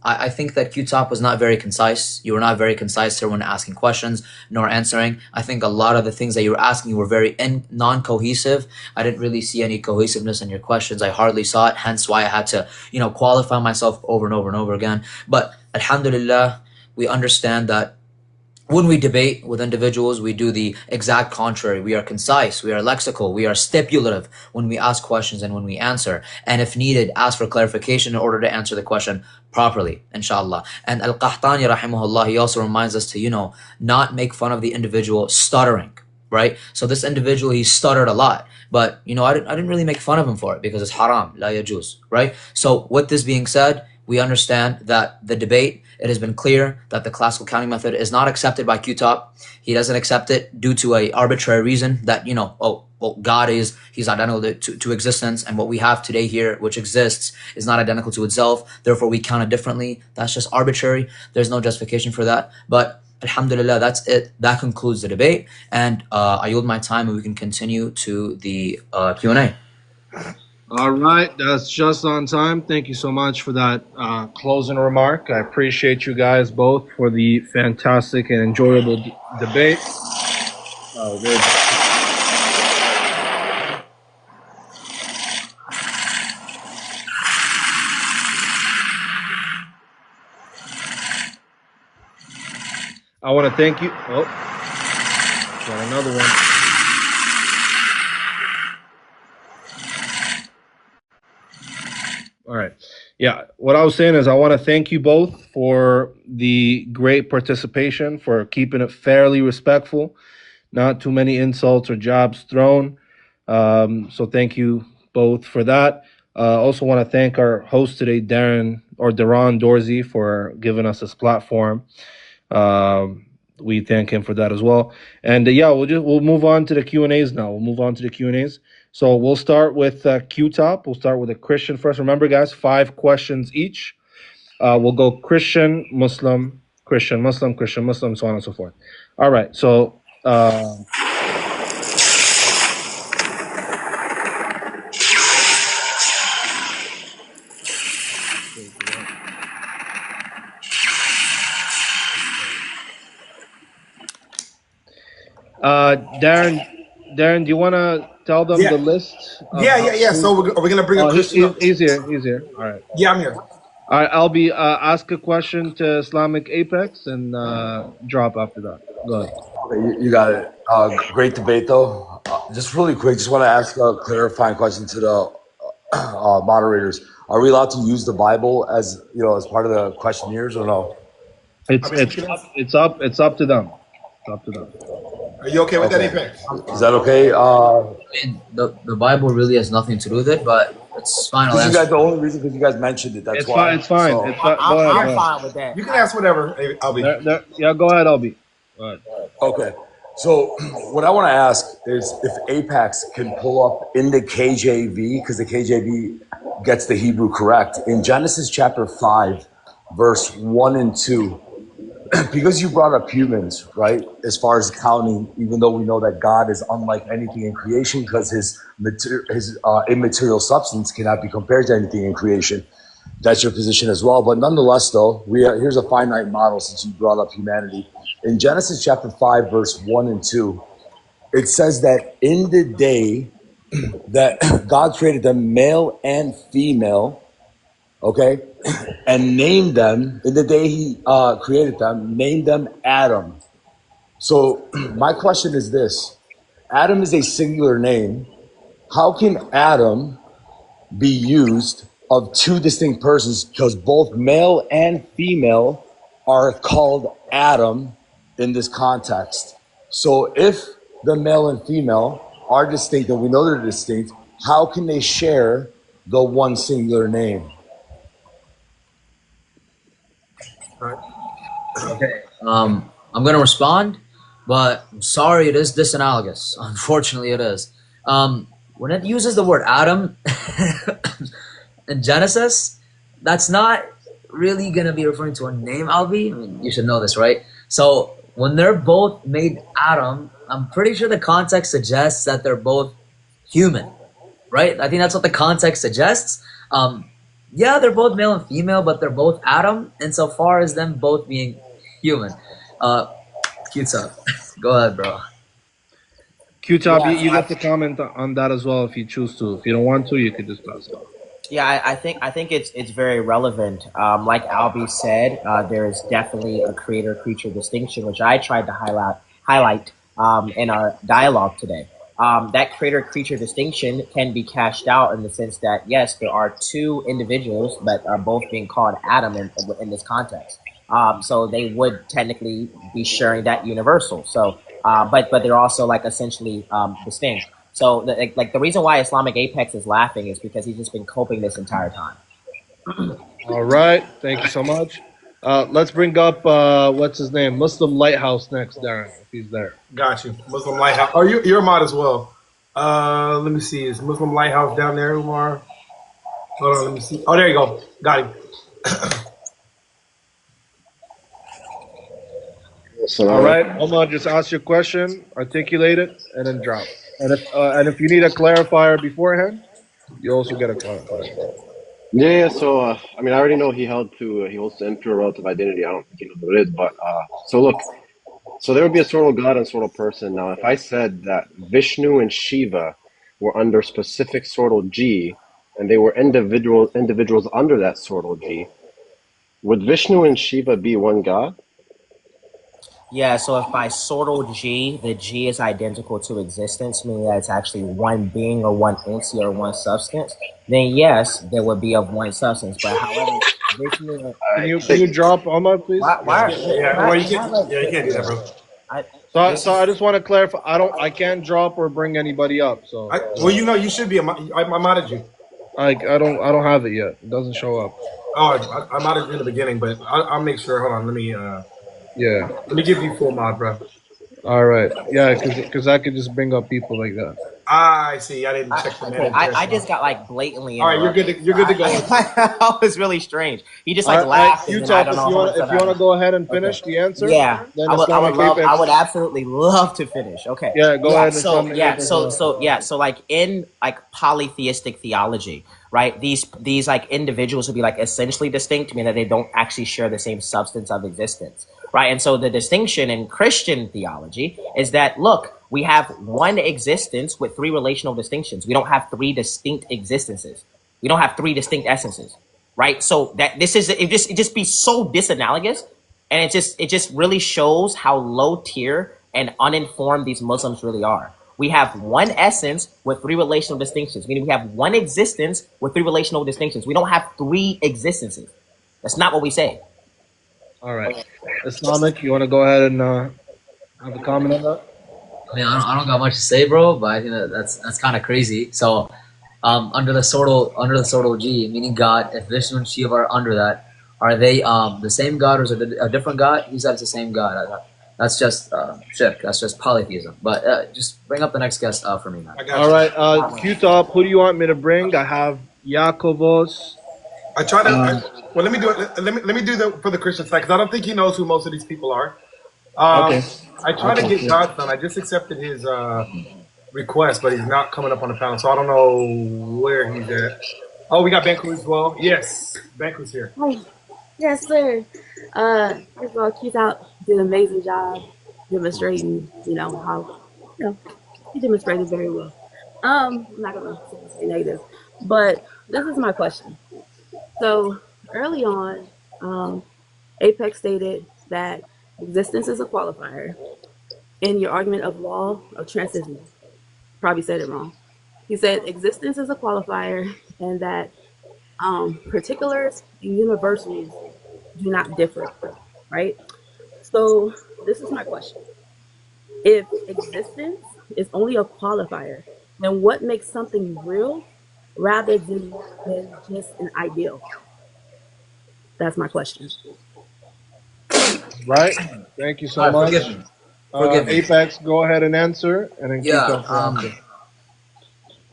I think that Q-Top was not very concise. You were not very concise here when asking questions nor answering. I think a lot of the things that you were asking were very non-cohesive. I didn't really see any cohesiveness in your questions. I hardly saw it, hence why I had to, qualify myself over and over and over again. But alhamdulillah, we understand that when we debate with individuals, we do the exact contrary. We are concise, we are lexical, we are stipulative when we ask questions and when we answer. And if needed, ask for clarification in order to answer the question properly, inshallah. And Al-Qahtani rahimahullah, he also reminds us to, not make fun of the individual stuttering, right? So this individual, he stuttered a lot. But, I didn't really make fun of him for it because it's haram, la yajuz, right? So with this being said, we understand that the debate, it has been clear that the classical counting method is not accepted by Q-Top. He doesn't accept it due to a arbitrary reason that, well, God he's identical to existence, and what we have today here, which exists, is not identical to itself. Therefore, we count it differently. That's just arbitrary. There's no justification for that. But alhamdulillah, that's it. That concludes the debate, and I yield my time, and we can continue to the Q&A. All right, that's just on time. Thank you so much for that closing remark. I appreciate you guys both for the fantastic and enjoyable debate. Oh, good. I want to thank you. Oh, got another one. All right. Yeah, what I was saying is I want to thank you both for the great participation, for keeping it fairly respectful, not too many insults or jabs thrown. So thank you both for that. Also want to thank our host today, Deron Dorsey, for giving us this platform. We thank him for that as well. And yeah, we'll move on to the Q&As now. We'll move on to the Q&As. So we'll start with Q-Top. We'll start with a Christian first. Remember, guys, 5 questions each. We'll go Christian, Muslim, Christian, Muslim, Christian, Muslim, so on and so forth. All right. So Darren, do you want to tell them the list? Yeah. So are we gonna bring a Christian up? He's here. All right. Yeah, I'm here. All right, Albie, ask a question to Islamic Apex and drop after that. Go ahead. Okay, you got it. Great debate, though. Just really quick, just want to ask a clarifying question to the moderators. Are we allowed to use the Bible as as part of the questionnaires or no? It's up to them. It's up to them. Are you okay with that, Apex? Is that okay? I mean, the Bible really has nothing to do with it, but it's fine. I'll answer. The only reason because you guys mentioned it. That's It's why. fine. It's fine. So- It's fine. Go I'm ahead. fine with that. You can ask whatever, Albie. Yeah, go ahead, Albie. Go ahead. Okay. So what I want to ask is if Apex can pull up in the KJV, because the KJV gets the Hebrew correct, in Genesis chapter 5, verse 1 and 2, because you brought up humans, right, as far as counting, even though we know that God is unlike anything in creation because his immaterial substance cannot be compared to anything in creation. That's your position as well. But nonetheless, though, here's a finite model since you brought up humanity. In Genesis chapter 5, verse 1 and 2, it says that in the day that God created them, male and female, okay, and named them, in the day he created them, named them Adam. So my question is this. Adam is a singular name. How can Adam be used of 2 distinct persons because both male and female are called Adam in this context? So if the male and female are distinct and we know they're distinct, how can they share the one singular name? Okay. I'm gonna respond, but I'm sorry, it is disanalogous. Unfortunately, it is. When it uses the word Adam in Genesis, that's not really gonna be referring to a name, Albi. I mean, you should know this, right? So when they're both made Adam, I'm pretty sure the context suggests that they're both human, right? I think that's what the context suggests. Yeah, they're both male and female, but they're both Adam, insofar as them both being human. Q-Top, go ahead, bro. Q-Top, you get to comment on that as well if you choose to. If you don't want to, you could just pass it on. Yeah, I think it's very relevant. Like Albie said, there is definitely a creator-creature distinction, which I tried to highlight in our dialogue today. That creator-creature distinction can be cashed out in the sense that, yes, there are 2 individuals that are both being called Adam in this context. So they would technically be sharing that universal. So, but they're also like essentially distinct. So the reason why Islamic Apex is laughing is because he's just been coping this entire time. All right. Thank you so much. Let's bring up, what's his name? Muslim Lighthouse next, Darren, if he's there. Got you. Muslim Lighthouse. Oh, you're a mod as well. Let me see. Is Muslim Lighthouse down there, Umar? Hold on, let me see. Oh, there you go. Got him. All right, Omar, just ask your question, articulate it, and then drop. And if you need a clarifier beforehand, you also get a clarifier. Yeah. So, I mean, I already know he holds to impure relative identity. I don't think he knows what it is, but so look. So there would be a sort of God and sort of person. Now, if I said that Vishnu and Shiva were under specific sortal G, and they were individuals under that sortal G, would Vishnu and Shiva be one God? Yeah, so if by sortal G, the G is identical to existence, meaning that it's actually one being or one entity or one substance, then yes, there would be of one substance. But however, Vishnu, Can you drop Omar, please? why Yeah, well, you can't. Yeah, you can't do that, bro. So I just want to clarify. I can't drop or bring anybody up. So Well, you know, you should be. I modded you. I don't have it yet. It doesn't show up. Oh, I modded you in the beginning, but I'll make sure. Hold on, Yeah. let me give you full mod, bro. All right. Yeah, because I could just bring up people like that. I see. I didn't check the okay, manifest. I just got like blatantly. All right, you're good. You're good to go. That was really strange. He just All like right, laughed. you and then I talk don't know if you want to go ahead and finish the answer. Yeah, Then I would Islamic love. Apex. I would absolutely love to finish. Okay. Yeah, go ahead. So Islamic yeah, Apex. so like in like polytheistic theology, right? These like individuals would be like essentially distinct, meaning that they don't actually share the same substance of existence, right? And so the distinction in Christian theology is that look, we have one existence with three relational distinctions. We don't have three distinct existences. We don't have three distinct essences, right? So that this is it just be so disanalogous, and it just really shows how low tier and uninformed these Muslims really are. We have one essence with three relational distinctions, meaning we have one existence with three relational distinctions. We don't have three existences. That's not what we say. All right. Islamic, you want to go ahead and have a comment on that? I mean, I don't got much to say, bro, but I think that's kind of crazy. So, under the sortal G, meaning God, if Vishnu and Shiva are under that, are they the same God or is it a different God? He said it's the same God. That's just shirk. That's just polytheism. But just bring up the next guest for me, man. I got All you. right. Q-Top, who do you want me to bring? I have Yakovos. I try to. Well, let me do it. Let me do that for the Christian side because I don't think he knows who most of these people are. Okay. I tried to get Godson. I just accepted his request, but he's not coming up on the panel, so I don't know where he's at. Oh, we got Banku as well. Yes, Banku's here. Oh, yes, sir. First of all, Keith out did an amazing job demonstrating, how, he demonstrated very well. I'm not gonna say negative, but this is my question. So early on, Apex stated that existence is a qualifier in your argument of law of transition. Probably said it wrong. He said existence is a qualifier and that particulars and universals do not differ, right? So this is my question. If existence is only a qualifier, then what makes something real rather than just an ideal? That's my question. Right. Thank you so All right, much. forgive me. Forgive me. Apex, go ahead and answer, and then Yeah, Q-Top.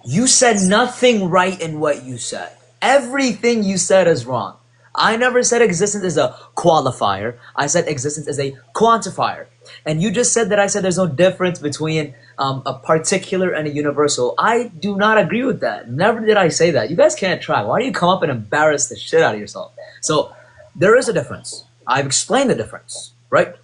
You said nothing right in what you said. Everything you said is wrong. I never said existence is a qualifier. I said existence is a quantifier. And you just said that I said there's no difference between a particular and a universal. I do not agree with that. Never did I say that. You guys can't try. Why do you come up and embarrass the shit out of yourself? So there is a difference. I've explained the difference, right?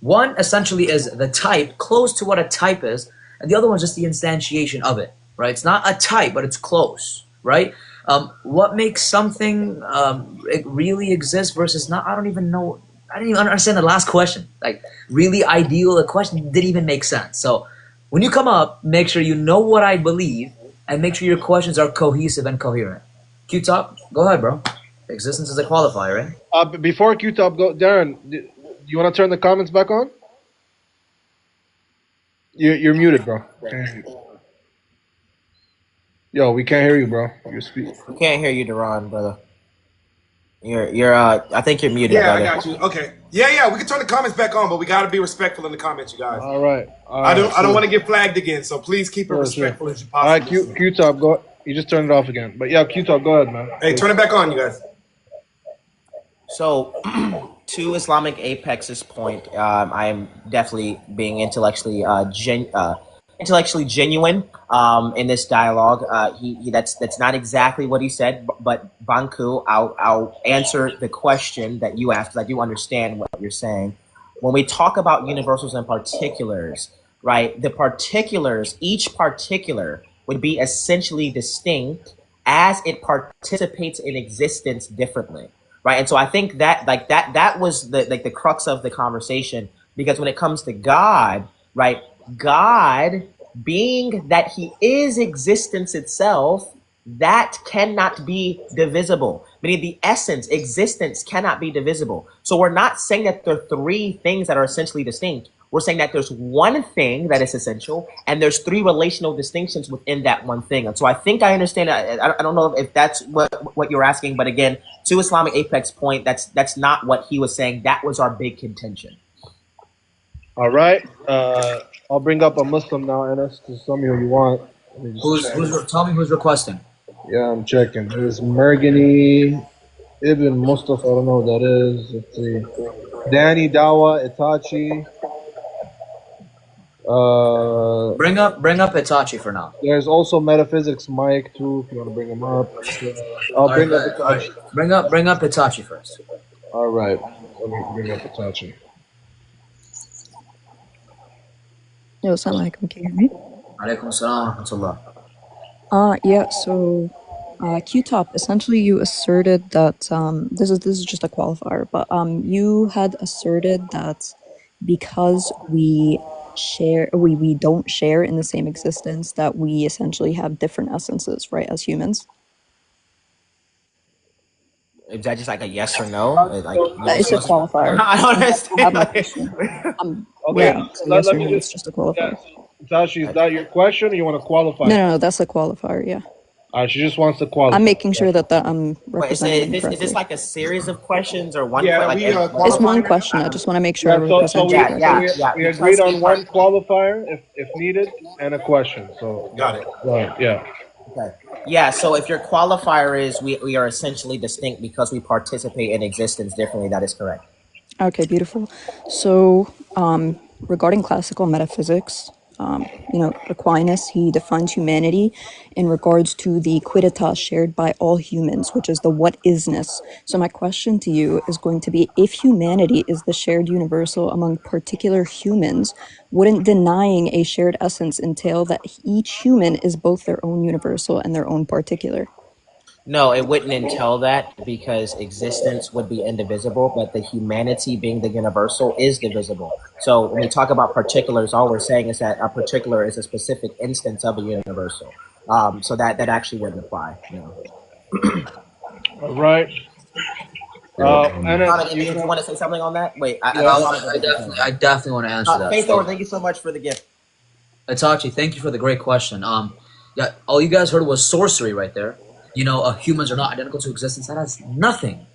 One essentially is the type, close to what a type is, and the other one's just the instantiation of it, right? It's not a type, but it's close, right? What makes something it really exist versus not? I don't even know. I didn't even understand the last question. Like, really ideal? The question didn't even make sense. So when you come up, make sure you know what I believe and make sure your questions are cohesive and coherent. Q-Top, go ahead, bro. Existence is a qualifier, right? Before Q-Top, go, Darren, do you want to turn the comments back on? You're muted, bro. Yo, we can't hear you, bro. You're speaking. We can't hear you, Duran, brother. You're I think you're muted, Yeah, I brother. got you. Okay. Yeah. We can turn the comments back on, but we got to be respectful in the comments, you guys. All right. I don't want to get flagged again, so please keep it Sure. respectful as you All right, possibly. Q-Top, go. You just turned it off again. But yeah, Q-Top, go ahead, man. Hey, turn it back on, you guys. So, to Islamic Apex's point, I am definitely being intellectually genuine in this dialogue. That's not exactly what he said, but Banku, I'll answer the question that you asked because I do understand what you're saying. When we talk about universals and particulars, right? The particulars, each particular would be essentially distinct as it participates in existence differently. Right. And so I think that that was the crux of the conversation, because when it comes to God, right, God being that he is existence itself, that cannot be divisible. Meaning the essence, existence cannot be divisible. So we're not saying that there are three things that are essentially distinct. We're saying that there's one thing that is essential, and there's three relational distinctions within that one thing. And so I think I understand. I don't know if that's what you're asking, but again, to Islamic Apex point, that's not what he was saying. That was our big contention. All right. I'll bring up a Muslim now, Enes, because some of you want. Tell me who's requesting. Yeah, I'm checking. There's Mergani, Ibn Mustafa, I don't know what that is. Let's see. Danny, Dawa, Itachi. Bring up Itachi for now. There's also Metaphysics Mike too, if you want to bring him up. I'll bring up Itachi. Bring up Itachi first. All right. Let me bring up Itachi. Yo, assalamu alaikum, can you hear me? Alaikum assalam wa rahmatullah. Yeah, so Q-Top, essentially you asserted that this is just a qualifier, but you had asserted that because we don't share in the same existence, that we essentially have different essences, right, as humans. Is that just like a yes or no? It's a qualifier. I don't understand. I have my question. Okay, yeah, so yes or no, it's just a qualifier. Itachi, is that your question, or you want to qualify? No, that's a qualifier, yeah. She just wants to qualify. I'm making sure that I'm representing is this like a series of questions or one? Yeah, it's one question. I just want to make sure I represent you. We agreed on one qualifier if needed and a question. So got it. Yeah. Okay. Yeah. So if your qualifier is we are essentially distinct because we participate in existence differently, that is correct. Okay, beautiful. So regarding classical metaphysics, Aquinas, he defines humanity in regards to the quidditas shared by all humans, which is the what isness. So my question to you is going to be, if humanity is the shared universal among particular humans, wouldn't denying a shared essence entail that each human is both their own universal and their own particular? No, it wouldn't entail that, because existence would be indivisible, but the humanity being the universal is divisible. So when we talk about particulars, all we're saying is that a particular is a specific instance of a universal. So that actually wouldn't apply. All right. Anna, you want to say something on that? Wait, I definitely want to answer that. Faith Thor, thank you so much for the gift. Itachi, thank you for the great question. Yeah, all you guys heard was sorcery right there. Humans are not identical to existence. That has nothing,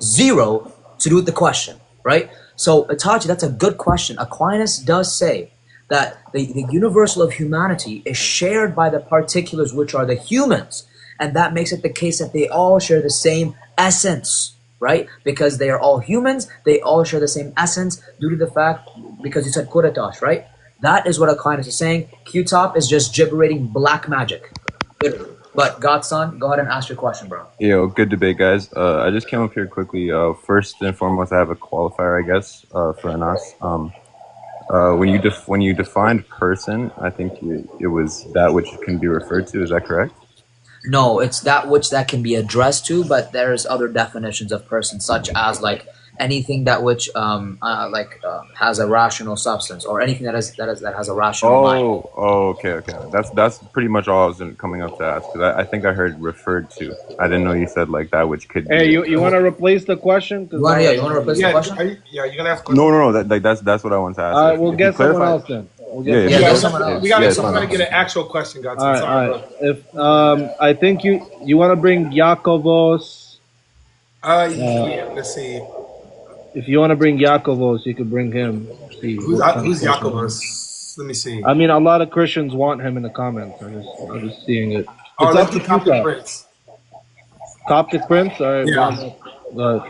zero to do with the question, right? So, Itachi, that's a good question. Aquinas does say that the universal of humanity is shared by the particulars, which are the humans. And that makes it the case that they all share the same essence, right? Because they are all humans, they all share the same essence due to the fact, because you said quidditas, right? That is what Aquinas is saying. Q-Top is just gibberating black magic. But Godson, go ahead and ask your question, bro. Yo, good debate, guys. I just came up here quickly. First and foremost, I have a qualifier, I guess, for Anas. When you defined person, I think it was that which can be referred to. Is that correct? No, it's that which that can be addressed to, but there's other definitions of person, such as like anything that which has a rational substance, or anything that has a rational mind. Okay. That's pretty much all I was coming up to ask, because I think I heard referred to. I didn't know you said like that which could. Hey, you want to replace the question? You want to replace the question? You're gonna ask. No. That's what I want to ask. We'll get someone else then. We gotta try to get an actual question, guys. All right. If I think you want to bring Yakovos Yeah, let's see. If you want to bring Yakovos, you could bring him. See Who's what kind of who's question. Jacobus? Let me see. I mean, a lot of Christians want him in the comments. I'm just seeing it. Oh, It's let's up do to Coptic Q-Tap. Prince. Coptic Prince? All right. Yeah.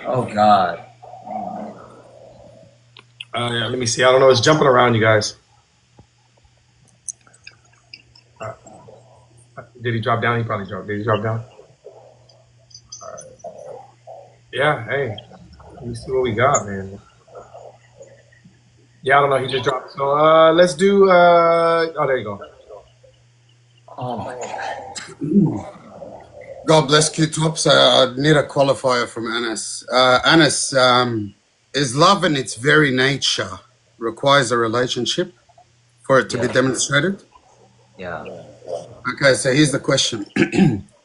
Oh God. Yeah, let me see. I don't know. It's jumping around, you guys. Did he drop down? He probably dropped. Did he drop down? All right. Yeah. Hey, let me see what we got, man. Yeah, I don't know. He just dropped. So let's do. Oh, there you go. Oh my God. God bless Q-Tops. I need a qualifier from Anas. Anas, is love in its very nature requires a relationship for it to be demonstrated? Yeah. Okay, so here's the question.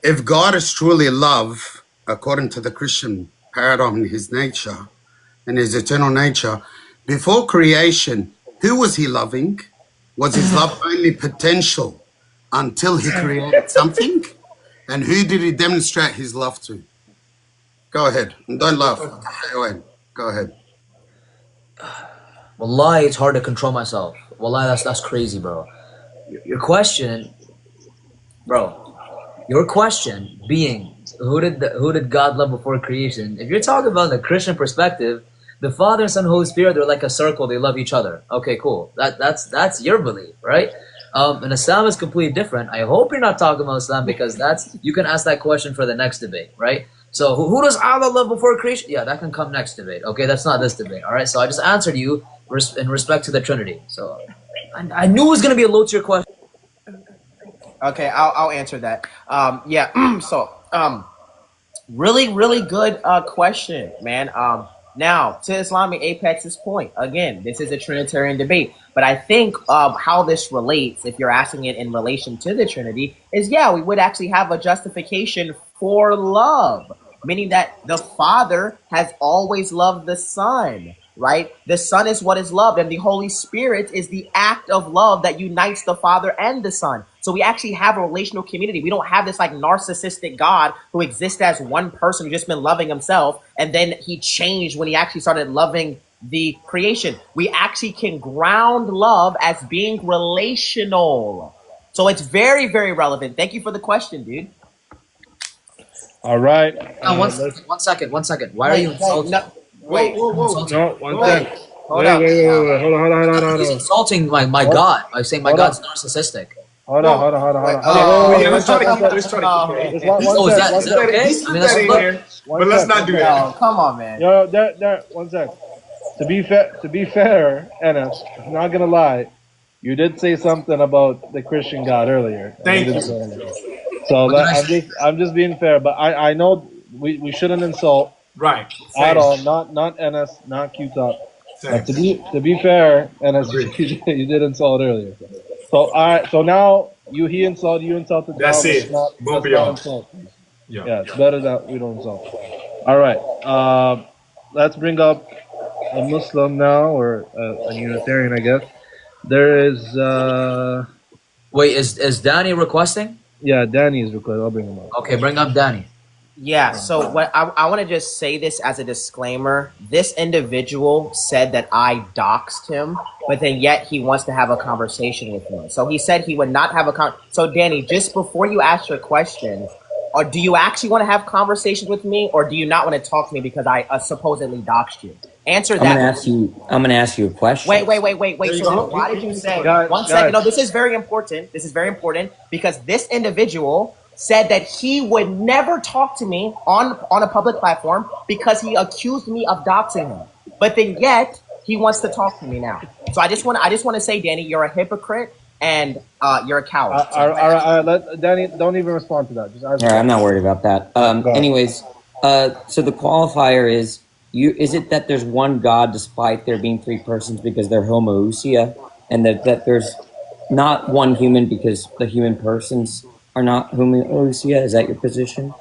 If God is truly love, according to the Christian paradigm in his nature, in his eternal nature, before creation, who was he loving? Was his love only potential until he created something? And who did he demonstrate his love to? Go ahead. And don't laugh. Go ahead. Wallahi, it's hard to control myself. Wallahi, that's crazy, bro. Your question, bro. Your question being, who did God love before creation? If you're talking about the Christian perspective, the Father, and Son, Holy Spirit, they're like a circle. They love each other. Okay, cool. That's your belief, right? And Islam is completely different. I hope you're not talking about Islam because you can ask that question for the next debate, right? So who does Allah love before creation? Yeah, that can come next debate. Okay, that's not this debate. All right. So I just answered you in respect to the Trinity. So I knew it was gonna be a load to your question. Okay, I'll answer that. Yeah. So really good question, man. Now, to Islamic Apex's point, again, this is a Trinitarian debate, but I think how this relates, if you're asking it in relation to the Trinity, is we would actually have a justification for love, meaning that the Father has always loved the Son, right? The Son is what is loved, and the Holy Spirit is the act of love that unites the Father and the Son. So we actually have a relational community. We don't have this like narcissistic God who exists as one person who's just been loving himself, and then he changed when he actually started loving the creation. We actually can ground love as being relational. So it's very, very relevant. Thank you for the question, dude. All right. One second. Why are you insulting? Wait. No, one second. Hold up. Hold on. He's insulting my God by saying my God's narcissistic. Hold on. Yeah, let's try to keep it. Is that okay? I mean, that's look. But let's not do that. Oh, come on, man. Yo, there, one sec. To be fair, Enes, I'm not gonna lie, you did say something about the Christian God earlier. Thank you. So I'm just being fair, but I know we shouldn't insult Right. at all. Not Enes, not Q-Top. To be fair, Enes, you did insult earlier. So all right. So now he insulted. You insulted. That's it. Both of y'all. Insult. Yeah, it's better that we don't insult. All right. Let's bring up a Muslim now, or a Unitarian, I guess. There is. Wait, is Danny requesting? Yeah, Danny is requesting. I'll bring him up. Okay, bring up Danny. Yeah, so what I want to just say this as a disclaimer. This individual said that I doxed him, but then yet he wants to have a conversation with me. So he said he would not have So Danny, just before you ask your question, or do you actually want to have conversations with me, or do you not want to talk to me because I supposedly doxed you? Answer that. I'm gonna ask you a question. Wait. So why did you say? One second. No, this is very important. This is very important because this individual said that he would never talk to me on a public platform because he accused me of doxing him. But then yet he wants to talk to me now. So I just want to say, Danny, you're a hypocrite and you're a coward. All right. Let Danny, don't even respond to that. Just all right, I'm not worried about that. Anyways, so the qualifier is is it that there's one God despite there being three persons because they're homoousia, and that there's not one human because the human persons are not homoousia? Is that your position?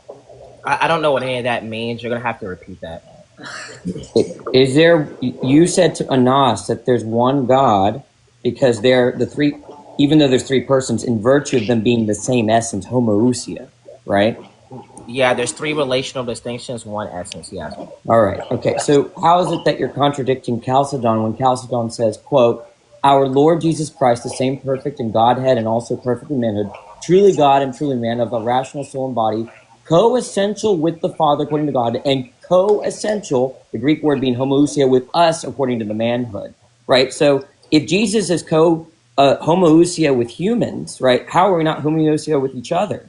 I don't know what any of that means. You're going to have to repeat that. Is there, you said to Anas that there's one God because they're the three, even though there's three persons, in virtue of them being the same essence, homoousia, right? Yeah, there's 3 relational distinctions, 1 essence. Yeah. All right. Okay. So how is it that you're contradicting Chalcedon when Chalcedon says, quote, our Lord Jesus Christ, the same perfect in Godhead and also perfect in manhood, truly God and truly man, of a rational soul and body, co-essential with the Father according to God, and co-essential, the Greek word being homoousia, with us according to the manhood, right? So if Jesus is homoousia with humans, right, how are we not homoousia with each other?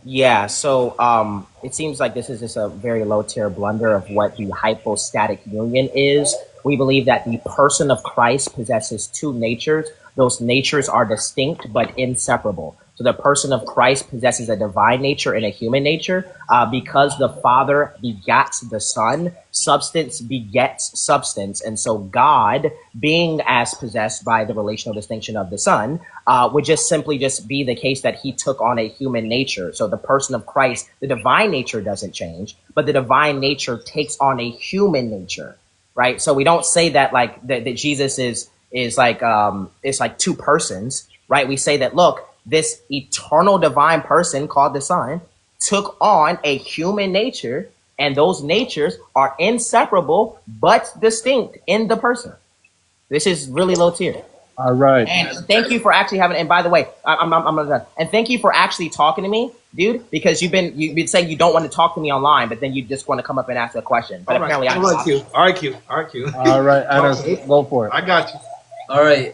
Yeah, so it seems like this is just a very low tier blunder of what the hypostatic union is. We believe that the person of Christ possesses 2 natures. Those natures are distinct but inseparable. So the person of Christ possesses a divine nature and a human nature. Because the Father begats the Son, substance begets substance. And so God, being as possessed by the relational distinction of the Son, would just simply just be the case that he took on a human nature. So the person of Christ, the divine nature doesn't change, but the divine nature takes on a human nature, right? So we don't say that like that Jesus is like it's like 2 persons, right? We say that, look, this eternal divine person called the Son took on a human nature, and those natures are inseparable but distinct in the person. This is really low tier. All right. And thank you for actually having. And by the way, I'm done. And thank you for actually talking to me, dude, because you've been saying you don't want to talk to me online, but then you just want to come up and ask a question. But apparently, All right, Q. All right, Q. All right, Q. All right, Anas, go for it. I got you. All right.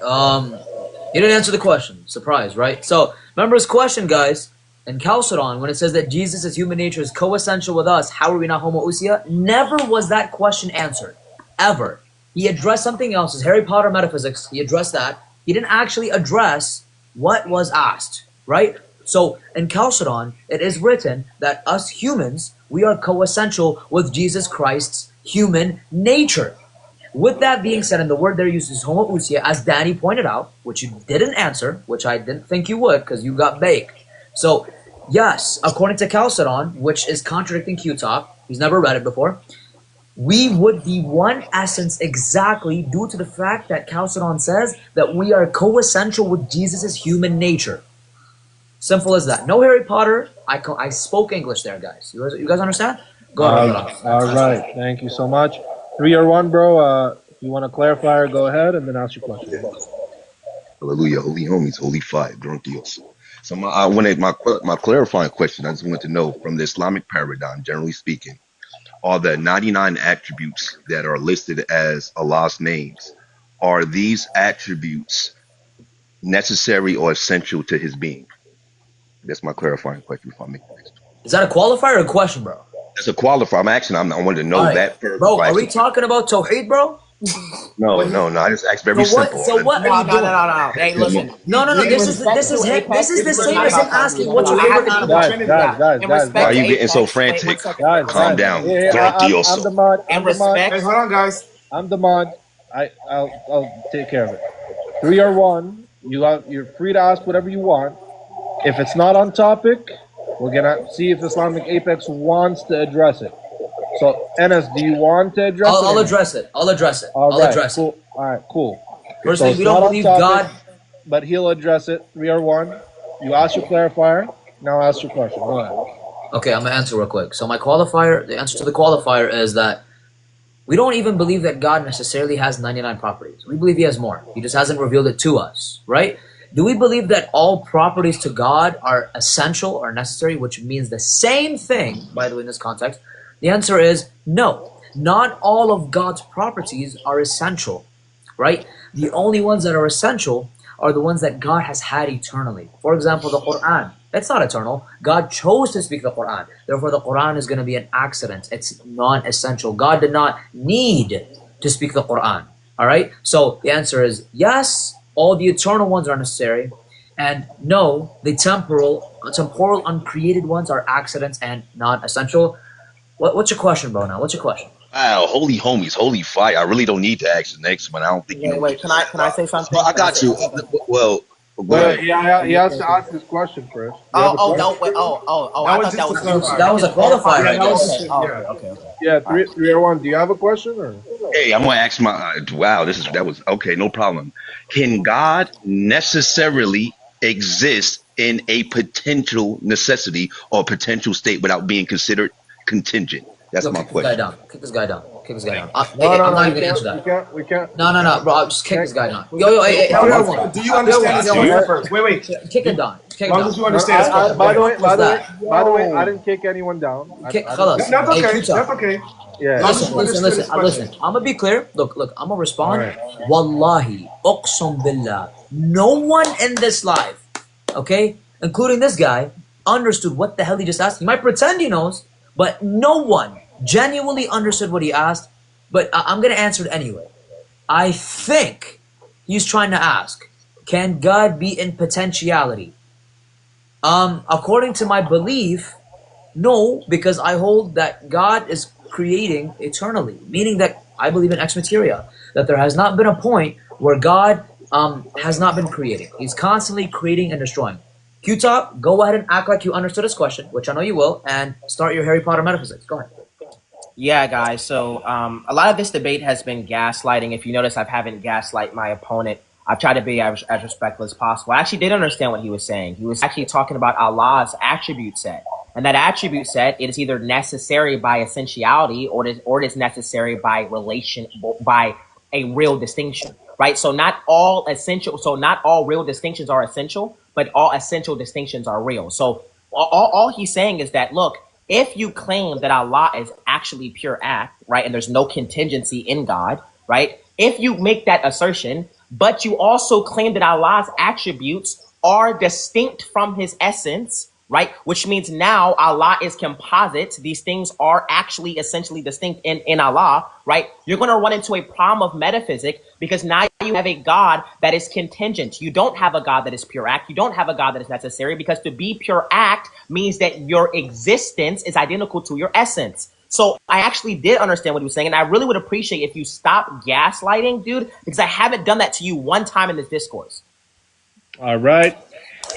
He didn't answer the question. Surprise, right? So remember his question, guys. In Chalcedon, when it says that Jesus' human nature is co-essential with us, how are we not homoousia? Never was that question answered. Ever. He addressed something else. His Harry Potter metaphysics. He addressed that. He didn't actually address what was asked, right? So in Chalcedon, it is written that us humans, we are co-essential with Jesus Christ's human nature. With that being said, and the word there used is homoousia, as Danny pointed out, which you didn't answer, which I didn't think you would because you got baked. So, yes, according to Chalcedon, which is contradicting Q-Top, he's never read it before, we would be one essence exactly due to the fact that Chalcedon says that we are co-essential with Jesus' human nature. Simple as that. No Harry Potter. I spoke English there, guys. You guys understand? Go ahead. All right. Thank you so much. 3 or 1, bro. If you want to clarify, go ahead and then ask your question. Hallelujah. Holy homies, holy fire, drunk deals. So I wanted my clarifying question. I just wanted to know, from the Islamic paradigm, generally speaking, are the 99 attributes that are listed as Allah's names, are these attributes necessary or essential to his being? That's my clarifying question before I make the next one. Is that a qualifier or a question, bro? That's a qualifier. I wanted to know that first. Bro, are we talking about Tawheed, bro? No. I just asked very simple. So what are you doing? No. Hey, listen. No. This is the same as him asking what's your favorite Guys, why are you getting so frantic? Calm down. I'm the mod. Hey, hold on, guys. I'm the mod. I'll take care of it. 3 or 1. You're free to ask whatever you want. If it's not on topic, we're gonna see if Islamic Apex wants to address it. So, Enes, do you want to address it? I'll address it. I'll address it. All I'll right, address cool. it. All right, cool. First So thing, it's we not don't on believe topic, God. but he'll address it. 3 or 1. You ask your clarifier. Now ask your question. Go ahead. Okay, I'm gonna answer real quick. So my qualifier, the answer to the qualifier is that we don't even believe that God necessarily has 99 properties. We believe he has more. He just hasn't revealed it to us, right? Do we believe that all properties to God are essential or necessary, which means the same thing, by the way, in this context? The answer is no. Not all of God's properties are essential, right? The only ones that are essential are the ones that God has had eternally. For example, the Quran. That's not eternal. God chose to speak the Quran. Therefore, the Quran is going to be an accident. It's non-essential. God did not need to speak the Quran. All right? So the answer is yes, all the eternal ones are necessary. And no, the temporal, uncreated ones are accidents and non-essential. What's your question, bro, now? What's your question? Wow, holy homies, holy fire. I really don't need to ask the next one. I don't think you know. Wait, can I say something? Well, I got you. Well, yeah, he has to ask his question first. I thought that was a qualifier. Okay. Yeah, 3 or 1. Do you have a question or? Hey, I'm gonna ask my. Wow, that was okay. No problem. Can God necessarily exist in a potential necessity or potential state without being considered contingent? That's Yo, my kick this guy question. down. Kick this guy down. Kick this guy down. No, Hey, no, I'm no. not We even gonna answer can't. that. We can't. No, bro. Just kick this guy down. Yo, hey, No, hold no, on. do you understand his question Yo, first? Wait. kick him down. Kick As him long down. as you No, understand his question. by the way, What's that? by the way, I didn't kick anyone down. Kick, I خلاص. didn't. That's Hey, okay. Kuta. That's okay. Yeah. As long as you Listen. understood his question. Listen. I'm gonna be clear. Look. I'm gonna respond. All right. Wallahi, uqsum billah. No one in this life, okay, including this guy, understood what the hell he just asked. He might pretend he knows, but no one genuinely understood what he asked. But I'm gonna answer it anyway. I think he's trying to ask, can God be in potentiality? According to my belief, no, because I hold that God is creating eternally, meaning that I believe in ex materia, that there has not been a point where God has not been creating. He's constantly creating and destroying. Q-Top, go ahead and act like you understood his question, which I know you will, and start your Harry Potter metaphysics. Go ahead. Yeah, guys. So a lot of this debate has been gaslighting. If you notice, I haven't gaslight my opponent. I've tried to be as respectful as possible. I actually did understand what he was saying. He was actually talking about Allah's attribute set. And that attribute set, it is either necessary by essentiality or it is necessary by relation, by a real distinction, right? So not all real distinctions are essential, but all essential distinctions are real. So all he's saying is that, look, if you claim that Allah is actually pure act, right, and there's no contingency in God, right, if you make that assertion, but you also claim that Allah's attributes are distinct from his essence, right, which means now Allah is composite, these things are actually essentially distinct in Allah, right, you're going to run into a problem of metaphysics because now you have a God that is contingent. You don't have a God that is pure act. You don't have a God that is necessary, because to be pure act means that your existence is identical to your essence. So I actually did understand what he was saying, and I really would appreciate if you stop gaslighting, dude, because I haven't done that to you one time in this discourse. All right.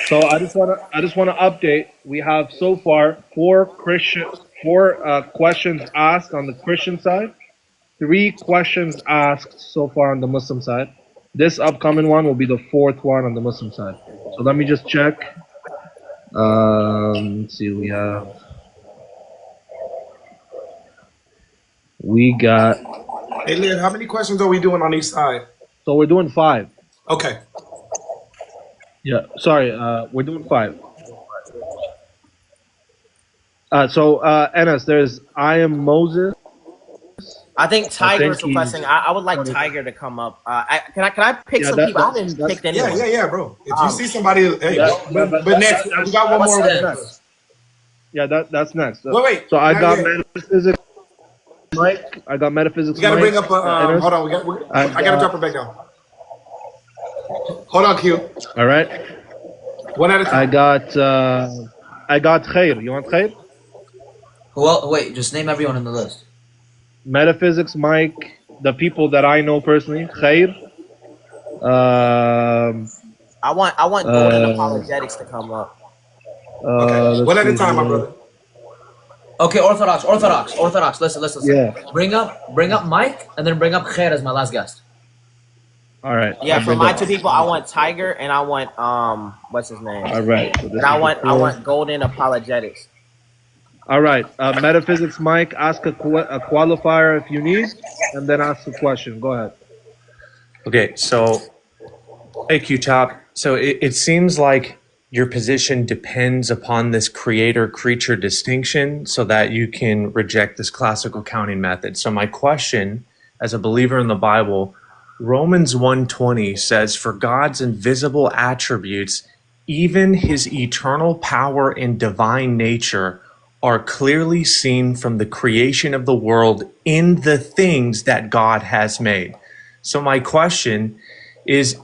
So I just want to update. We have so far four questions asked on the Christian side, 3 questions asked so far on the Muslim side. This upcoming one will be the 4th one on the Muslim side. So let me just check. Let's see. We got. Hey, Lynn, how many questions are we doing on each side? So we're doing 5. Okay. Yeah. Sorry. We're doing 5. So Enes, there's I am Moses. I think Tiger's think requesting. I would like Tiger to come up. Can I pick some people? I haven't picked anyone. Yeah, bro. If you see somebody, hey, but next, we got one more. Next. Yeah, that's next. Wait. So I not got yet. metaphysics, Mike. I got metaphysics. You gotta Mike. bring up. Hold on. I gotta drop it back down. Hold on, Q. All right. One at a time. I got Khair. You want Khair? Well, wait, just name everyone on the list. Metaphysics, Mike. The people that I know personally, Khair. I want Golden Apologetics to come up. Okay. One at a time, my brother. Okay, Orthodox. Listen. Yeah. Bring up Mike, and then bring up Khair as my last guest. All right. Yeah, for my 2 people, I want Tiger and I want what's his name? All right. So And I want Golden Apologetics. All right. Metaphysics, Mike. Ask a qualifier if you need, and then ask a question. Go ahead. Okay, so hey Q-Top. So it seems like your position depends upon this creator-creature distinction so that you can reject this classical counting method. So my question, as a believer in the Bible, Romans 1:20 says, "For God's invisible attributes, even his eternal power and divine nature, are clearly seen from the creation of the world in the things that God has made." So my question is,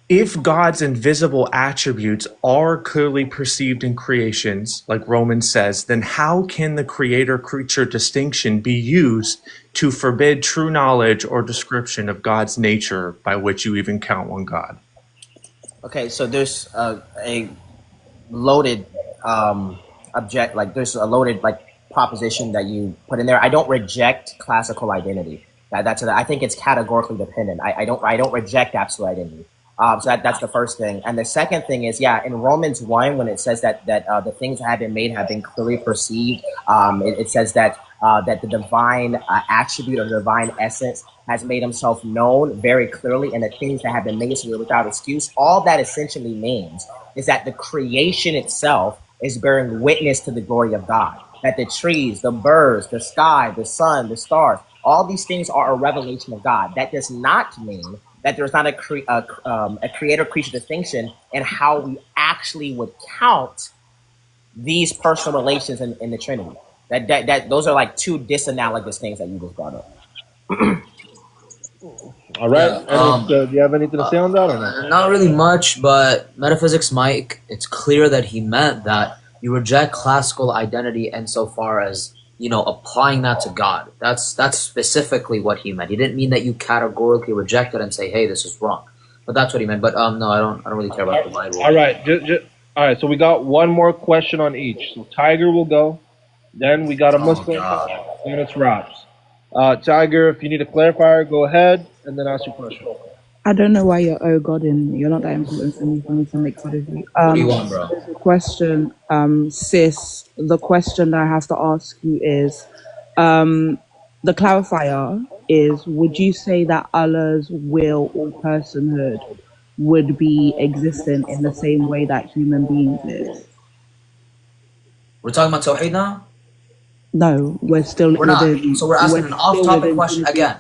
if God's invisible attributes are clearly perceived in creations, like Romans says, then how can the creator-creature distinction be used to forbid true knowledge or description of God's nature by which you even count one God? Okay, so there's a loaded there's a loaded proposition that you put in there. I don't reject classical identity. I think it's categorically dependent. I don't reject absolute identity. So that's the first thing. And the second thing is, yeah, in Romans 1, when it says that the things that have been made have been clearly perceived, it says that that the divine attribute or the divine essence has made himself known very clearly, and the things that have been made so without excuse. All that essentially means is that the creation itself is bearing witness to the glory of God. That the trees, the birds, the sky, the sun, the stars, all these things are a revelation of God. That does not mean that there's not a creator-creature distinction in how we actually would count these personal relations in the Trinity. That those are like two disanalogous things that you just brought up. All right. Yeah, Do you have anything to say on that or not? not really much, but Metaphysics Mike, it's clear that he meant that you reject classical identity insofar as, you know, applying that to God. That's specifically what he meant. He didn't mean that you categorically reject it and say, hey, this is wrong. But that's what he meant. But no, I don't really care about the Bible. All right. All right. So we got one more question on each. So Tiger will go. Then we got a Muslim. Then it's Rob's. Tiger, if you need a clarifier, go ahead and then ask your question. I don't know why you're godding. You're not that important for me to make fun of you. What do you want, bro? The question, sis, the question that I have to ask you is, the clarifier is, would you say that Allah's will or personhood would be existent in the same way that human beings is? We're talking about Tawheed now? No, we're still We're not. within. So we're asking an off-topic question again.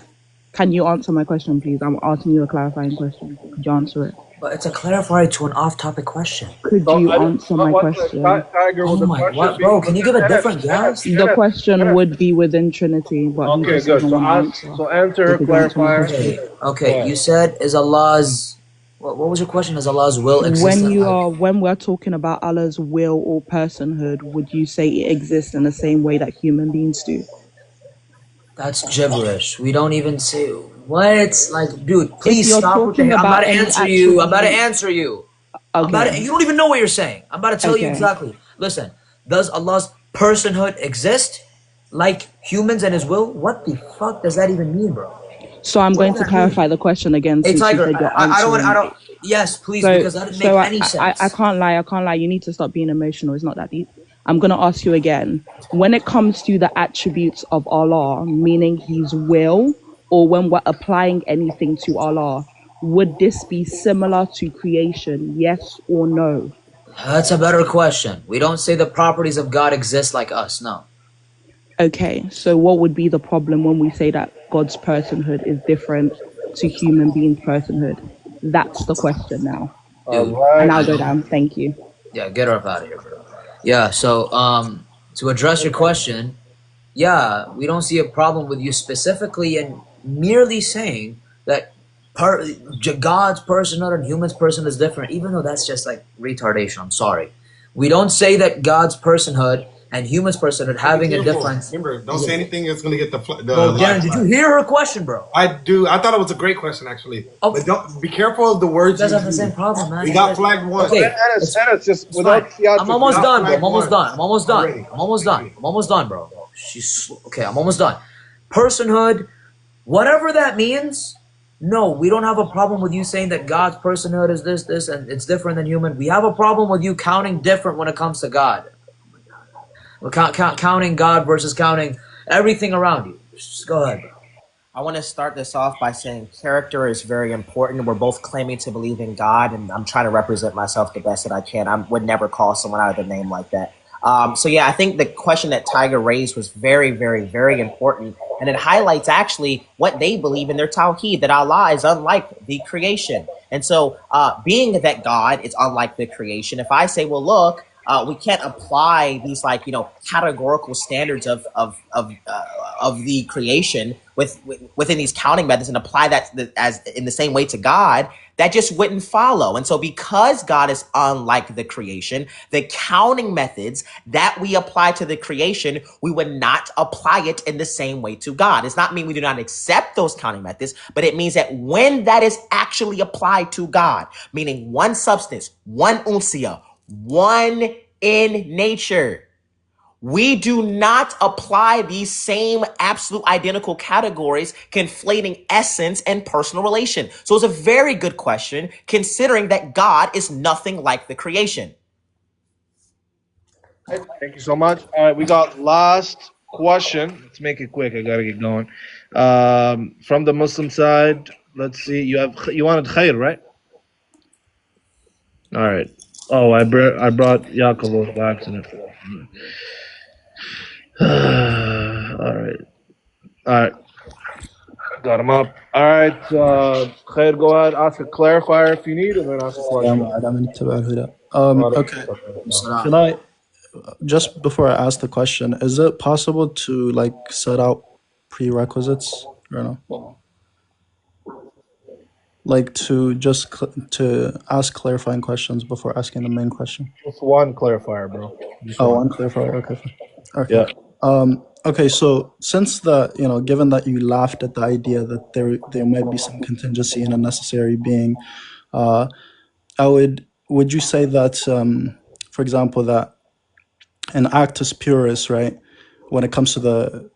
Can you answer my question, please? I'm asking you a clarifying question. Could you answer it? But it's a clarifier to an off-topic question. Could you answer my question? Oh my, what, bro? Can you give a different guess? The question would be within Trinity, but he Okay, just good. doesn't want to answer. So answer her Because he answered my clarifier. question. Okay, you said is Allah's. What was your question? Is Allah's will existent? When we're talking about Allah's will or personhood, would you say it exists in the same way that human beings do? That's gibberish. We don't even say what. Like, dude, please you're stop with the. talking I'm about about to any answer you. I'm about to attribute- answer you. I'm about to, Okay. you don't even know what you're saying. I'm about to tell you Okay. exactly. Listen, does Allah's personhood exist like humans and His will? What the fuck does that even mean, bro? So I'm going does to that clarify the question again. Hey, Since you Tiger, said you're I don't want. I answering don't. Yes, please, So, because that didn't make so any sense. I can't lie. I can't lie. You need to stop being emotional. It's not that deep. I'm going to ask you again. When it comes to the attributes of Allah, meaning His will, or when we're applying anything to Allah, would this be similar to creation? Yes or no? That's a better question. We don't say the properties of God exist like us. No. Okay. So what would be the problem when we say that God's personhood is different to human beings' personhood? That's the question now. And I'll go down. Thank you. Yeah, get her up out of here, bro. Yeah, so to address your question, yeah, we don't see a problem with you specifically and merely saying that God's personhood and human's person is different, even though that's just like retardation. I'm sorry. We don't say that God's personhood and human's personhood having a difference. Remember, don't say anything that's going to get the Bro, Darren, did you hear her question, bro? I do. I thought it was a great question, actually. Oh. But don't be careful of the words. You guys you have the use. same problem, man. We got flagged once. Okay, Ennis, just it's without fine. I'm almost done, bro. I'm flagged almost once. done. I'm almost done. Already. I'm almost done. I'm almost done, bro. She's okay. I'm almost done. Personhood, whatever that means. No, we don't have a problem with you saying that God's personhood is this, and it's different than human. We have a problem with you counting different when it comes to God. We're counting God versus counting everything around you. Just go ahead, bro. I want to start this off by saying character is very important. We're both claiming to believe in God, and I'm trying to represent myself the best that I can. I would never call someone out of their name like that. So yeah, I think the question that Tiger raised was very, very, very important. And it highlights actually what they believe in their Tawheed, that Allah is unlike the creation. And so being that God is unlike the creation, if I say, well, look, we can't apply these categorical standards of the creation within these counting methods and apply that as in the same way to God, that just wouldn't follow. And so because God is unlike the creation, the counting methods that we apply to the creation, we would not apply it in the same way to God. It's not mean we do not accept those counting methods, but it means that when that is actually applied to God, meaning one substance, one uncia, one in nature, We do not apply these same absolute identical categories, conflating essence and personal relation. So it's a very good question, considering that God is nothing like the creation. Thank you so much. All right, we got last question. Let's make it quick. I gotta get going. From the Muslim side, let's see. You wanted Khair, right? All right. Oh, I brought Yaakov by accident. All right. Got him up. All right. Khair, go ahead. Ask a clarifier if you need, and then ask a question. Okay. Can I, just before I ask the question, is it possible to like set out prerequisites or no? Like to just to ask clarifying questions before asking the main question? Just one clarifier, bro. One clarifier. Okay. Fine. Okay. Yeah. Okay. So since given that you laughed at the idea that there might be some contingency in a necessary being, would you say that, for example, that an actus purus, right, when it comes to the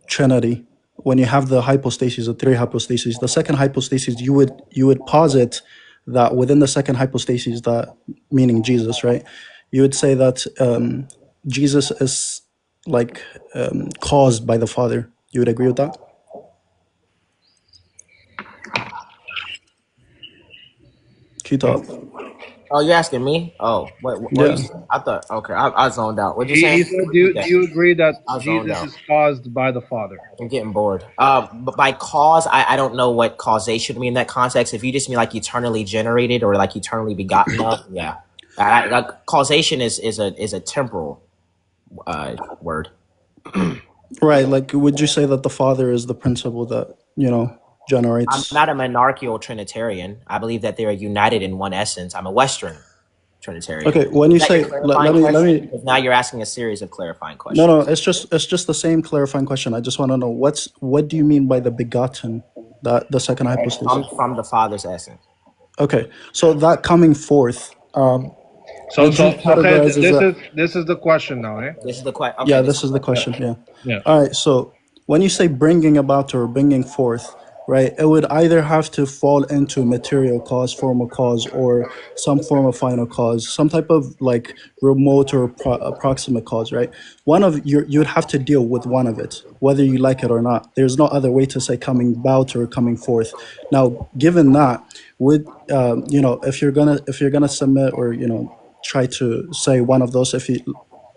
Trinity, when you have the hypostases, the three hypostases, the second hypostasis, you would posit that within the second hypostasis, that meaning Jesus, right, you would say that Jesus is like caused by the Father. You would agree with that? Kitab. Oh, you're asking me? Oh, what Yeah. you said? I thought, okay, I zoned out. What'd you say? He said, do you agree that I zoned Jesus out. is caused by the Father? I'm getting bored. But by cause, I don't know what causation mean in that context. If you just mean like eternally generated or like eternally begotten of, yeah. Causation is a temporal word. Right. Like, would you say that the Father is the principle that, generates? I'm not a monarchical Trinitarian. I believe that they are united in one essence. I'm a Western Trinitarian. Okay, when you Is that say, your clarifying let question? me, Because now you're asking a series of clarifying questions. no, it's just the same clarifying question. I just want to know what do you mean by the begotten, that the second hypostasis? Comes from the Father's essence. Okay, so that coming forth, So would you categorize as a- this is the question now, eh? This is the question. yeah, this is the question. Yeah. Yeah. All right. So when you say bringing about or bringing forth, right, it would either have to fall into material cause, formal cause, or some form of final cause, some type of like remote or approximate cause, right? One of you would have to deal with one of it, whether you like it or not. There's no other way to say coming about or coming forth. Now, given that, would if you're gonna submit or try to say one of those,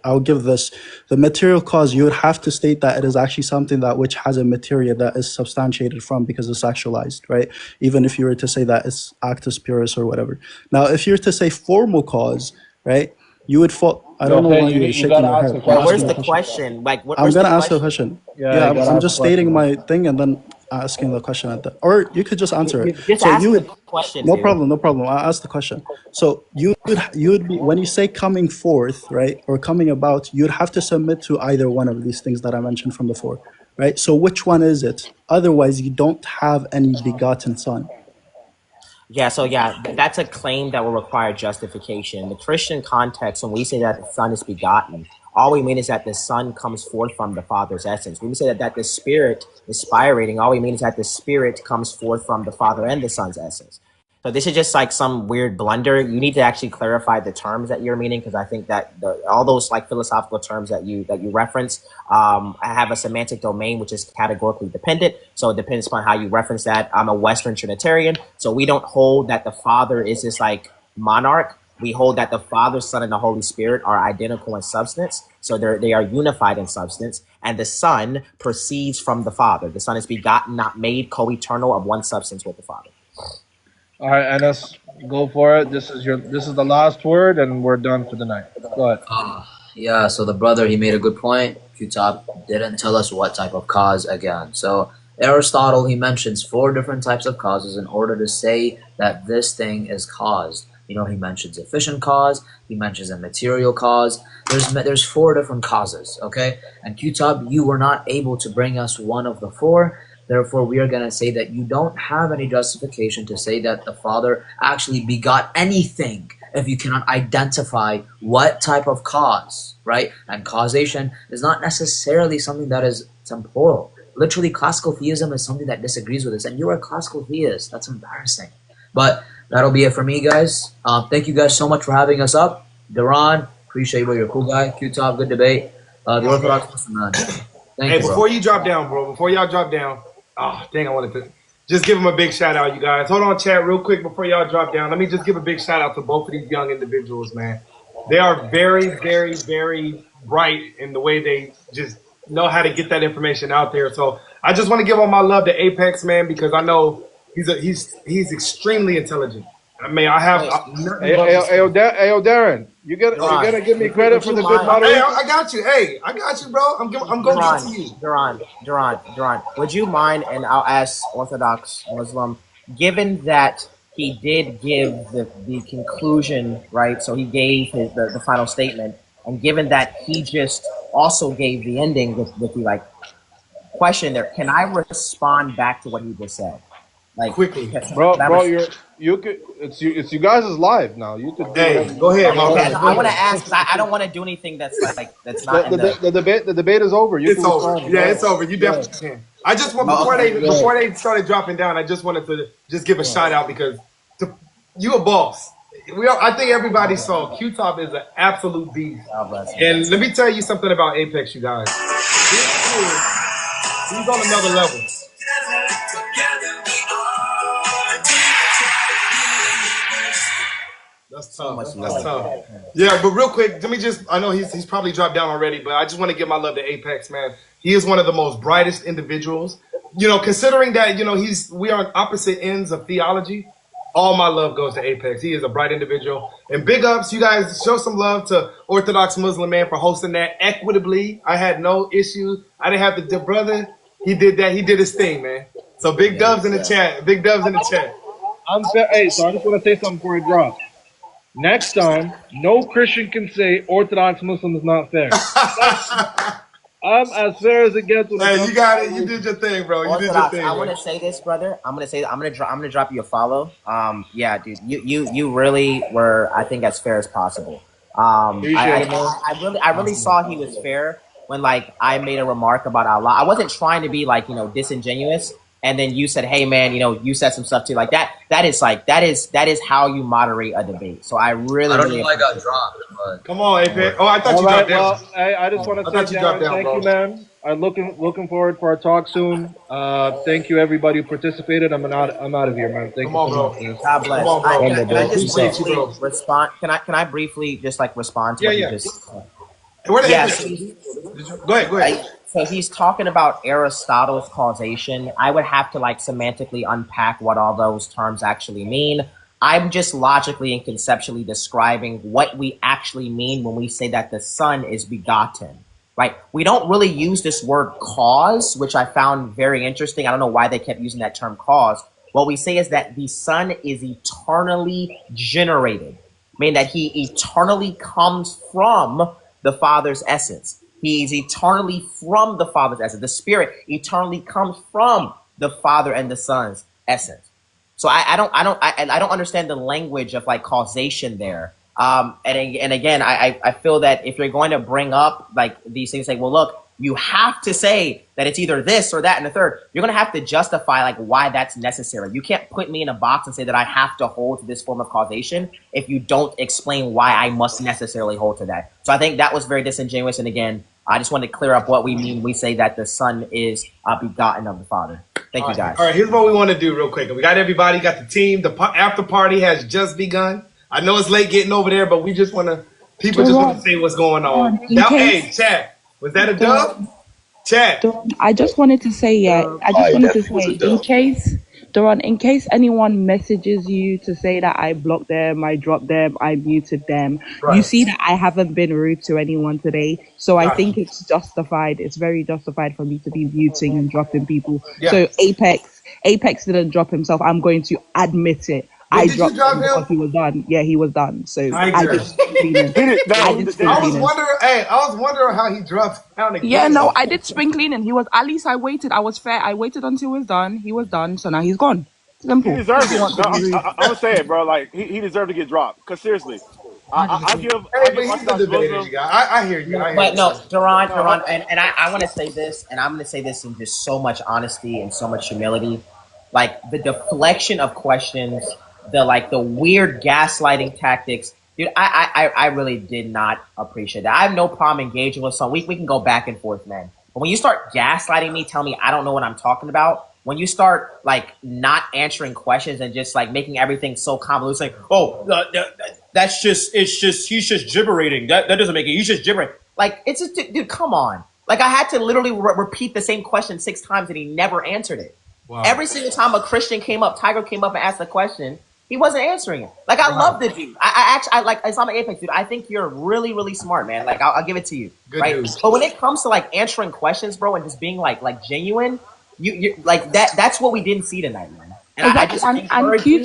I'll give this. The material cause, you would have to state that it is actually something that which has a material that is substantiated from because it's actualized, right? Even if you were to say that it's actus purus or whatever. Now, if you were to say formal cause, right, you would fall. I don't know why you're shaking your head. Where's the question? Like, I'm gonna ask a question. Yeah, I'm just stating my thing and then asking the question at the, or you could just answer it. Just So ask you the would, question. no dude. problem. I'll ask the question. So you would be, when you say coming forth, right, or coming about, you'd have to submit to either one of these things that I mentioned from before, right? So which one is it? Otherwise, you don't have any begotten son. Yeah, so that's a claim that will require justification. In the Christian context, when we say that the Son is begotten, all we mean is that the Son comes forth from the Father's essence. When we say that the Spirit is spirating, all we mean is that the Spirit comes forth from the Father and the Son's essence. So this is just like some weird blunder. You need to actually clarify the terms that you're meaning, because I think that all those like philosophical terms that you reference have a semantic domain which is categorically dependent. So it depends upon how you reference that. I'm a Western Trinitarian, so we don't hold that the Father is this like monarch. We hold that the Father, Son, and the Holy Spirit are identical in substance. So they are unified in substance, and the Son proceeds from the Father. The Son is begotten, not made, co-eternal of one substance with the Father. All right, Anas, go for it. This is the last word, and we're done for the night. Go ahead. Yeah, so the brother, he made a good point. Q-Top didn't tell us what type of cause again. So Aristotle, he mentions 4 different types of causes in order to say that this thing is caused. He mentions efficient cause, he mentions a material cause. There's 4 different causes, okay? And Q-Top, you were not able to bring us one of the 4. Therefore, we are going to say that you don't have any justification to say that the Father actually begot anything if you cannot identify what type of cause, right? And causation is not necessarily something that is temporal. Literally, classical theism is something that disagrees with this, and you're a classical theist. That's embarrassing. But that'll be it for me, guys. Thank you guys so much for having us up. Duran, appreciate you, bro. You're a cool guy. Q-Top, good debate. The Orthodox Muslim man. Thank Hey, you, bro. before you drop down, bro, before y'all drop down, oh, dang, I wanted to just give them a big shout out, you guys. Hold on, chat, real quick before y'all drop down. Let me just give a big shout out to both of these young individuals, man. They are very, very, very bright in the way they just know how to get that information out there. So I just want to give all my love to Apex, man, because I know he's extremely intelligent. I mean, I have nothing but Darren, you're gonna give me credit for the good Hey, moderation. I got you. Hey, I got you, bro. I'm going to get to you. Duran, would you mind, and I'll ask Orthodox Muslim, given that he did give the conclusion, right? So he gave the final statement, and given that he just also gave the ending with the like question there, can I respond back to what he just said? Like quickly, bro, you could. It's you guys is live now. You could. Go ahead. Okay, I want to ask. I don't want to do anything that's not. The debate is over. It's over. Yeah, it's over. You definitely can. I just want before they started dropping down. I just wanted to just give a shout out because you a boss. I think everybody saw Q-Top is an absolute beast. And let me tell you something about Apex, you guys. He's on another level. That's tough. That's tough. Yeah, but real quick, let me just, I know he's probably dropped down already, but I just want to give my love to Apex, man. He is one of the most brightest individuals. You know, considering that, you know, we are on opposite ends of theology, all my love goes to Apex. He is a bright individual. And big ups, you guys show some love to Orthodox Muslim man for hosting that equitably. I had no issue. I didn't have to, brother, he did that. He did his thing, man. So big dubs in the chat. Big dubs in the chat. Hey, so I just want to say something before it drops. Next time, no Christian can say Orthodox Muslim is not fair. I'm as fair as it gets. Hey, you got it. You did your thing, bro. You did your thing. I want to say this, brother. I'm gonna drop you a follow. Yeah, dude. You really were, I think, as fair as possible. I really saw he was fair when like I made a remark about Allah. I wasn't trying to be like, you know, disingenuous. And then you said, "Hey, man, you know, you said some stuff too." Like that. That is how you moderate a debate. So I really. I don't know if I got dropped. But... Come on, AP. Oh, I thought you dropped down. Well, I just want to say, Darren, thank you, man. I'm looking forward for our talk soon. Thank you, everybody who participated. I'm out of here, man. Thank you so much. God bless. Come on, bro. Can I just briefly respond? Can I briefly just like respond to what you just? Yes. Go ahead. So he's talking about Aristotle's causation. I would have to like semantically unpack what all those terms actually mean. I'm just logically and conceptually describing what we actually mean when we say that the Son is begotten, right? We don't really use this word cause, which I found very interesting. I don't know why they kept using that term cause. What we say is that the Son is eternally generated, meaning that he eternally comes from the Father's essence. He is eternally from the Father's essence. The Spirit eternally comes from the Father and the Son's essence. So I don't understand the language of like causation there. And again, I feel that if you're going to bring up like these things, like, well, look, you have to say that it's either this or that and the third. You're going to have to justify like why that's necessary. You can't put me in a box and say that I have to hold to this form of causation if you don't explain why I must necessarily hold to that. So I think that was very disingenuous. And again, I just wanted to clear up what we mean when we say that the Son is begotten of the Father. Thank you, guys. All right, here's what we want to do real quick. We got everybody, got the team. The after party has just begun. I know it's late getting over there, but we just want to, people just want to say what's going on. Now, hey, chat, was that a dub? Chat. I just wanted to say, in case anyone messages you to say that I blocked them, I dropped them, I muted them, you see that I haven't been rude to anyone today. So I think it's justified. It's very justified for me to be muting and dropping people. Yeah. So Apex didn't drop himself. I'm going to admit it. I dropped him because he was done. Yeah, he was done. So I did spring cleaning. I was wondering how he dropped down again. Yeah, no, I did spring cleaning. He was, at least I waited. I was fair. I waited until he was done. He was done. So now he's gone. Simple. He deserves He it. wants No, to be rude. I'm gonna say it, bro. Like he deserved to get dropped. Cause seriously, I give Hey, but he's the Orthodox debater, you Muslim. guys. I hear you. I hear But you. no, Duran, No, and I want to say this, and I'm going to say this in just so much honesty and so much humility. Like the deflection of questions, the weird gaslighting tactics, dude. I really did not appreciate that. I have no problem engaging with someone. We can go back and forth, man. But when you start gaslighting me, tell me I don't know what I'm talking about. When you start like not answering questions and just like making everything so convoluted, saying, "Oh, that's just he's just gibbering. That doesn't make it. He's just gibbering." Like it's just, dude, come on. Like I had to literally repeat the same question 6 times and he never answered it. Wow. Every single time a Christian came up, Tiger came up and asked a question, he wasn't answering it. Like I love the dude. I like Islamic Apex, dude. I think you're really, really smart, man. Like I'll give it to you, Good right? news. But when it comes to like answering questions, bro, and just being like genuine, you like that's what we didn't see tonight, man. And I Exactly. just And encourage you.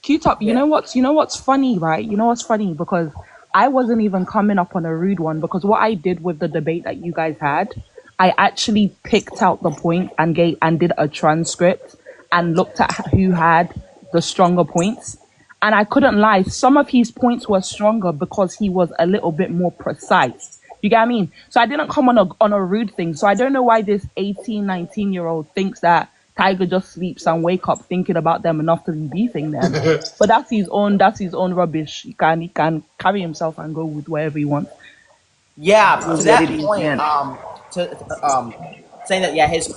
Q-Top, Yeah. you know what's funny, right? You know what's funny? Because I wasn't even coming up on a rude one, because what I did with the debate that you guys had, I actually picked out the point and did a transcript and looked at who had the stronger points. And I couldn't lie, some of his points were stronger because he was a little bit more precise. You get what I mean? So I didn't come on a rude thing. So I don't know why this 18, 19-year-old thinks that Tiger just sleeps and wake up thinking about them enough to be beefing them. But that's his own rubbish. He can carry himself and go with wherever he wants. Yeah, to that Lucidity, point, man. saying that his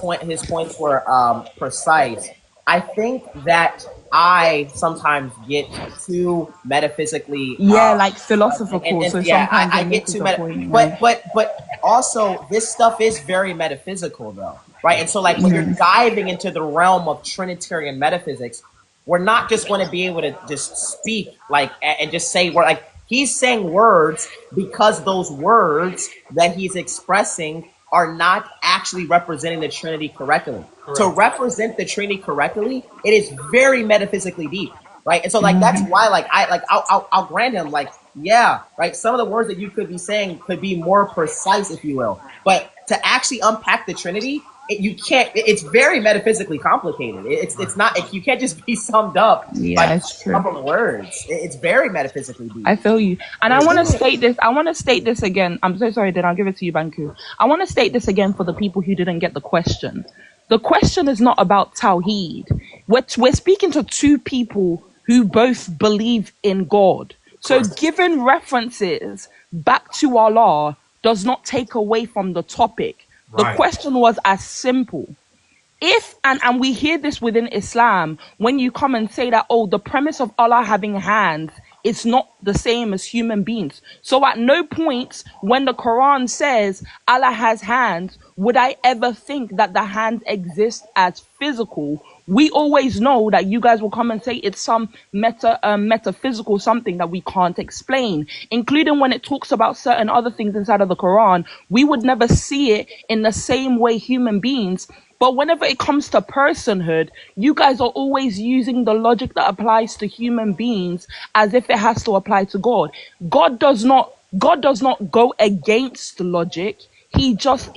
points were precise. I think that I sometimes get too metaphysically like philosophical. and So yeah, sometimes I they get miss too the point. but also this stuff is very metaphysical though, right? And so like when you're diving into the realm of Trinitarian metaphysics, we're not just going to be able to just speak like and just say we're like he's saying words because those words that he's expressing are not actually representing the Trinity correctly. To represent the Trinity correctly, it is very metaphysically deep, right? And so like that's why like I'll grant him like yeah, right. Some of the words that you could be saying could be more precise, if you will, but to actually unpack the Trinity, you can't. It's very metaphysically complicated. It's not. You can't just be summed up by It's a true. couple of words. It's very metaphysically deep. I feel you. And I want to state this. I want to state this again. I'm so sorry, then I'll give it to you, Banku. I want to state this again for the people who didn't get the question. The question is not about Tawheed. We're speaking to 2 people who both believe in God. So giving references back to Allah does not take away from the topic. The question was as simple. If, and we hear this within Islam, when you come and say that, oh, the premise of Allah having hands is not the same as human beings. So at no point when the Quran says Allah has hands, would I ever think that the hands exist as physical. We always know that you guys will come and say it's some metaphysical something that we can't explain, including when it talks about certain other things inside of the Quran. We would never see it in the same way human beings. But whenever it comes to personhood, you guys are always using the logic that applies to human beings as if it has to apply to God. God does not go against logic. He's just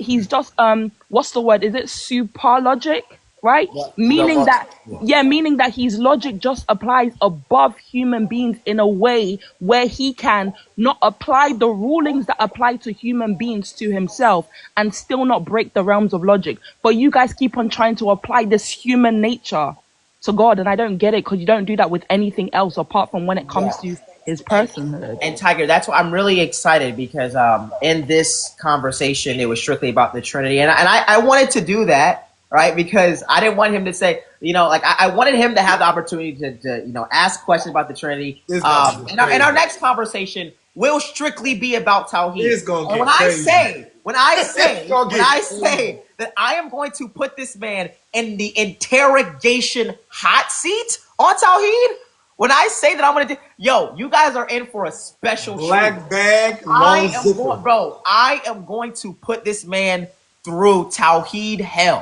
what's the word? Is it super logic? Right? Meaning that his logic just applies above human beings in a way where he can not apply the rulings that apply to human beings to himself and still not break the realms of logic. But you guys keep on trying to apply this human nature to God, and I don't get it, because you don't do that with anything else apart from when it comes to his personhood. And Tiger, that's why I'm really excited, because in this conversation, it was strictly about the Trinity. And I wanted to do that, right? Because I didn't want him to say, I wanted him to have the opportunity to ask questions about the Trinity. And our next conversation will strictly be about Tawheed. And when I say that I am going to put this man in the interrogation hot seat on Tawheed, when I say that I'm going to you guys are in for a special black bag. I am going to put this man through Tawheed hell.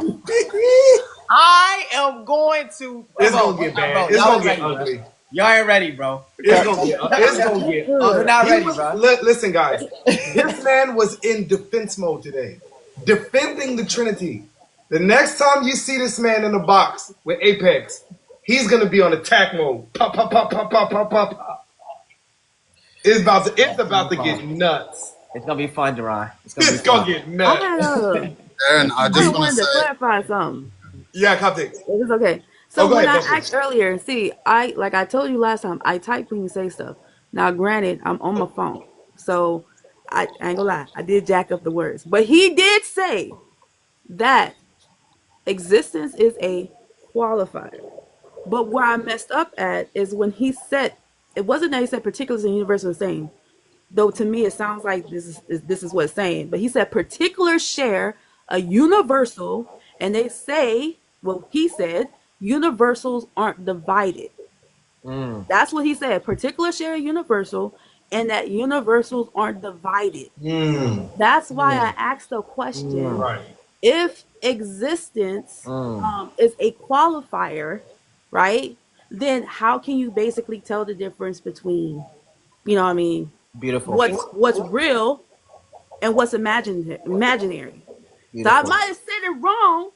I am going to. It's gonna get bad. It's gonna get ugly. Bro. Y'all ain't ready, bro. It's gonna get ugly. We're not ready, bro. Listen, guys. This man was in defense mode today, defending the Trinity. The next time you see this man in the box with Apex, he's gonna be on attack mode. Pop, pop, pop, pop, pop, pop, pop, pop. It's about to get nuts. It's gonna be fun, Duran. It's gonna get nuts. Aaron, I just want wanted to to say, clarify something. Yeah, Coptic. It's okay. So go when ahead, I go asked earlier, see, I told you last time, I type when you say stuff. Now, granted, I'm on my phone, so I ain't gonna lie, I did jack up the words, but he did say that existence is a qualifier. But where I messed up at is when he said it wasn't that he said particulars and universal the same. Though to me it sounds like this is what it's saying. But he said particulars share a universal, and they say, well, he said universals aren't divided. That's what he said. Particulars share a universal, and that universals aren't divided. That's why I asked the question: Right. if existence is a qualifier, right? Then how can you basically tell the difference between, you know what I mean, Beautiful. what's real and what's imaginary? So I might have said it wrong,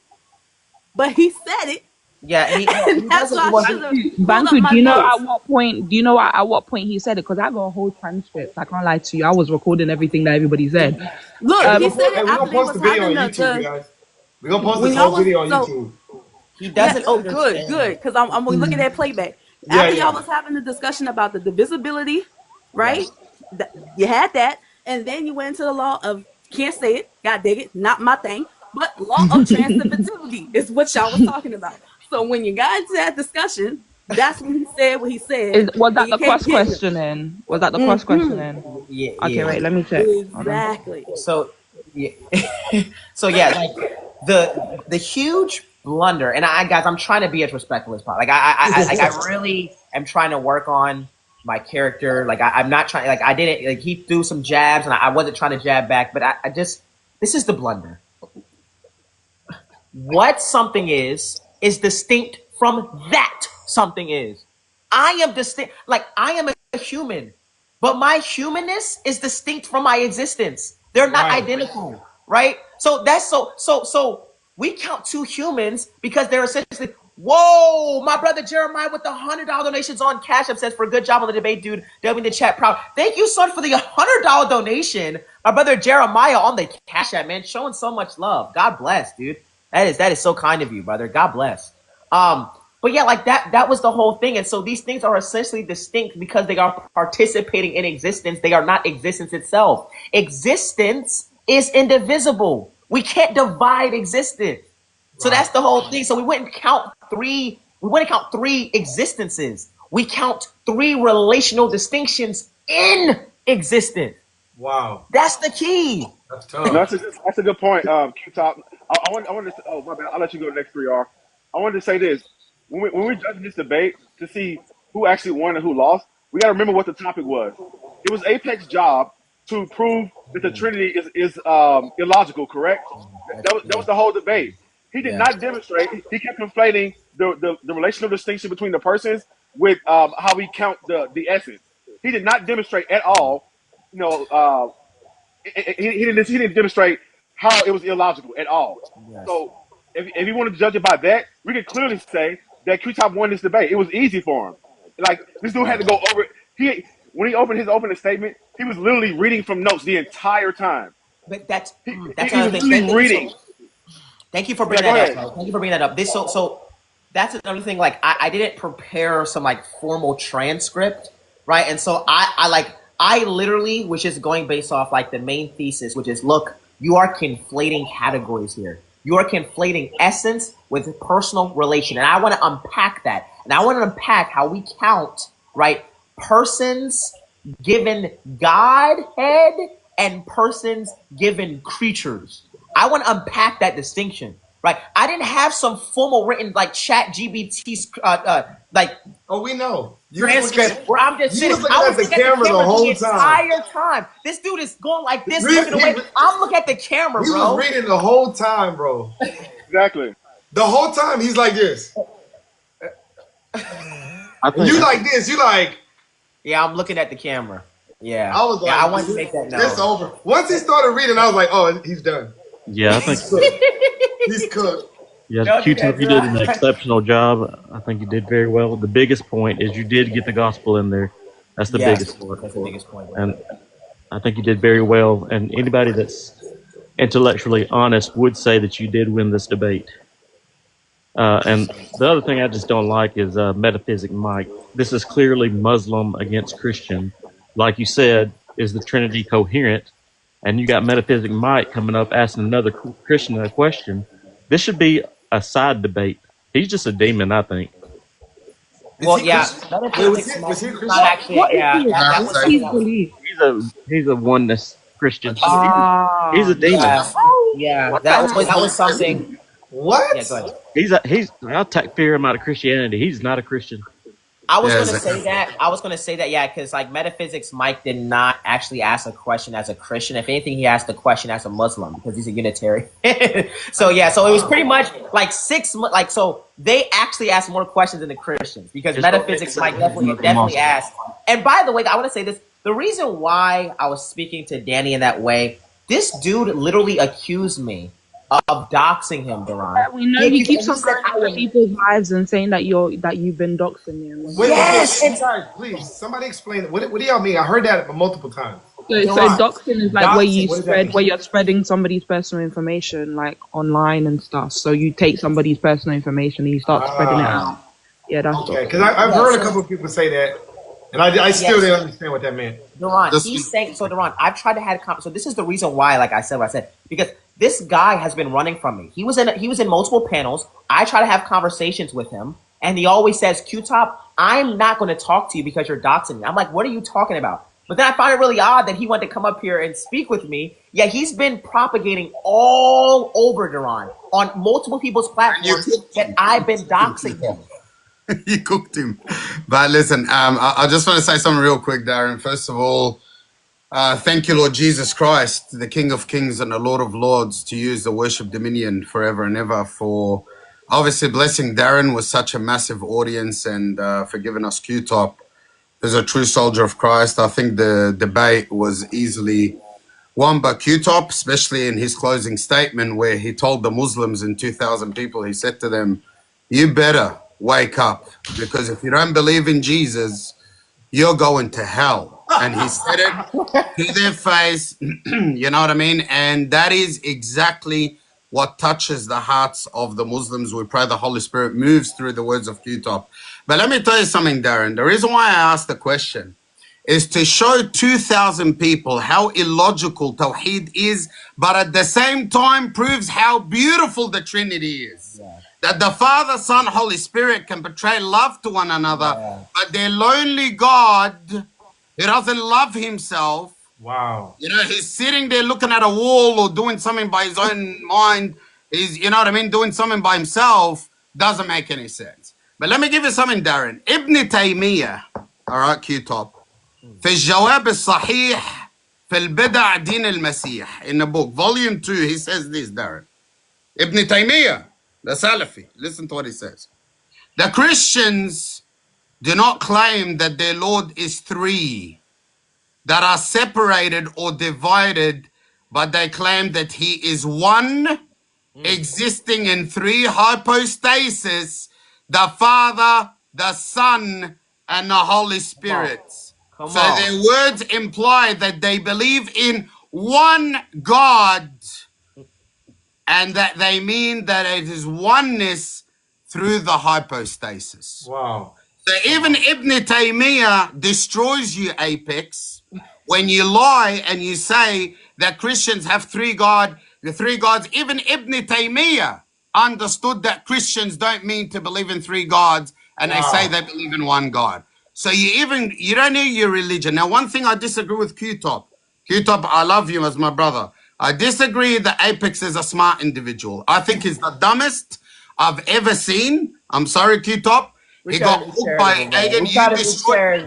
but he said it. Yeah, he that's why I should have pulled up Banku, my do you know notes. at what point? Do you know at what point he said it? Because I got a whole transcript. I can't lie to you. I was recording everything that everybody said. Look, he said Hey, it we're after gonna they post was the video on having YouTube, guys. We're gonna post when this y'all whole was- video on so- YouTube. He doesn't. Oh, good, because I'm looking at playback. Yeah, After yeah. y'all was having the discussion about the divisibility, right? You had that, and then you went into the law of can't say it, God dig it, not my thing, but law of transitivity is what y'all was talking about. So when you got into that discussion, that's when he said what he said. Was that and the you can't cross get him. questioning? Was that the cross questioning? Yeah. Okay, wait. Let me check. Hold on. Exactly. So, yeah. So yeah, like the huge blunder, and guys, I'm trying to be as respectful as possible. Like I really am trying to work on my character. Like I'm not trying. Like I didn't. Like he threw some jabs, and I wasn't trying to jab back. But I just this is the blunder. What something is distinct from that something is. I am distinct. Like I am a human, but my humanness is distinct from my existence. They're not identical, right? So that's so we count two humans because they're essentially. Whoa, my brother Jeremiah with the $100 donations on Cash App says for a good job on the debate, dude. Delving the chat proud. Thank you, son, for the $100 donation. My brother Jeremiah on the Cash App, man, showing so much love. God bless, dude. That is so kind of you, brother. God bless. But yeah, like that was the whole thing. And so these things are essentially distinct because they are participating in existence. They are not existence itself. Existence is indivisible. We can't divide existence. So that's the whole thing. So we wouldn't count three existences. We count three relational distinctions in existence. Wow. That's the key. That's tough. That's a good point, Q-Top. I wanted to. Oh my bad. I'll let you go next, 3R. I wanted to say this: when we're judging this debate to see who actually won and who lost, we got to remember what the topic was. It was Apex's job to prove that the Trinity is illogical. Correct? That was the whole debate. He did not demonstrate. He kept conflating the relational distinction between the persons with how we count the essence. He did not demonstrate at all. You know, he didn't demonstrate how it was illogical at all. Yes. So if you want to judge it by that, we can clearly say that Q-Top won this debate. It was easy for him. Like this dude had to go over it. When he opened his opening statement, he was literally reading from notes the entire time. But that's He another was thing. literally reading. Thank you for bringing that up, bro. Thank you for bringing that up. So that's another thing. Like I didn't prepare some like formal transcript, right? And so I literally was just going based off like the main thesis, which is look, you are conflating categories here. You are conflating essence with personal relation, and I want to unpack that. And I want to unpack how we count, right? Persons given Godhead and persons given creatures. I want to unpack that distinction, right? I didn't have some formal written like Chat GBT's like we know transcript where I'm just sitting. looking I at was the looking at camera the whole entire time. This dude is going like this, looking away. I'm looking at the camera, He bro. was reading the whole time, bro. Exactly. The whole time he's like this. You like this. You like. Yeah, I'm looking at the camera. Yeah. I was like, I wanted to make that known. It's over. Once he started reading, I was like, oh, he's done. Yeah, I think He's cooked. Yes, Don't do that, Q-Tip, you did an Duran. exceptional job. I think you did very well. The biggest point is you did get the gospel in there. That's the Yes, biggest part. that's the biggest point, bro. And I think you did very well. And anybody that's intellectually honest would say that you did win this debate. And the other thing I just don't like is Metaphysic Mike. This is clearly Muslim against Christian. Like you said, is the Trinity coherent? And you got Metaphysic Mike coming up asking another Christian a question. This should be a side debate. He's just a demon, I think. Well, yeah, Wait, was he a not Christian? actually. What is Yeah, he? that What's was his something else. belief? He's a oneness Christian. Ah, He's a demon. Yeah, that was something. What? Yeah, go ahead. I'll fear him out of Christianity. He's not a Christian. I was gonna say that, yeah, because like Metaphysics Mike did not actually ask a question as a Christian. If anything, he asked a question as a Muslim because he's a Unitarian. So yeah, so it was pretty much like so they actually asked more questions than the Christians because Metaphysics Mike definitely asked. And by the way, I want to say this: the reason why I was speaking to Danny in that way, this dude literally accused me of doxing him, Duran. we know he keeps on going into people's lives and saying that you've been doxing them. Wait, Yes, wait, guys, please, somebody explain it. What do y'all mean? I heard that multiple times. So doxing is like Doxing, where you're spreading somebody's personal information like online and stuff. So you take somebody's personal information and you start spreading it out. Yeah, that's okay. Because I've heard a couple of people say that, and I still didn't understand what that meant. Duran, he's saying so. Duran, I've tried to have a conversation. So this is the reason why, like I said, what I said, because this guy has been running from me. He was in multiple panels. I try to have conversations with him, and he always says, "Q-Top, I'm not going to talk to you because you're doxing me." I'm like, "What are you talking about?" But then I find it really odd that he wanted to come up here and speak with me. Yeah, he's been propagating all over Duran on multiple people's platforms that I've been doxing him. You cooked him. But listen, I just want to say something real quick, Darren. First of all, thank you, Lord Jesus Christ, the King of Kings and the Lord of Lords, to use the worship dominion forever and ever for obviously blessing Darren with such a massive audience and for giving us Q-Top as a true soldier of Christ. I think the debate was easily won by Q-Top, especially in his closing statement where he told the Muslims and 2,000 people, he said to them, "You better wake up, because if you don't believe in Jesus, you're going to hell." And he said it to their face, you know what I mean? And that is exactly what touches the hearts of the Muslims. We pray the Holy Spirit moves through the words of Q-Top. But let me tell you something, Darren. The reason why I asked the question is to show 2,000 people how illogical Tawheed is, but at the same time proves how beautiful the Trinity is. Yeah. That the Father, Son, Holy Spirit can portray love to one another, but their lonely God, he doesn't love himself. Wow. You know, he's sitting there looking at a wall or doing something by his own mind. He's, you know what I mean, doing something by himself. Doesn't make any sense. But let me give you something, Darren. Ibn Taymiyyah, all right, Q-Top, في الجواب الصحيح في البدع دين المسيح, in the book, volume 2, he says this, Darren. Ibn Taymiyyah, the Salafi, listen to what he says. The Christians do not claim that their Lord is three, that are separated or divided, but they claim that he is one, existing in three hypostases, the Father, the Son, and the Holy Spirit. So their words imply that they believe in one God, and that they mean that it is oneness through the hypostasis. Wow. So even Ibn Taymiyyah destroys you, Apex, when you lie and you say that Christians have the three gods. Even Ibn Taymiyyah understood that Christians don't mean to believe in three gods, and they say they believe in one God. So you don't know your religion. Now, one thing I disagree with Q-Top. Q-Top, I love you as my brother. I disagree that Apex is a smart individual. I think he's the dumbest I've ever seen. I'm sorry, Q-Top. He got hooked by Agan.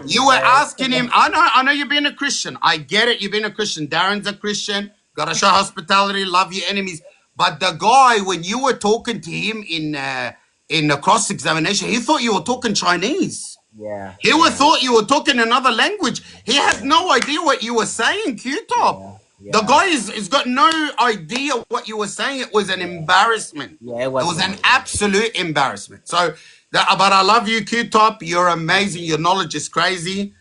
You were asking him. I know you're being a Christian. I get it. You're being a Christian. Darren's a Christian. Gotta show hospitality. Love your enemies. But the guy, when you were talking to him in the cross-examination, he thought you were talking Chinese. Yeah. He thought you were talking another language. He had no idea what you were saying, Q-Top. The guy is got no idea what you were saying. It was an embarrassment. Yeah, it was an absolute embarrassment. So, but I love you, Q-Top. You're amazing. Your knowledge is crazy.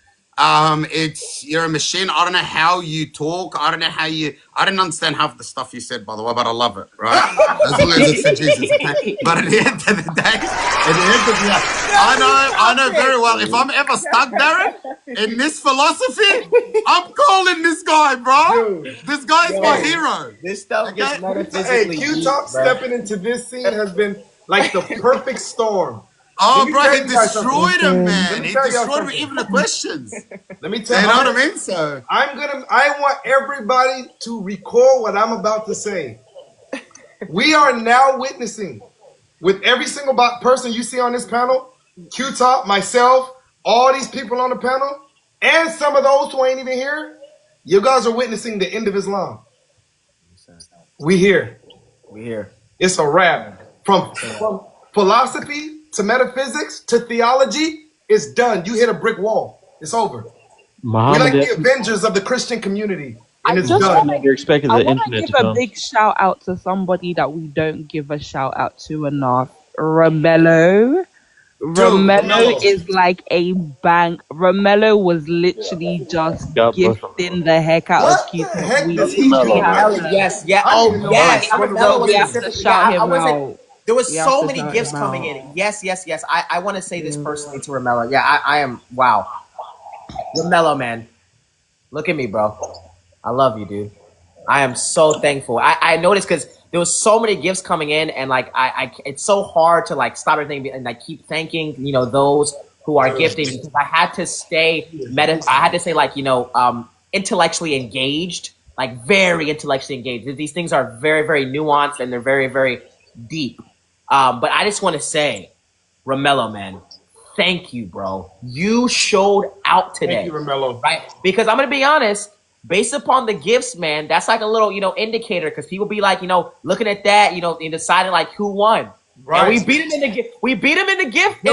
You're a machine. I don't know how you talk. I don't know how you. I didn't understand half the stuff you said, by the way, but I love it. Right? As long as it's for Jesus. Okay? But at the end of the day, I know very well. If I'm ever stuck, Darren, in this philosophy, I'm calling this guy, bro. This guy's my hero. This stuff gets Hey, metaphysically Q-Top deep, bro. stepping into this scene has been like the perfect storm. Oh, Let me bro, tell he you guys destroyed something. him, Let man. me He tell y'all destroyed something. even the questions. Let me tell You know what I mean? So I want everybody to record what I'm about to say. We are now witnessing with every single person you see on this panel, Q-Top, myself, all these people on the panel, and some of those who ain't even here. You guys are witnessing the end of Islam. We here. We here. It's a wrap. From philosophy to metaphysics to theology, it's done. You hit a brick wall. It's over. We like the Avengers of the Christian community, and it's done. Never expected I the want to internet give to a come. big shout out to somebody that we don't give a shout out to enough. Romello. Romello is like a bank. Romello was literally just God bless gifting the heck out of Q. Yes, yeah. Oh, yes. Romello was We have to specifically. shout I him wasn't. out. There was We have so to many shout gifts him coming out. in. Yes. I want to say this personally to Romello. Yeah, I am. Wow. Romello, man. Look at me, bro. I love you, dude. I am so thankful. I noticed because there was so many gifts coming in, and like it's so hard to like stop everything and like keep thanking those who are gifting, because I had to stay I had to say like intellectually engaged, like very intellectually engaged. These things are very, very nuanced and they're very, very deep. But I just want to say, Romello, man, thank you, bro. You showed out today. Thank you, Romello. Right? Because I'm gonna be honest, based upon the gifts, man, that's like a little, indicator, because people be like, looking at that, and deciding like who won. Right. And we beat him in the gift. We beat him in the gift.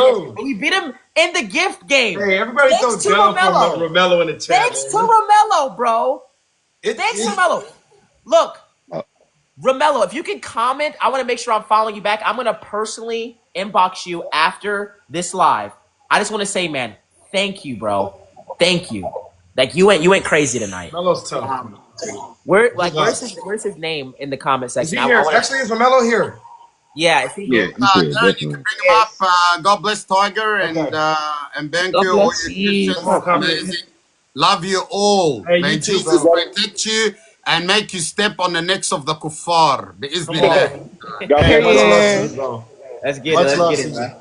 We beat him in the gift game. Hey, everybody Thanks to down Romello. for Romello in the chat. Thanks to Romello, bro. Thanks to Romello. Look, Romello, if you can comment, I want to make sure I'm following you back. I'm going to personally inbox you after this live. I just want to say, man, thank you, bro. Thank you. Like you went crazy tonight. Romello's tough. Where's his name in the comment section? Is he here? Actually, is Romello here? Yeah, is he here? Darren, you can bring him up. God bless Tiger and Benku, all your Christians. Amazing. Love you all. Hey, May you too, Jesus bro. protect you and make you step on the necks of the kuffar. Bi'iznillah. Let's get Much it. love, Let's get it, CJ. man.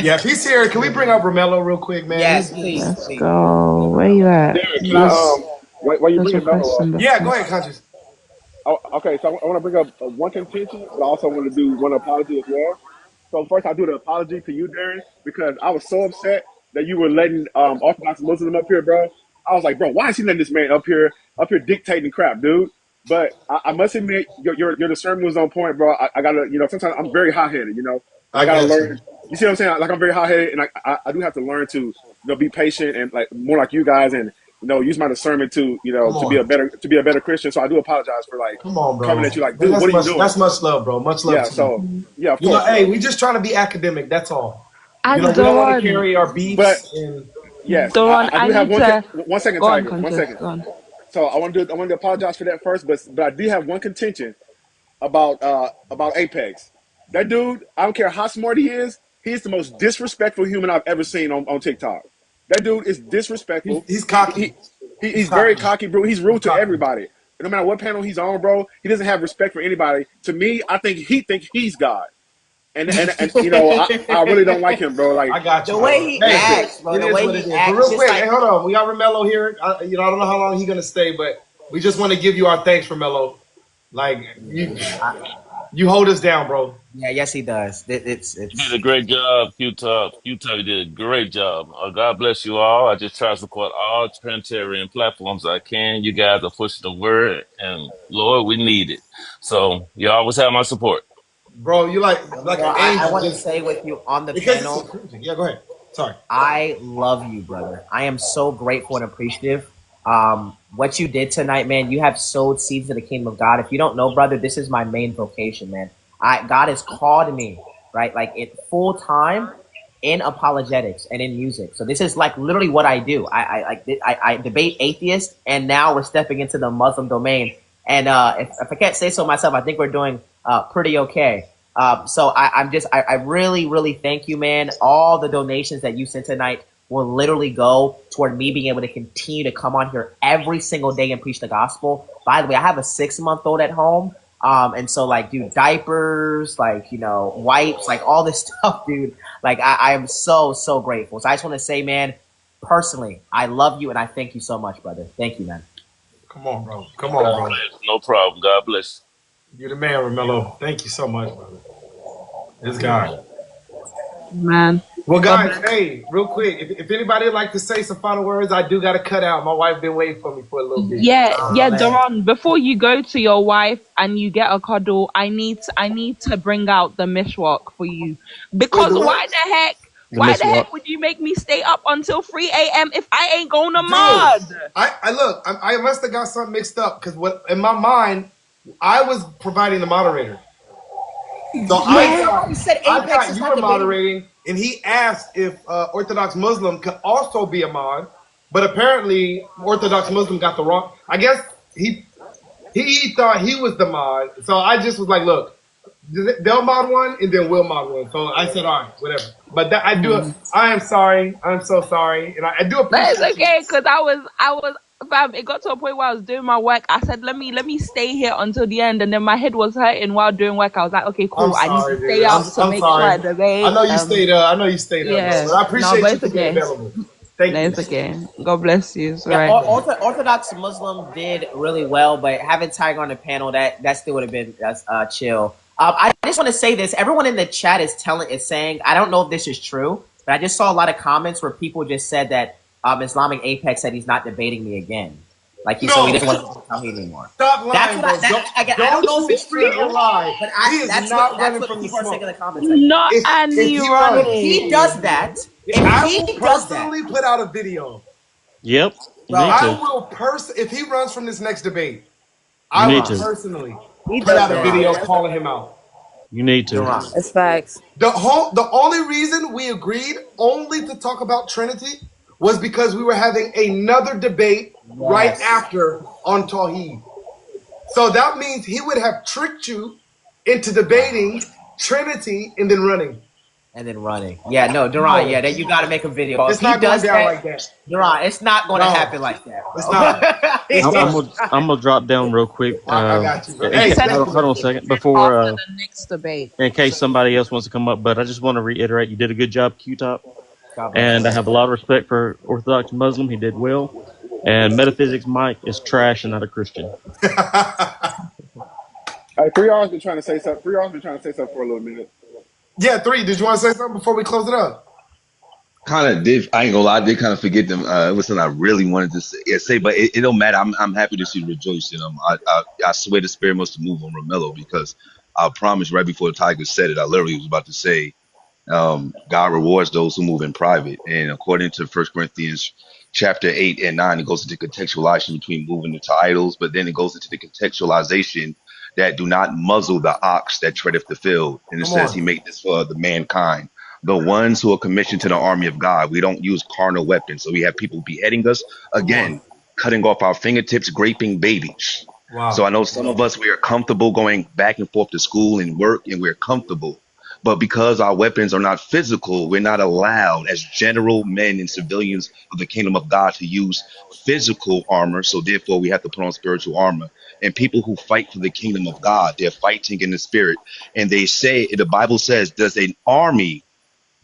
Yeah, if he's here, can we bring up Romello real quick, man? Yes, please. Let's go. Where you at? Can I, while you There's bring a it question up, Yeah, go ahead, Conscious. okay, so I want to bring up one contention, but I also want to do one apology as well. So first, I do the apology to you, Darren, because I was so upset that you were letting Orthodox Muslim up here, bro. I was like, bro, why is he letting this man up here dictating crap, dude? But I must admit, your discernment was on point, bro. I gotta, sometimes I'm very hot headed, I gotta learn. You see what I'm saying? Like I'm very hot headed, and I do have to learn to, be patient and like more like you guys, and use my discernment to, to be a better Christian. So I do apologize for like Come on, bro. coming at you like, dude, what are you doing? That's much love, bro. Much love. Yeah. To So you. yeah, of course. Hey, we just trying to be academic. That's all. And we don't want to carry our beefs. But and yes, Dawn, I do have need to... one second, Go on, Tiger. 1 Conscious, second. go on. So I want to apologize for that first, but I do have one contention about Apex. That dude, I don't care how smart he is, he's the most disrespectful human I've ever seen on TikTok. That dude is disrespectful. He's cocky. He's very cocky, bro. He's rude to everybody. No matter what panel he's on, bro, he doesn't have respect for anybody. To me, I think he thinks he's God. And I really don't like him, bro. Like I got you. The way he acts, bro. The way he acts. But real quick, hey, hold on. We got Romello here. I don't know how long he's gonna stay, but we just want to give you our thanks, Romello. Like you hold us down, bro. Yeah, yes, he does. It's You did a great job, Q-Top. Q-Top, you did a great job. God bless you all. I just try to support all Trinitarian platforms I can. You guys are pushing the word, and Lord, we need it. So you always have my support. Bro, you like an angel. I want to say with you on the panel. Yeah, go ahead. Sorry. I love you, brother. I am so grateful and appreciative. What you did tonight, man, you have sowed seeds of the kingdom of God. If you don't know, brother, this is my main vocation, man. God has called me, right, like it full time in apologetics and in music. So this is like literally what I do. I debate atheists, and now we're stepping into the Muslim domain. And if I can't say so myself, I think we're doing pretty okay. So I really, really thank you, man. All the donations that you sent tonight will literally go toward me being able to continue to come on here every single day and preach the gospel. By the way, I have a 6-month-old at home. And so like, dude, diapers, like, you know, wipes, like all this stuff, dude. Like I am so, so grateful. So I just want to say, man, personally, I love you and I thank you so much, brother. Thank you, man. Come on, bro. Come on, bro. No problem. God bless. You're the man, Romello. Thank you so much, brother. This guy. Man. Well, guys, hey, real quick, if anybody would like to say some final words, I do got to cut out. My wife been waiting for me for a little bit. Yeah, Duran, before you go to your wife and you get a cuddle, I need to bring out the mishwak for you. Because why the heck would you make me stay up until 3 a.m. if I ain't going to mod? I must have got something mixed up because what in my mind, I was providing the moderator. So I thought you were moderating, and he asked if Orthodox Muslim could also be a mod, but apparently Orthodox Muslim got the wrong. I guess he thought he was the mod, so I just was like, look, they'll mod one, and then we'll mod one. So I said, all right, whatever. But I am sorry. I'm so sorry, and I do appreciate. That's okay, because I was. Fam, it got to a point where I was doing my work. I said, let me stay here until the end, and then my head was hurting while doing work. I was like, okay, cool. I need to stay up to make sure I debate. I know you stayed up. Yeah. But I appreciate you being available. Thank you. It's okay. God bless you. It's Yeah, right. Orthodox Muslim did really well, but having Tiger on the panel, that still would have been chill. I just want to say this. Everyone in the chat is saying, I don't know if this is true, but I just saw a lot of comments where people just said that Islamic Apex said he's not debating me again. Like he doesn't want to tell me anymore. Stop lying, bro. I don't know if it's true or lie, but that's what people are saying in the comments. Not ironic. If he does that, I will personally put out a video. Yep. If he runs from this next debate, I will personally put out a video calling him out. You need to. It's facts. The only reason we agreed only to talk about Trinity was because we were having another debate right after on Tawheed. So that means he would have tricked you into debating Trinity and then running. Yeah, no, Duran, then you got to make a video. It's not going down like that. Duran, it's not going to happen like that. It's not. I'm gonna drop down real quick. I got you. Hey, hold on a second before the next debate. in case somebody else wants to come up. But I just want to reiterate, you did a good job, Q-Top. And I have a lot of respect for Orthodox Muslim. He did well. And Metaphysics Mike is trash and not a Christian. All right, 3R's been trying to say something. 3R's been trying to say something for a little minute. Yeah, 3. Did you want to say something before we close it up? Kind of did. I ain't gonna lie. I did kind of forget them. It was something I really wanted to say, but it don't matter. I'm happy to see Rejoice in them. I swear the spirit must have moved on Romello, because I promise right before the Tiger said it, I literally was about to say, God rewards those who move in private. And according to 1 Corinthians chapter 8 and 9, it goes into contextualization between moving into idols, but then it goes into the contextualization that do not muzzle the ox that treadeth the field. And it says he made this for the mankind, the ones who are commissioned to the army of God. We don't use carnal weapons. So we have people beheading us, again, cutting off our fingertips, raping babies. Wow. So I know some of us, we are comfortable going back and forth to school and work, and we're comfortable. But because our weapons are not physical, we're not allowed as general men and civilians of the kingdom of God to use physical armor. So therefore, we have to put on spiritual armor. And people who fight for the kingdom of God, they're fighting in the spirit. And they say, the Bible says, does an army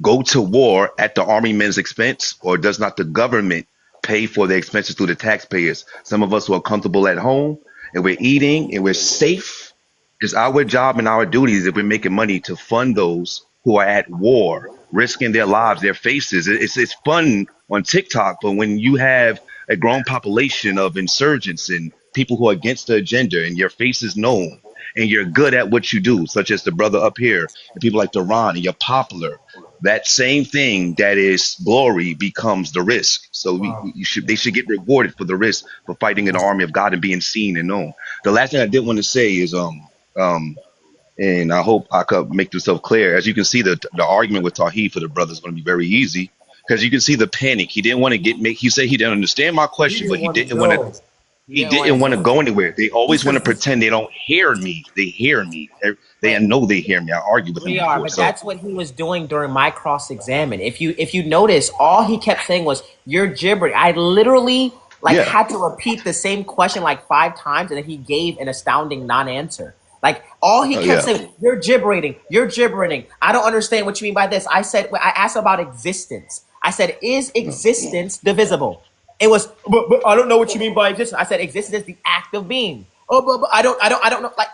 go to war at the army men's expense, or does not the government pay for the expenses through the taxpayers? Some of us who are comfortable at home and we're eating and we're safe, it's our job and our duties, if we're making money, to fund those who are at war, risking their lives, their faces. It's fun on TikTok, but when you have a grown population of insurgents and people who are against the agenda, and your face is known, and you're good at what you do, such as the brother up here, and people like Duran, and you're popular, that same thing that is glory becomes the risk. So they should get rewarded for the risk for fighting in the army of God and being seen and known. The last thing I did want to say is and I hope I could make myself clear. As you can see, the argument with Tawheed for the brother is going to be very easy because you can see the panic. He didn't want to he said he didn't understand my question, but he didn't want to. He didn't want to go anywhere. They always want to pretend they don't hear me. They hear me. They know they hear me. I argued with them We are, before. but So that's what he was doing during my cross-examine. If you notice, all he kept saying was, "You're gibbering." I literally yeah, had to repeat the same question like 5 times, and then he gave an astounding non-answer. Like all he kept yeah. saying, "You're gibbering. You're gibbering. I don't understand what you mean by this." I asked about existence. I said, "Is existence divisible?" It was, but I don't know what you mean by existence. I said, "Existence is the act of being." Oh, but I don't know. Like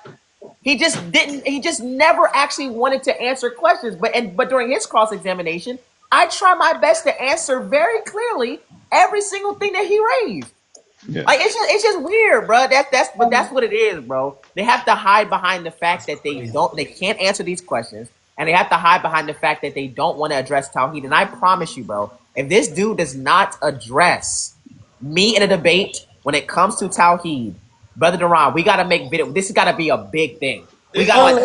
he just never actually wanted to answer questions. But during his cross-examination, I try my best to answer very clearly every single thing that he raised. Yeah. Like it's just weird, bro. That's what it is, bro. They have to hide behind the fact that they can't answer these questions, and they have to hide behind the fact that they don't want to address Tawheed. And I promise you, bro, if this dude does not address me in a debate when it comes to Tawheed, Brother Duran, we gotta make video. This has gotta be a big thing. We got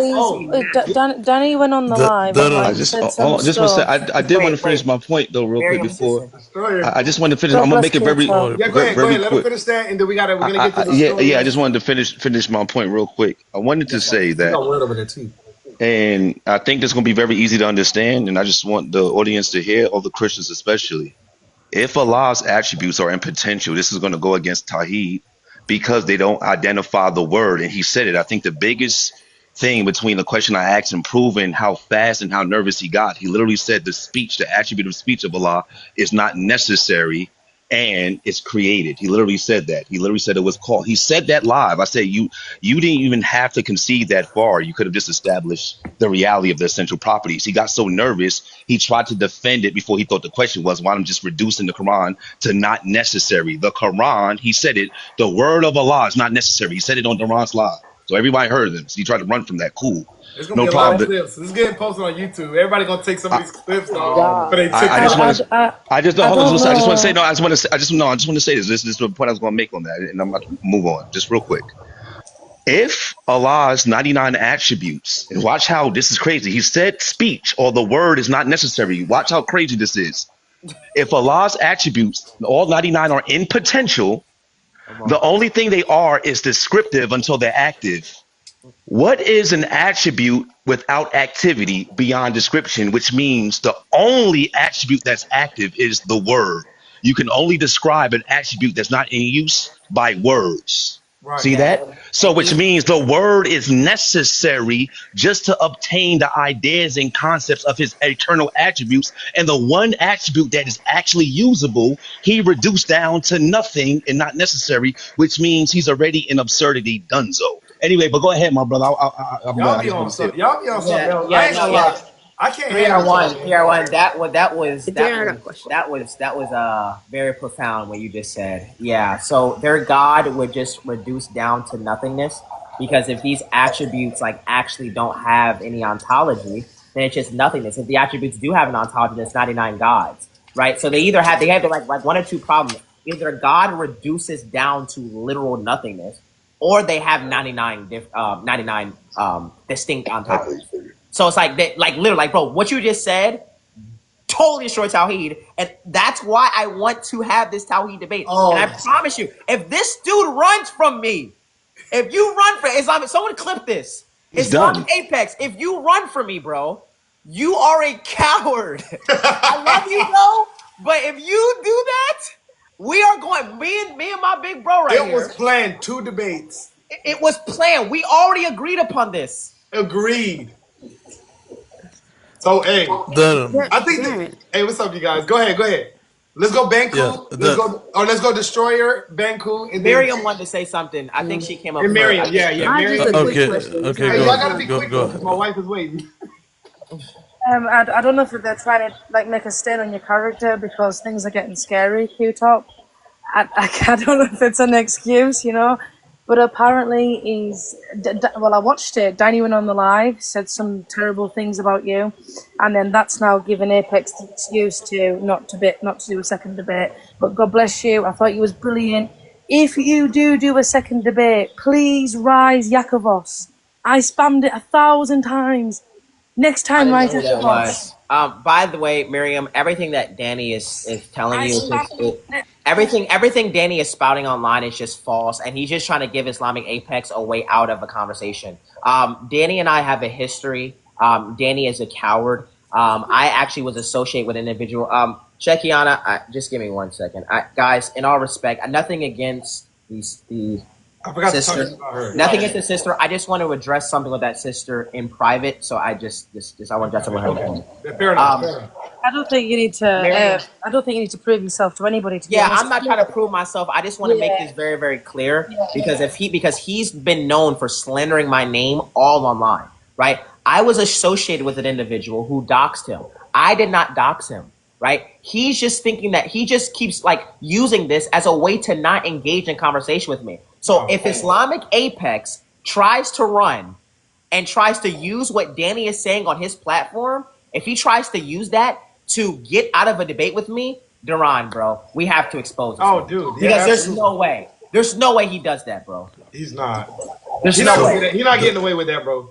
Danny went on the live and I like just said hold some on, just want to say stuff. I did want to finish my point though real quick Miriam, before listen. I just wanted to finish. God I'm gonna bless make it very Q-Top. Yeah, go ahead. very Let him quick. finish that, and then we're gonna get to the story. Yeah, I just wanted to finish my point real quick. I wanted to say that, and I think that's gonna be very easy to understand, and I just want the audience to hear, all the Christians especially. If Allah's attributes are in potential, this is gonna go against Tawheed because they don't identify the word, and he said it. I think the biggest thing between the question I asked and proving how fast and how nervous he got, he literally said the attribute of speech of Allah is not necessary and it's created. He literally said that. He literally said it was called. He said that live. I said you didn't even have to concede that far. You could have just established the reality of the essential properties. He got so nervous, he tried to defend it before he thought the question was, why I'm just reducing the Quran to not necessary. The Quran, he said it, the word of Allah is not necessary. He said it on Duran's live. So everybody heard him. So he tried to run from that. Cool. There's gonna No be a lot of problem. clips. This is getting posted on YouTube. Everybody gonna take some of these clips for their TikTok. I just want to. I just I hold on. don't I just want to say know. no. I just want to say this. This is the point I was going to make on that, and I'm about to move on just real quick. If Allah's 99 attributes, and watch how this is crazy. He said speech or the word is not necessary. Watch how crazy this is. If Allah's attributes, all 99 are in potential, the only thing they are is descriptive until they're active. What is an attribute without activity beyond description, which means the only attribute that's active is the word. You can only describe an attribute that's not in use by words. Right. See that? So which means the word is necessary just to obtain the ideas and concepts of his eternal attributes. And the one attribute that is actually usable, he reduced down to nothing and not necessary, which means he's already in absurdity donezo. Anyway, but go ahead, my brother. Y'all be on something. Y'all be on something else. I ain't gonna lie. I can't PR1, that was Darren, I got a question. that was very profound what you just said. Yeah, so their God would just reduce down to nothingness because if these attributes like actually don't have any ontology, then it's just nothingness. If the attributes do have an ontology, then it's 99 gods, right? So they have like one or two problems. Either God reduces down to literal nothingness, or they have 99 distinct ontologies. So it's like that, like literally, like bro, what you just said totally destroyed Tawheed, and that's why I want to have this Tawheed debate. And I promise you, if this dude runs from me, if you run for Islamic, someone clip this. He's Islamic done. Apex, if you run from me, bro, you are a coward. I love you, bro, but if you do that, we are going. Me and my big bro right It here. was planned 2 debates. It was planned. We already agreed upon this. Agreed. So hey, I think. Hey, what's up, you guys? Go ahead. Let's go Banku. Let's go Destroyer, Banku, and then Miriam wanted to say something. I think she came up. And Miriam, first. yeah. Miriam. Hey, y'all gotta be quick though, because my wife is waiting. I don't know if they're trying to like make a stain on your character because things are getting scary, Q-Top. I don't know if it's an excuse, you know. But apparently well, I watched it. Danny went on the live, said some terrible things about you, and then that's now given Apex the excuse to not to do a second debate. But God bless you. I thought you was brilliant. If you do a second debate, please rise Yakovos. I spammed it 1,000 times. Next I time, didn't know rise who that Yakovos. was. By the way, Miriam, everything that Danny is telling I you is just, spammed it. everything Danny is spouting online is just false, and he's just trying to give Islamic Apex a way out of a conversation. Danny and I have a history. Danny is a coward. I actually was associated with an individual. Shekiana, just give me 1 second. Guys, in all respect, nothing against the I forgot to sister. talk about her. Nothing against the sister. I just want to address something with that sister in private. So I just I want to address something with her. Okay. Fair enough. Fair enough. I don't think you need to. Miriam. I don't think you need to prove yourself to anybody. To be Yeah, honest. I'm not trying to prove myself. I just want to make this very, very clear because he's been known for slandering my name all online, right? I was associated with an individual who doxed him. I did not dox him, right? He's just thinking that he just keeps like using this as a way to not engage in conversation with me. So if Islamic Apex tries to run and tries to use what Danny is saying on his platform, if he tries to use that to get out of a debate with me, Duran, bro, we have to expose him. Oh, dude. Because Yeah, there's absolutely. no way. There's no way he does that, bro. He's not. There's He's no not, way. he's not getting away with that, bro.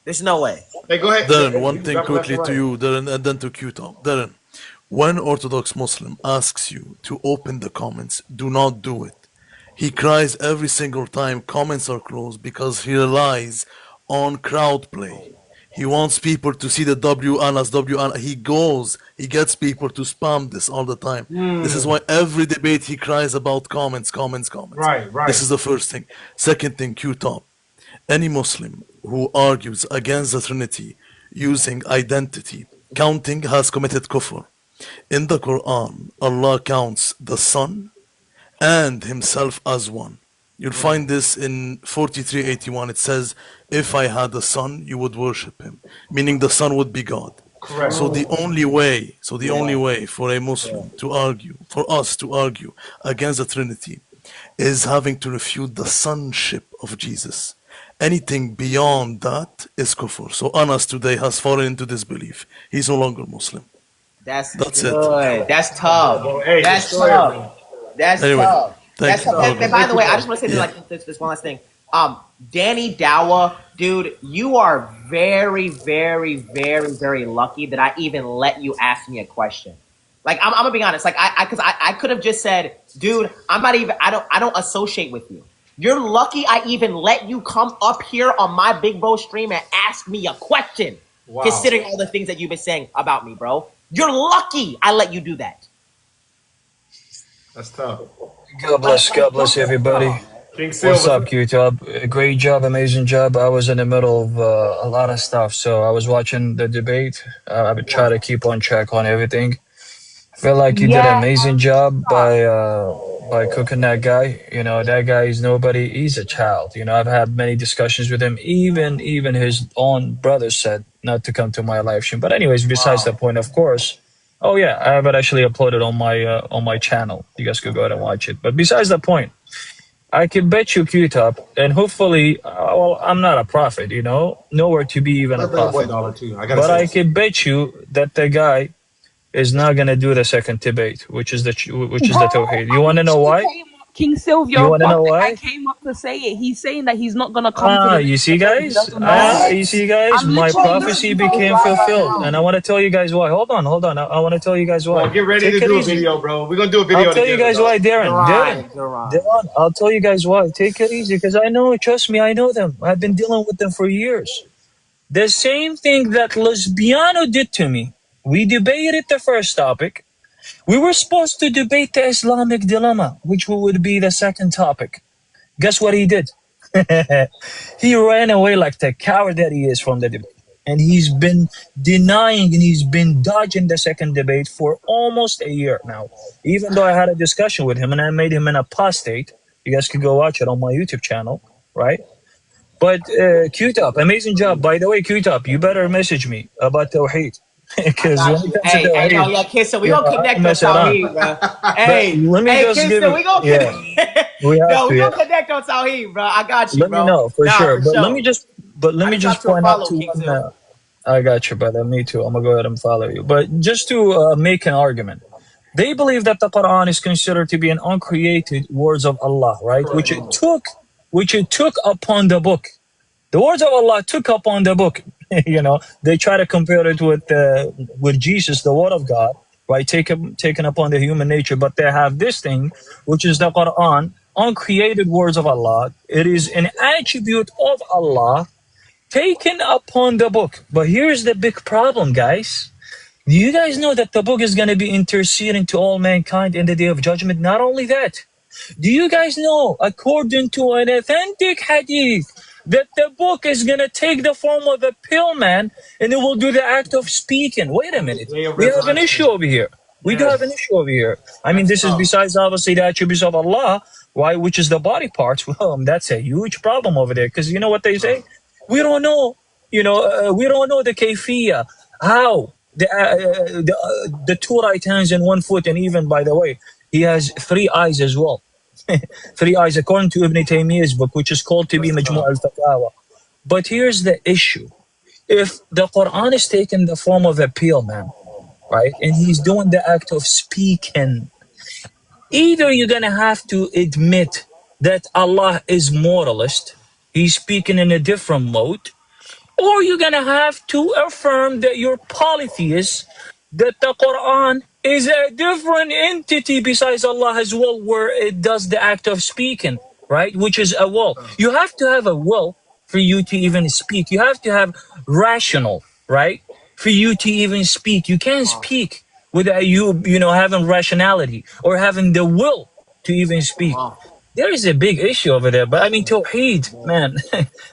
There's no way. Hey, go ahead. Darren, one thing That's quickly right. to you, Darren, and then to Q-Top. Darren, when Orthodox Muslim asks you to open the comments, do not do it. He cries every single time comments are closed because he relies on crowd play. He wants people to see the W Anas, W Anas. He gets people to spam this all the time. This is why every debate he cries about comments. Right, right. This is the first thing. Second thing, Q-Top. Any Muslim who argues against the Trinity using identity, counting has committed kufr. In the Quran, Allah counts the Son and Himself as one. You'll find this in 43:81. It says, if I had a son, you would worship him. Meaning the son would be God. Correct. So the only way for a Muslim to argue, for us to argue against the Trinity, is having to refute the sonship of Jesus. Anything beyond that is kufr. So Anas today has fallen into this belief. He's no longer Muslim. That's it. good. That's tough. Well, hey, That's destroy it, tough. man. That's Anyway, tough. thank That's you. tough. And by the way, I just want to say Yeah. like this one last thing. Danny Dawa, dude, you are very, very, very, very lucky that I even let you ask me a question. Like I'm gonna be honest. Like because I could have just said, dude, I'm not even. I don't associate with you. You're lucky I even let you come up here on my Big Bro stream and ask me a question. Wow. Considering all the things that you've been saying about me, bro. You're lucky I let you do that. That's tough. God bless everybody. King Silver. What's up, Q-Top? Great job, amazing job. I was in the middle of a lot of stuff, so I was watching the debate. I would try to keep on track on everything. I feel like you did an amazing job by cooking that guy. You know, that guy is nobody. He's a child. You know, I've had many discussions with him. Even his own brother said not to come to my live stream. But anyways, besides the point, of course. Oh yeah, I have it actually uploaded on my channel. You guys could go ahead and watch it. But besides the point, I can bet you Q-Top, and hopefully, well, I'm not a prophet, you know, nowhere to be even a prophet. But I can bet you that the guy is not gonna do the second debate, which is the Tawheed. You want to know why? King Silvio, You wanna know the why? guy came up to say it. He's saying that he's not gonna come to the You see, guys? You see, guys? I'm My literally prophecy looking became right fulfilled, now. and I want to tell you guys why. Hold on. I want to tell you guys why. Well, get ready Take to it do a easy. video, bro. We're gonna do a video. I'll tell you together, guys bro. why, Darren, I'll tell you guys why. Take it easy, because I know, trust me, I know them. I've been dealing with them for years. The same thing that Lesbiano did to me. We debated the first topic. We were supposed to debate the Islamic dilemma, which would be the second topic. Guess what he did? He ran away like the coward that he is from the debate. And he's been denying and he's been dodging the second debate for almost a year now. Even though I had a discussion with him and I made him an apostate. You guys could go watch it on my YouTube channel, right? But Q-Top, amazing job. By the way, Q-Top, you better message me about Tawheed. Because when it comes to Hey, no, Tawheed, yeah, Kingston, we yeah, gonna I connect can on mess it on. Tawheed, bro. But Hey, let me just give Kingston, we it. gonna Yeah, connect. we have No, to. we Yeah. gonna connect on Tawheed, bro. I got you, Let me bro. know for Nah, sure. for But let sure. me just. But let I me just just got to a point out follow, to Kingston. one. I got you, brother. Me too. I'm gonna go ahead and follow you. But just to make an argument, they believe that the Quran is considered to be an uncreated words of Allah, right? Which it took upon the book. The words of Allah took upon the book. They try to compare it with Jesus, the word of God, right? Taken upon the human nature, but they have this thing, which is the Quran, uncreated words of Allah. It is an attribute of Allah taken upon the book. But here's the big problem, guys. Do you guys know that the book is going to be interceding to all mankind in the day of judgment? Not only that, do you guys know, according to an authentic hadith, that the book is going to take the form of a pill man and it will do the act of speaking? Wait a minute. We have an issue over here. We do have an issue over here. I mean, this is besides obviously the attributes of Allah, right, which is the body parts. Well, that's a huge problem over there because you know what they say? We don't know, we don't know the kayfiyah, how the two right hands and 1 foot, and even, by the way, he has 3 eyes as well. 3 eyes, according to Ibn Taymiyyah's book, which is called to be Majmu' al-Fatawa. But here's the issue. If the Quran is taking the form of a peel man, right, and he's doing the act of speaking, either you're going to have to admit that Allah is moralist, he's speaking in a different mode, or you're going to have to affirm that you're polytheist, that the Quran is a different entity besides Allah as well, where it does the act of speaking, right? Which is a will. You have to have a will for you to even speak. You have to have rational, right? For you to even speak. You can't speak without you having rationality or having the will to even speak. There is a big issue over there. But I mean, Tawheed, man,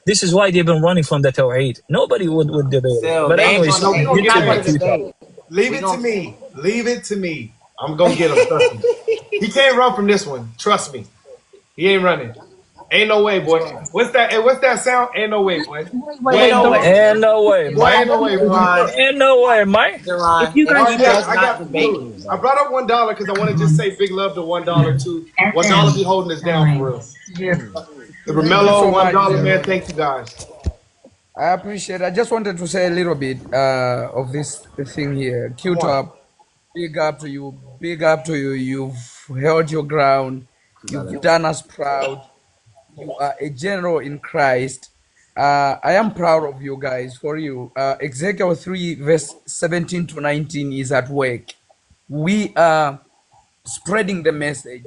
this is why they've been running from the Tawheed. Nobody would debate it. But anyways, Leave it to me. Leave it to me. I'm gonna get him. Trust me. He can't run from this one. Trust me. He ain't running. Ain't no way, boy. What's that? Hey, what's that sound? Ain't no way, boy. Ain't no way. Ain't no way, Boy, ain't no way, boy. Ain't no way, Mike. If you guys I brought up $1 because I want to just say big love to $1 too. $1 be holding us down for real. The Romello, $1, man. Thank you guys. I appreciate it. I just wanted to say a little bit of this thing here. Q-Top, big up to you. Big up to you. You've held your ground. You've done us proud. You are a general in Christ. I am proud of you guys, for you. Ezekiel 3 verse 17 to 19 is at work. We are spreading the message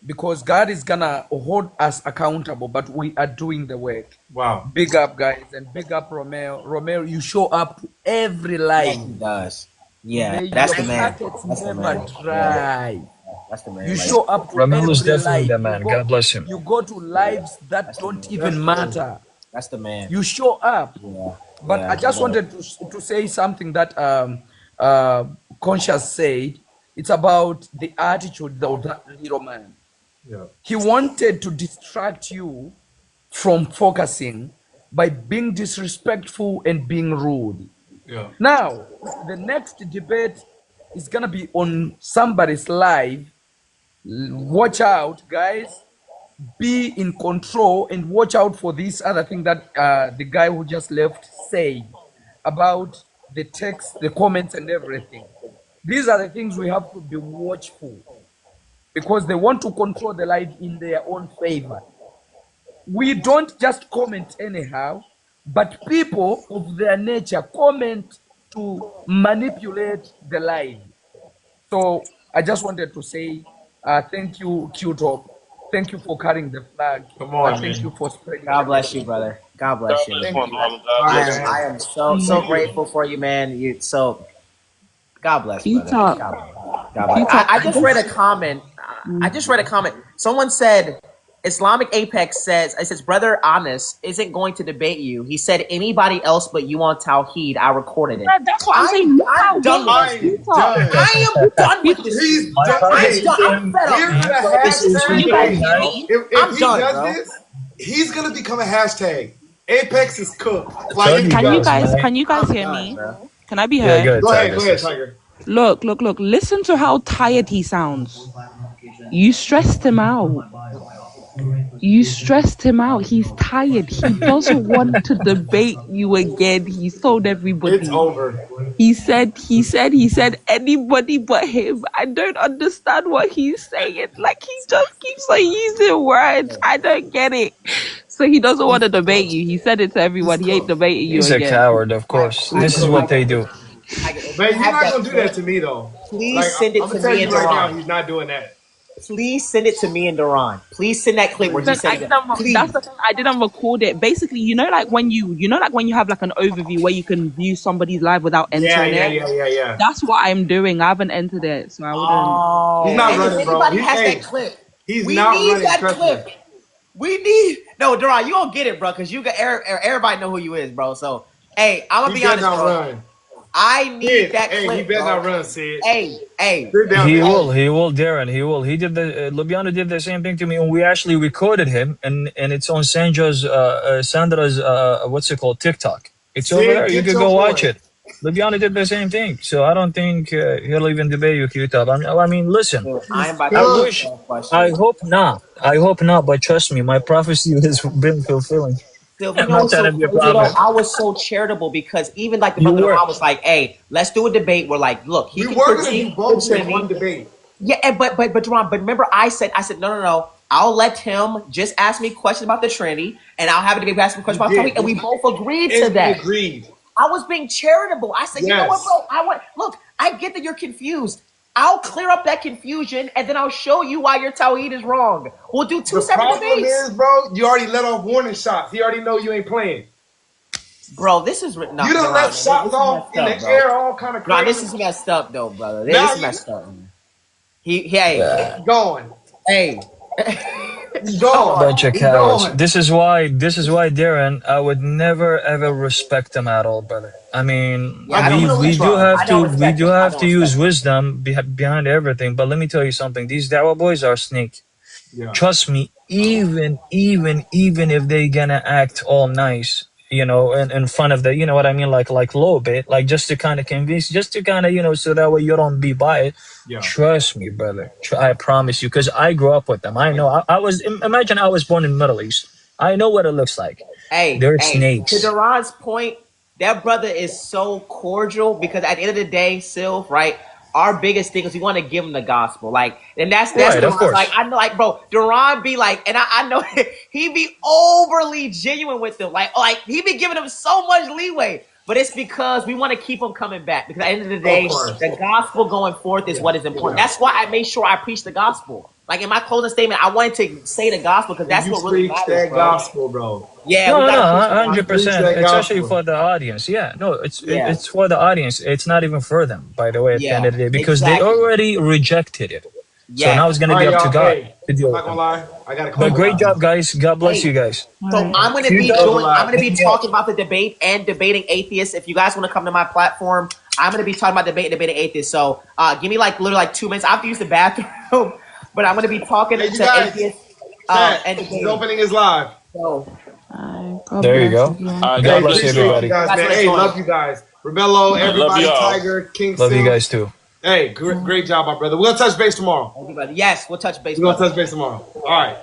because God is gonna hold us accountable, but we are doing the work. Wow. Big up, guys, and big up Romeo. Romeo, you show up to every live. Yes, he does. Yeah, May that's your the man. pockets That's the never man. dry. That's the man. You right show there. up to Romelo's every definitely live. the man. God bless him. You go to lives that don't even matter. That's the man. You show up. Yeah. But Yeah, I just yeah. wanted to say something that Conscious said. It's about the attitude of that little man. Yeah. He wanted to distract you from focusing by being disrespectful and being rude. Yeah. Now, the next debate is gonna be on somebody's live. Watch out, guys. Be in control and watch out for this other thing that the guy who just left said about the text, the comments, and everything. These are the things we have to be watchful because they want to control the live in their own favor. We don't just comment anyhow, but people of their nature comment to manipulate the live. So I just wanted to say thank you, Q-Top. Thank you for carrying the flag. Come on, Thank man. you for spreading. God bless you, brother. God bless you. Thank you. I am so grateful for you, man. God bless, brother. Q-Top. God bless. I just read a comment. I just read a comment. Someone said, Islamic Apex says, it says, Brother Honest isn't going to debate you. He said, anybody else but you on Tawheed. I recorded it. That's what I'm saying. I'm done with this. I am done with this. He's I'm done. done. I'm fed up. Here's the hashtag. You guys hear me? If I'm he done, does bro. this, he's gonna become a hashtag. Apex is cooked. Can Like, you guys, Can you guys hear me? Can I be Yeah, heard? go ahead, Go ahead, Tiger. go ahead, Tiger. Look. Listen to how tired he sounds. You stressed him out. He's tired. He doesn't want to debate you again. He's told everybody. It's over. He said anybody but him. I don't understand what he's saying. Like, he just keeps on using words. I don't get it. So he doesn't want to debate you. He said it to everyone. He ain't debating you He's a again. coward, of course. This is what they do. Man, you're not gonna do that to me though. Please Like, send it I'm to gonna tell me you and right now, Duran. he's not doing that. Please send it to me and Duran. Please send that clip where he I said, didn't, that's the thing, I didn't record it. Basically, like when you have like an overview where you can view somebody's live without entering it. Yeah. That's what I'm doing. I haven't entered it, so I wouldn't. Oh, He's not and running, if bro. anybody has Hey, that clip, he's we not need running. that Trust clip. me. We need Duran. You gonna get it, bro? Because you got everybody know who you is, bro. So, hey, I'm gonna He be better honest, not bro. run. I need Sid, that hey, clip, he better bro. not run, Sid. Hey, Sit down He there. will, Darren. He will. He did the Lubiano did the same thing to me, and we actually recorded him, and it's on Sandra's what's it called, TikTok. It's over Sid, there. You get could your go watch boy. it. Lubiano did the same thing, so I don't think he'll even debate you, Q-Top. I mean, listen. I'm about I to wish. ask a question. I hope not. But trust me, my prophecy has been fulfilling. Still, you I'm know not what's trying so to be a crazy though? prophet. I was so charitable because even like the You brother were. Duran was like, "Hey, let's do a debate." We're like, "Look, he We can were gonna do critique both the in one Trinity." debate. Yeah, and but Duran, but remember, I said, no. I'll let him just ask me questions about the Trinity, and I'll have a debate ask me questions about Tawhid, and we both agreed to And we that. agreed. I was being charitable. I said, you know what, Yes. bro? Look, I get that you're confused. I'll clear up that confusion, and then I'll show you why your Tawhid is wrong. We'll do two The separate problem debates. is, bro, you already let off warning shots. He already know you ain't playing. Bro, this is written You done left shots off in the air, all kind of Nah, crazy. this is messed up, though, brother. Now This is you- messed up. Man. Hey, Going. hey, Going. Bunch of He's cowards. going. This is why, Darren, I would never ever respect them at all, brother. I mean, Yeah, I don't we do respect have them. to I don't respect them. use wisdom behind everything. But let me tell you something. These Dawa boys are snake. Yeah. Trust me. Even if they gonna act all nice, in front of the, you know what I mean, like a little bit, like just to kind of convince, just to kind of, so that way you don't be by it. Yeah. Trust me, brother. I promise you, because I grew up with them. I know. Imagine I was born in the Middle East. I know what it looks like. They're snakes. To Duran's point, that brother is so cordial because at the end of the day, Sylph, right? Our biggest thing is we want to give him the gospel, and that's Right, of Duran's, course. I know, bro, Duran be like, and I know he be overly genuine with them, like he be giving them so much leeway, but it's because we want to keep them coming back because at the end of the day, the gospel going forth is what is important. That's why I made sure I preach the gospel. Like in my closing statement, I wanted to say the gospel because that's You what really preach matters, that bro. gospel, bro. Yeah, No, we gotta preach the gospel. 100%. that Especially gospel. for the audience. Yeah, no, Yeah. it's for the audience. It's not even for them, by the way, at the end of the day, because they exactly. already rejected it. So Yeah. now it's gonna All be right, up to y'all. God Hey, to deal I'm with not them. gonna lie. I gotta close But the great live. job, guys. God bless Hey. you guys. So I'm going to be Q-Top, doing. I'm going to be hit me up. talking about the debate and debating atheists. If you guys want to come to my platform, I'm going to be talking about debate and debating atheists. So give me literally 2 minutes. I have to use the bathroom, but I'm going to be talking Hey, you to guys. atheists Chat, and he's debating. opening his live. So God There you bless go. everyone. All right, God Hey, bless appreciate everybody. you guys, That's man. what it's Hey, going. love you guys. Rebello, right, love everybody, y'all. Tiger, King Love you Silk. guys too. Hey, great job, my brother. We're gonna touch base tomorrow. everybody, yes, we'll touch base. We're gonna brother. touch base tomorrow. All right.